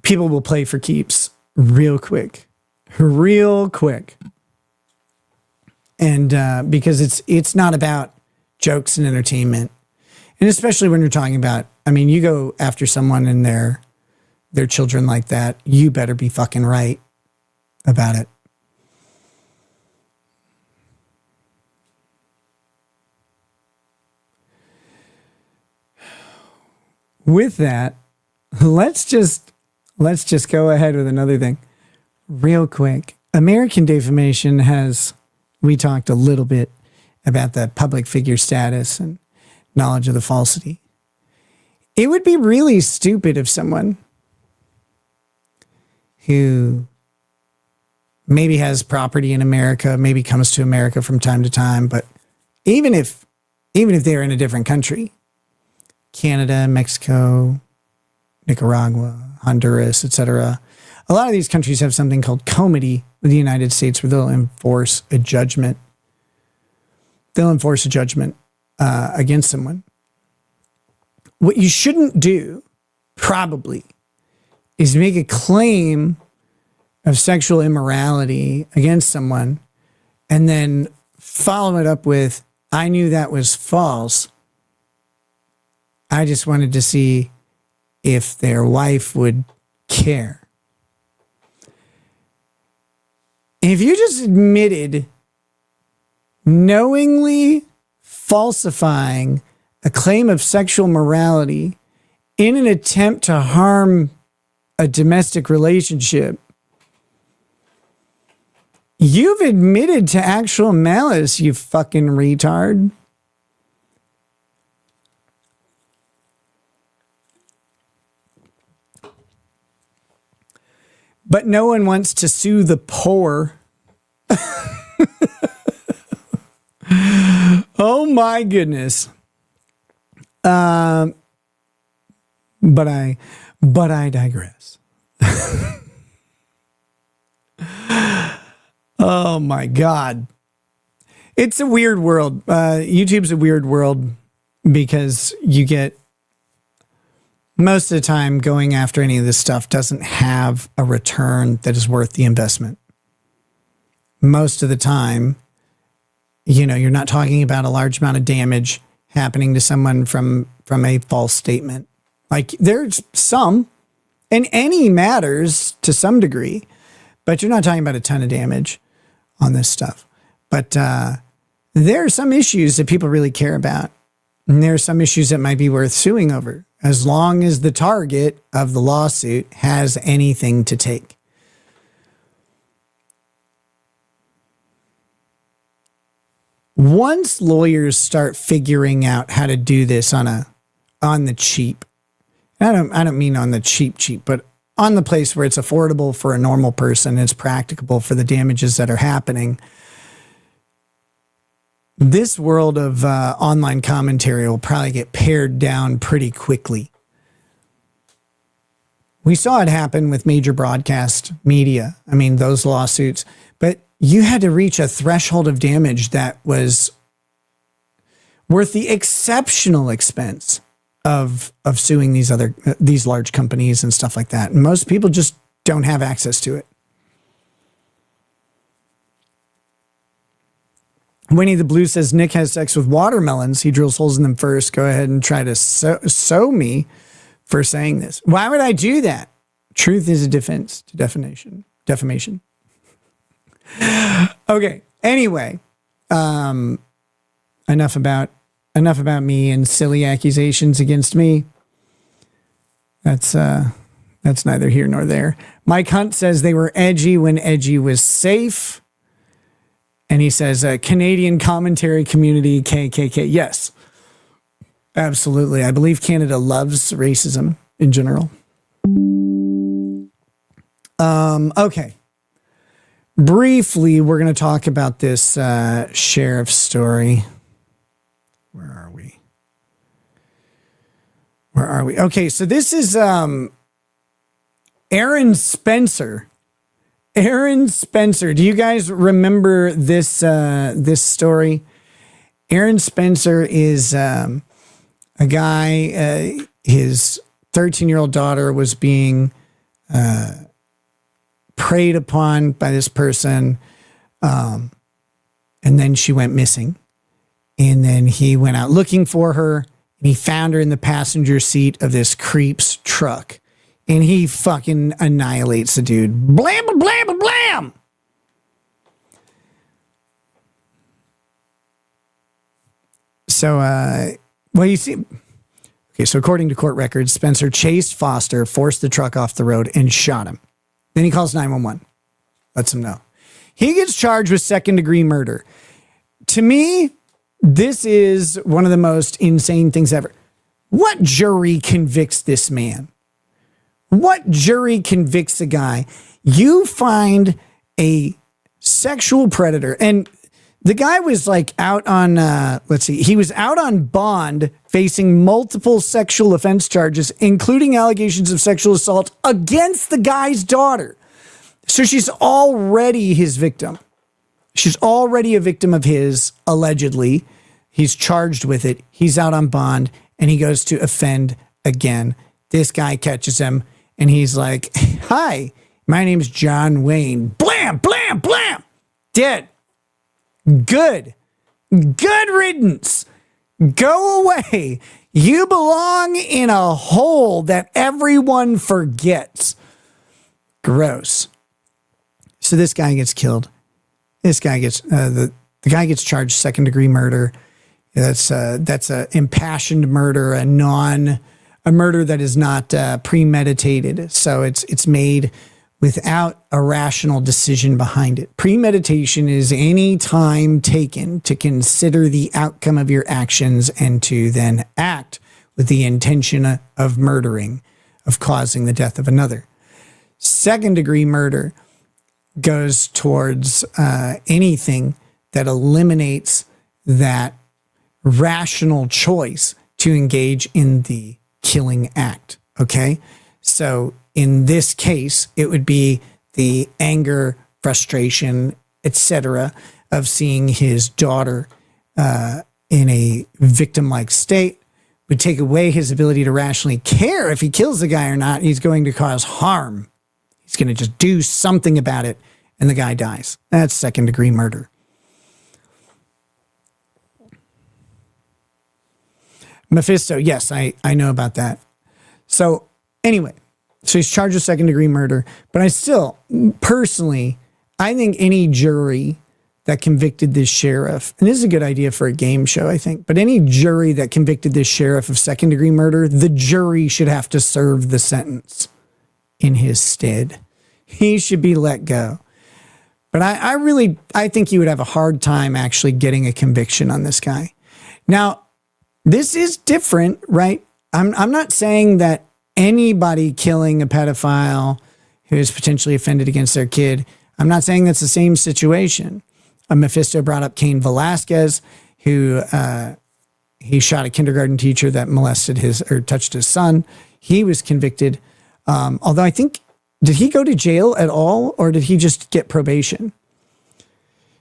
People will play for keeps real quick. And because it's not about jokes and entertainment. And especially when you're talking about, I mean, you go after someone and their children like that, you better be fucking right about it. With that, let's just go ahead with another thing real quick. American defamation we talked a little bit about the public figure status and knowledge of the falsity. It would be really stupid if someone who maybe has property in America, maybe comes to America from time to time, but even if they're in a different country, Canada, Mexico, Nicaragua, Honduras, etc. A lot of these countries have something called comity with the United States where they'll enforce a judgment. Against someone. What you shouldn't do, probably, is make a claim of sexual immorality against someone and then follow it up with, I knew that was false. I just wanted to see if their wife would care. If you just admitted knowingly falsifying a claim of sexual morality in an attempt to harm a domestic relationship, you've admitted to actual malice, you fucking retard. But no one wants to sue the poor. Oh my goodness. But I digress. Oh my God. It's a weird world. YouTube's a weird world because you get most of the time going after any of this stuff doesn't have a return that is worth the investment. Most of the time, you're not talking about a large amount of damage happening to someone from a false statement. Like there's some, and any matters to some degree, but you're not talking about a ton of damage on this stuff. But there are some issues that people really care about. And there are some issues that might be worth suing over, as long as the target of the lawsuit has anything to take. Once lawyers start figuring out how to do this on the cheap, I don't mean on the cheap, but on the place where it's affordable for a normal person, it's practicable for the damages that are happening. This world of online commentary will probably get pared down pretty quickly. We saw it happen with major broadcast media. I mean, those lawsuits, but you had to reach a threshold of damage that was worth the exceptional expense of suing these large companies and stuff like that. And most people just don't have access to it. Winnie the Blue says, Nick has sex with watermelons. He drills holes in them first. Go ahead and try to sue me for saying this. Why would I do that? Truth is a defense to defamation. Okay. Anyway, enough about me and silly accusations against me. That's neither here nor there. Mike Hunt says they were edgy when edgy was safe. And he says, Canadian commentary community, KKK. Yes, absolutely. I believe Canada loves racism in general. Okay. Briefly, we're going to talk about this sheriff story. Where are we? Okay, so this is Aaron Spencer. Aaron Spencer. Do you guys remember this this story? Aaron Spencer is a guy. His 13-year-old daughter was being preyed upon by this person, and then she went missing. And then he went out looking for her, and he found her in the passenger seat of this creep's truck. And he fucking annihilates the dude. Blam, blam, blam, blam. So, well, you see, okay, so according to court records, Spencer chased Foster, forced the truck off the road, and shot him. Then he calls 911, lets him know. He gets charged with second-degree murder. To me, this is one of the most insane things ever. What jury convicts this man? What jury convicts a guy? You find a sexual predator, and the guy was like out on, he was out on bond facing multiple sexual offense charges, including allegations of sexual assault against the guy's daughter. So she's already his victim. She's already a victim of his, allegedly. He's charged with it. He's out on bond, and he goes to offend again. This guy catches him. And he's like, hi, my name's John Wayne. Blam, blam, blam. Dead. Good. Good riddance. Go away. You belong in a hole that everyone forgets. Gross. So this guy gets killed. This guy gets, the guy gets charged second-degree murder. That's a impassioned murder, a murder that is not premeditated. So it's made without a rational decision behind it. Premeditation is any time taken to consider the outcome of your actions and to then act with the intention of murdering, of causing the death of another. Second-degree murder goes towards anything that eliminates that rational choice to engage in the killing act Okay. So in this case, it would be the anger, frustration, etc., of seeing his daughter in a victim-like state would take away his ability to rationally care if he kills the guy or not. He's going to cause harm. He's going to just do something about it, and the guy dies. That's second-degree murder. Mephisto, yes, I know about that. So anyway, so he's charged with second-degree murder, but I still, personally, I think any jury that convicted this sheriff, and this is a good idea for a game show, I think, but any jury that convicted this sheriff of second-degree murder, the jury should have to serve the sentence in his stead. He should be let go. But I think you would have a hard time actually getting a conviction on this guy. Now, this is different, right? I'm not saying that anybody killing a pedophile who is potentially offended against their kid, I'm not saying that's the same situation. Mephisto brought up Cain Velasquez, who he shot a kindergarten teacher that molested or touched his son. He was convicted. Although I think, did he go to jail at all, or did he just get probation?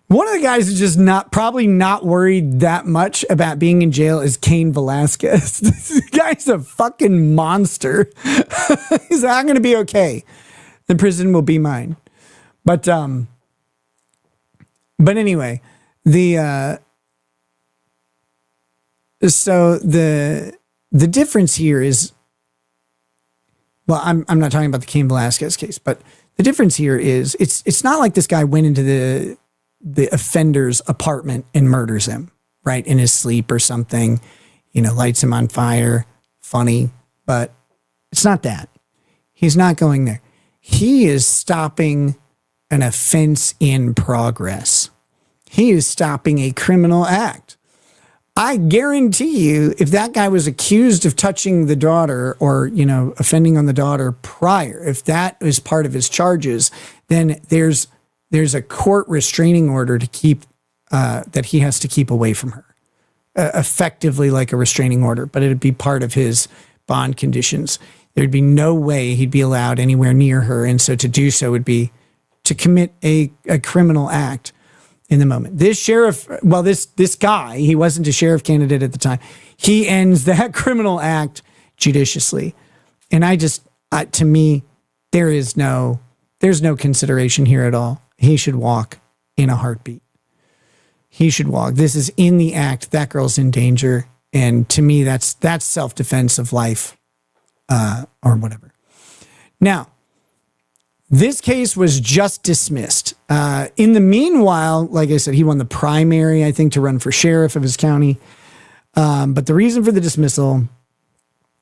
One of the guys who's just probably not worried that much about being in jail is Cain Velasquez. This guy's a fucking monster. He's like, I'm going to be okay. The prison will be mine. But anyway, so the difference here is, well, I'm not talking about the Cain Velasquez case, but the difference here is it's not like this guy went into the offender's apartment and murders him, right, in his sleep or something, lights him on fire. Funny, but it's not that. He's not going there. He is stopping an offense in progress. He is stopping a criminal act. I guarantee you, if that guy was accused of touching the daughter or, offending on the daughter prior, if that was part of his charges, then there's a court restraining order to keep, that he has to keep away from her. Effectively like a restraining order, but it'd be part of his bond conditions. There'd be no way he'd be allowed anywhere near her. And so to do so would be to commit a criminal act in the moment. This sheriff, well, this guy, he wasn't a sheriff candidate at the time. He ends that criminal act judiciously. And to me, there's no consideration here at all. He should walk in a heartbeat. He should walk. This is in the act. That girl's in danger. And to me, that's self-defense of life, or whatever. Now, this case was just dismissed. In the meanwhile, like I said, he won the primary, I think, to run for sheriff of his county. But the reason for the dismissal,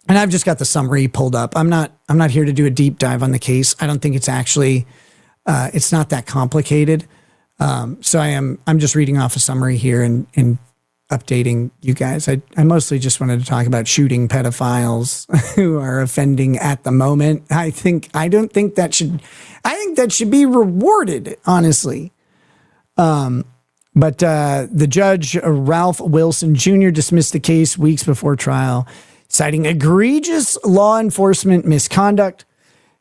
and I've just got the summary pulled up. I'm not here to do a deep dive on the case. I don't think it's actually, it's not that complicated. So I'm just reading off a summary here and updating you guys. I mostly just wanted to talk about shooting pedophiles who are offending at the moment. I think that should be rewarded, honestly. But the judge, Ralph Wilson Jr., dismissed the case weeks before trial, citing egregious law enforcement misconduct.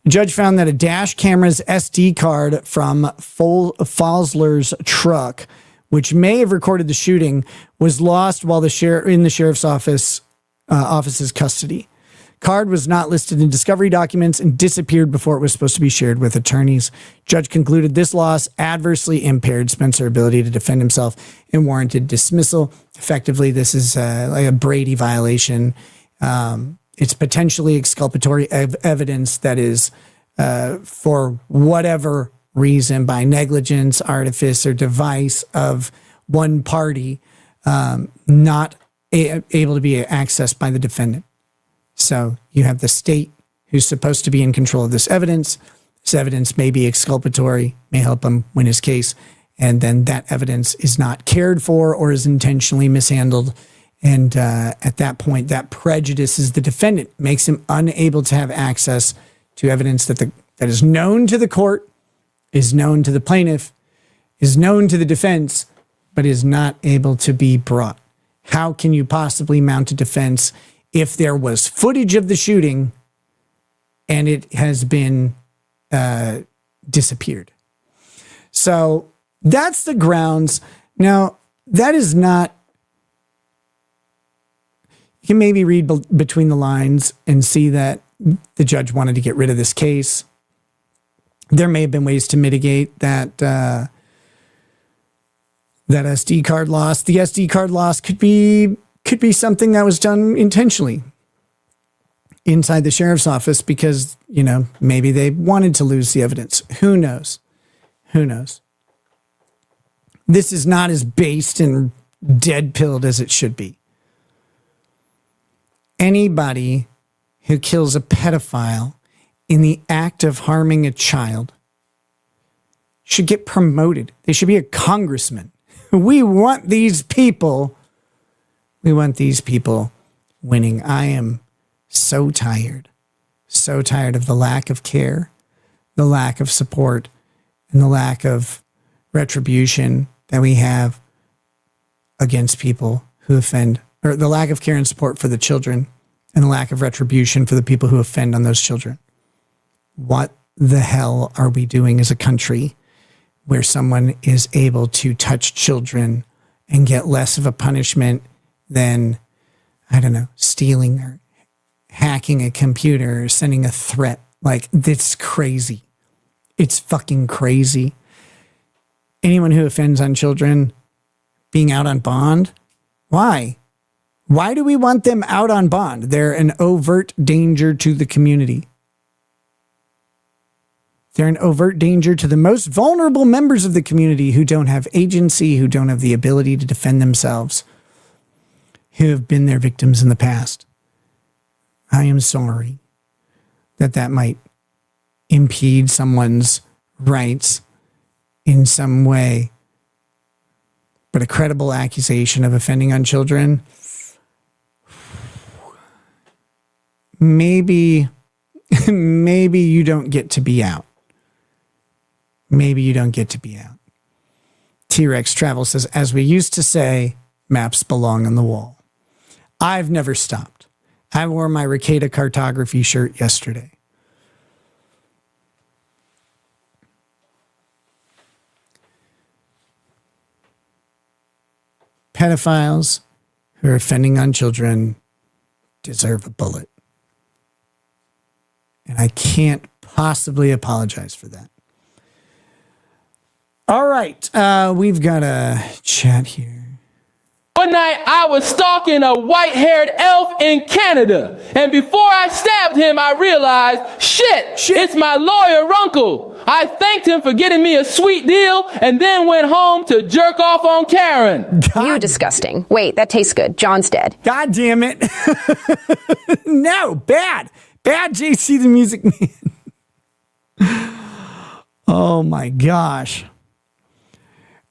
The judge found that a dash camera's SD card from Fosler's truck, which may have recorded the shooting, was lost while in the sheriff's office's custody. Card was not listed in discovery documents and disappeared before it was supposed to be shared with attorneys. Judge concluded this loss adversely impaired Spencer's ability to defend himself and warranted dismissal. Effectively, this is like a Brady violation. It's potentially exculpatory evidence that is, for whatever reason, by negligence, artifice, or device of one party, not able to be accessed by the defendant. So you have the state who's supposed to be in control of this evidence. This evidence may be exculpatory, may help him win his case, and then that evidence is not cared for or is intentionally mishandled. And at that point, that prejudices the defendant, makes him unable to have access to evidence that is known to the court, is known to the plaintiff, is known to the defense, but is not able to be brought. How can you possibly mount a defense if there was footage of the shooting, and it has been disappeared. So that's the grounds. Now, that is not, you can maybe read between the lines and see that the judge wanted to get rid of this case. There may have been ways to mitigate that that SD card loss. The SD card loss could be something that was done intentionally inside the sheriff's office because, you know, maybe they wanted to lose the evidence. Who knows? Who knows? This is not as based and dead-pilled as it should be. Anybody who kills a pedophile in the act of harming a child should get promoted. They should be a congressman. We want these people. We want these people winning. I am so tired of the lack of care, the lack of support, and the lack of retribution that we have against people who offend, or the lack of care and support for the children and the lack of retribution for the people who offend on those children. What the hell are we doing as a country where someone is able to touch children and get less of a punishment than, I don't know, stealing or hacking a computer or sending a threat? Like, that's crazy. It's fucking crazy. Anyone who offends on children being out on bond, why? Why do we want them out on bond? They're an overt danger to the community. They're an overt danger to the most vulnerable members of the community who don't have agency, who don't have the ability to defend themselves, who have been their victims in the past. I am sorry that might impede someone's rights in some way. But a credible accusation of offending on children, maybe you don't get to be out. Maybe you don't get to be out. T-Rex Travel says, as we used to say, maps belong on the wall. I've never stopped. I wore my Ricada cartography shirt yesterday. Pedophiles who are offending on children deserve a bullet. And I can't possibly apologize for that. All right, we've got a chat here. One night I was stalking a white-haired elf in Canada, and before I stabbed him, I realized, shit, it's my lawyer uncle. I thanked him for getting me a sweet deal, and then went home to jerk off on Karen. You disgusting. Wait, that tastes good. John's dead. God damn it. No, bad. Bad JC the Music Man. Oh my gosh.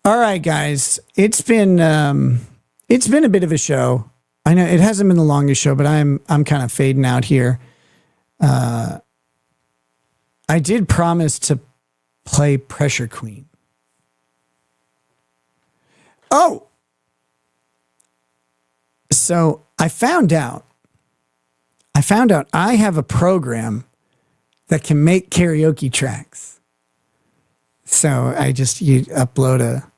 All right, guys. It's been a bit of a show. I know it hasn't been the longest show, but I'm kind of fading out here. I did promise to play Pressure Queen. Oh, so I found out I have a program that can make karaoke tracks. So you upload a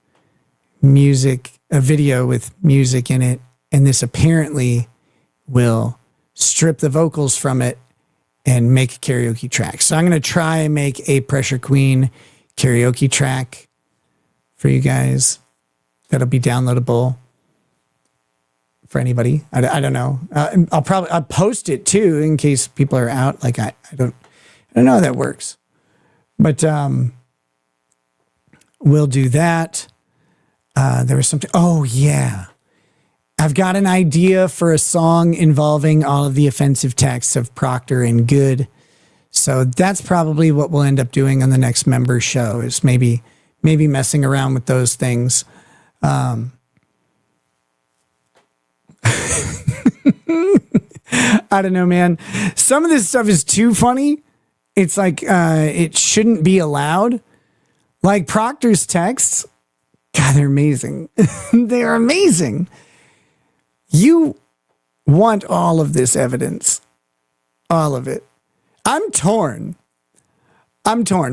video with music in it, and this apparently will strip the vocals from it and make a karaoke track. So I'm going to try and make a Pressure Queen karaoke track for you guys. That'll be downloadable for anybody. I don't know. I'll post it too in case people are out. Like I don't know how that works, but we'll do that. There was something. Oh yeah. I've got an idea for a song involving all of the offensive texts of Proctor and Good. So that's probably what we'll end up doing on the next member show, is maybe messing around with those things. I don't know, man. Some of this stuff is too funny. It's like it shouldn't be allowed. Like Proctor's texts. God, they're amazing. They're amazing. You want all of this evidence. All of it. I'm torn.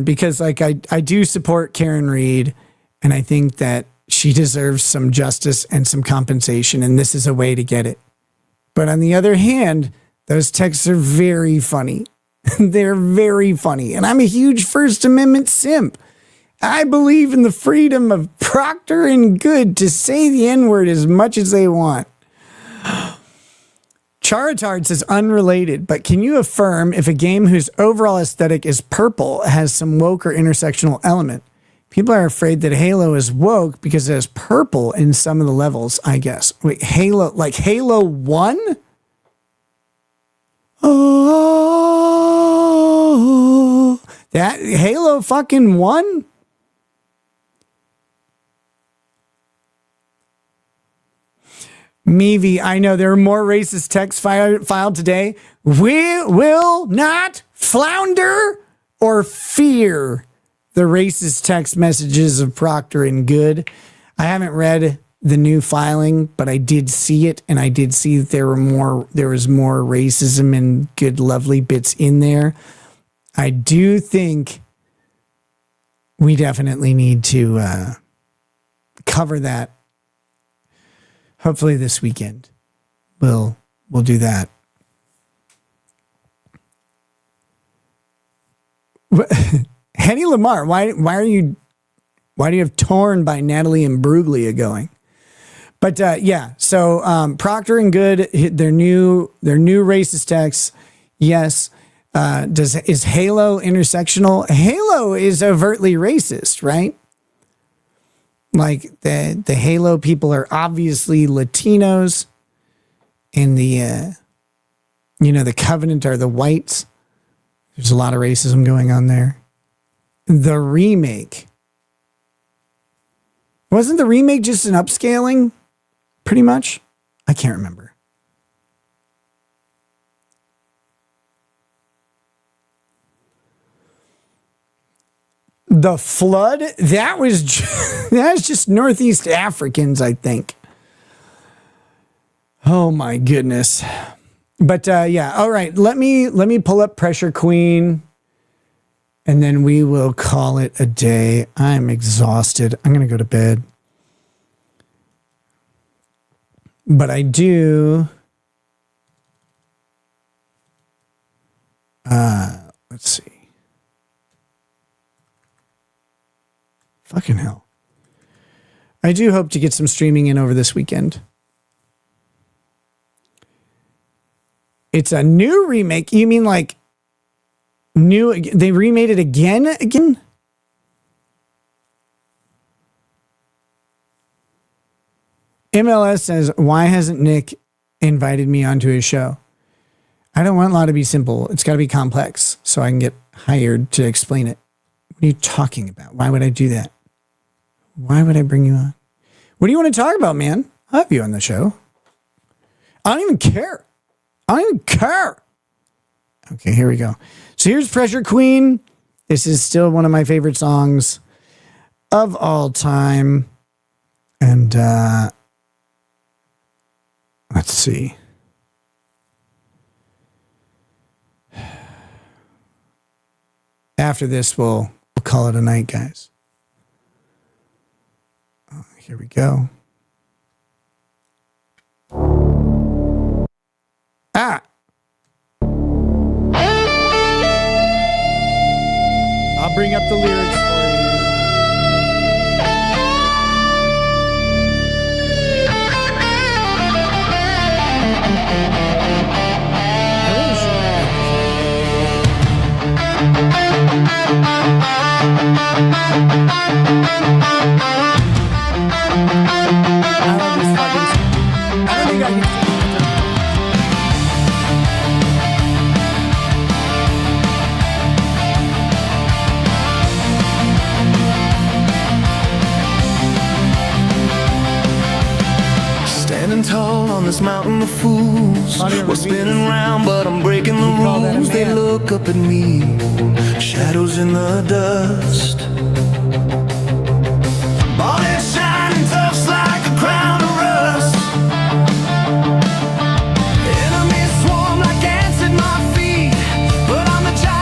Because like I do support Karen Reed, and I think that she deserves some justice and some compensation, and this is a way to get it. But on the other hand, those texts are very funny. They're very funny. And I'm a huge First Amendment simp. I believe in the freedom of Procter and Good to say the N-word as much as they want. Charitard says unrelated, but can you affirm if a game whose overall aesthetic is purple has some woke or intersectional element? People are afraid that Halo is woke because it has purple in some of the levels, I guess. Wait, Halo, like Halo 1? Oh, that Halo fucking 1? Meavy, I know there are more racist texts filed today. We will not flounder or fear the racist text messages of Procter and Good. I haven't read the new filing, but I did see it, and I did see that there was more racism and good, lovely bits in there. I do think we definitely need to cover that. Hopefully this weekend we'll do that. Henny Lamar, why do you have Torn by Natalie and Bruglia going? But so Procter and Good, their new racist text, yes. Is Halo intersectional? Halo is overtly racist, right? Like the Halo people are obviously Latinos, and the Covenant are the whites. There's a lot of racism going on there. The remake. Wasn't the remake just an upscaling? Pretty much? I can't remember. The flood? That was just Northeast Africans, I think. Oh my goodness. But all right. Let me pull up Pressure Queen, and then we will call it a day. I'm exhausted. I'm gonna go to bed. But I do. Let's see. Fucking hell. I do hope to get some streaming in over this weekend. It's a new remake. You mean like new? They remade it again? MLS says, why hasn't Nick invited me onto his show? I don't want law to be simple. It's got to be complex so I can get hired to explain it. What are you talking about? Why would I do that? Why would I bring you on? What do you want to talk about, man? I'll have you on the show. I don't even care. Okay, here we go. So here's Pressure Queen. This is still one of my favorite songs of all time. And let's see. After this, we'll call it a night, guys. Here we go. I'll bring up the lyrics for I don't think I can. Standing tall on this mountain of fools. We're spinning round, but I'm breaking the rules. They look up at me, shadows in the dust. Bonnet shining, tufts like a crown of rust. Enemies swarm like ants at my feet, but I'm the giant.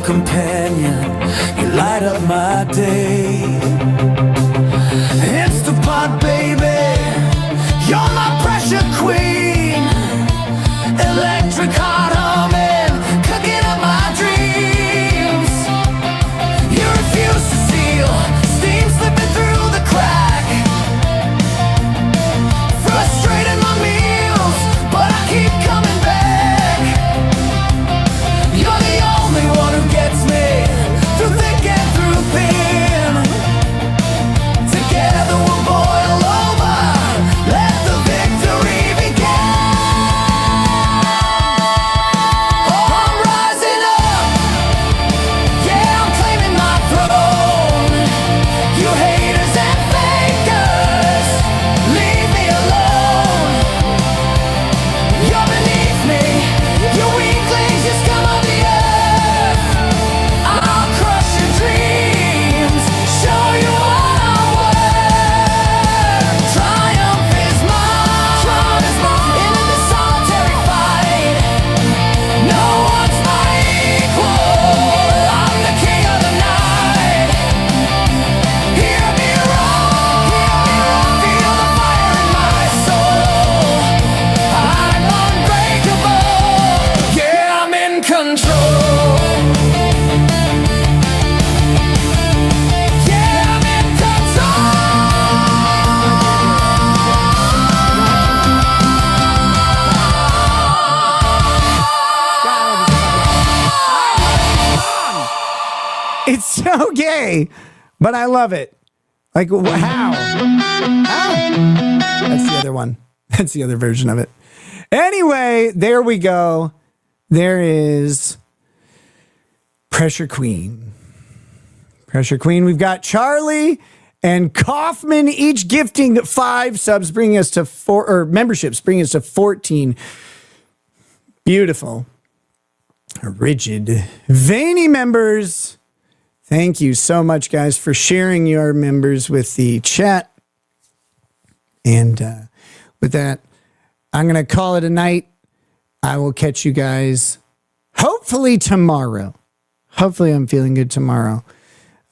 companion. You light up my day. Instapot, baby, you're my pressure queen. Electric heart humming, cooking up my dreams. You refuse to seal, steam slipping through the crack. Frustrating my meals, but I keep coming back. You're the only one who gets me through thick and through thin. Together we'll boil over, let the victory begin. Oh, I'm rising up, yeah, I'm claiming my throne. You haters and fakers, leave me alone. You're beneath me, you weaklings, you scum of the earth. I'll crush your dreams, show you what I'm worth. Triumph is mine, in this solitary fight. No one's my equal, I'm the king of the night. Hear me roar, feel the fire in my soul. I'm unbreakable, yeah, I'm in control. Yeah, I'm in It's so gay, but I love it. Like, how? That's the other one. That's the other version of it. Anyway, there we go. There is Pressure Queen. Pressure Queen. We've got Charlie and Kaufman each gifting 5 subs, bringing us to 4, or memberships, bringing us to 14. Beautiful. Rigid. Veiny members. Thank you so much, guys, for sharing your members with the chat. And with that, I'm going to call it a night. I will catch you guys hopefully tomorrow. Hopefully I'm feeling good tomorrow.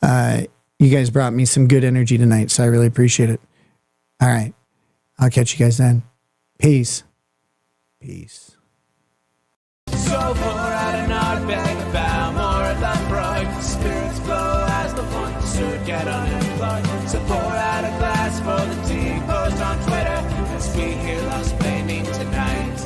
You guys brought me some good energy tonight, so I really appreciate it. All right. I'll catch you guys then. Peace. Peace. So pour out an art bag about more of the broad. Spirits flow as the ones who get unemployed. So pour out a glass for the tea post on Twitter as we hear Lost Blaming tonight.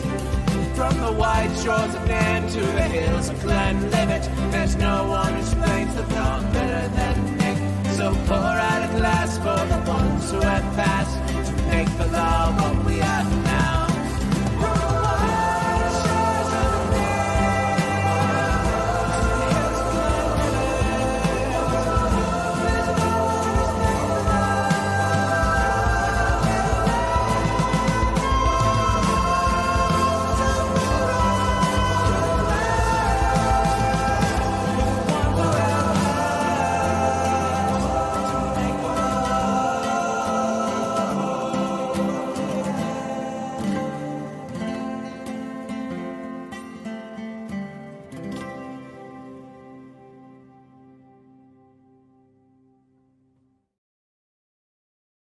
From the white shores of Nam to the hills of Glenlivet, there's no one who explains the thought better than Nick. So pour out a glass for the ones who have passed to make the law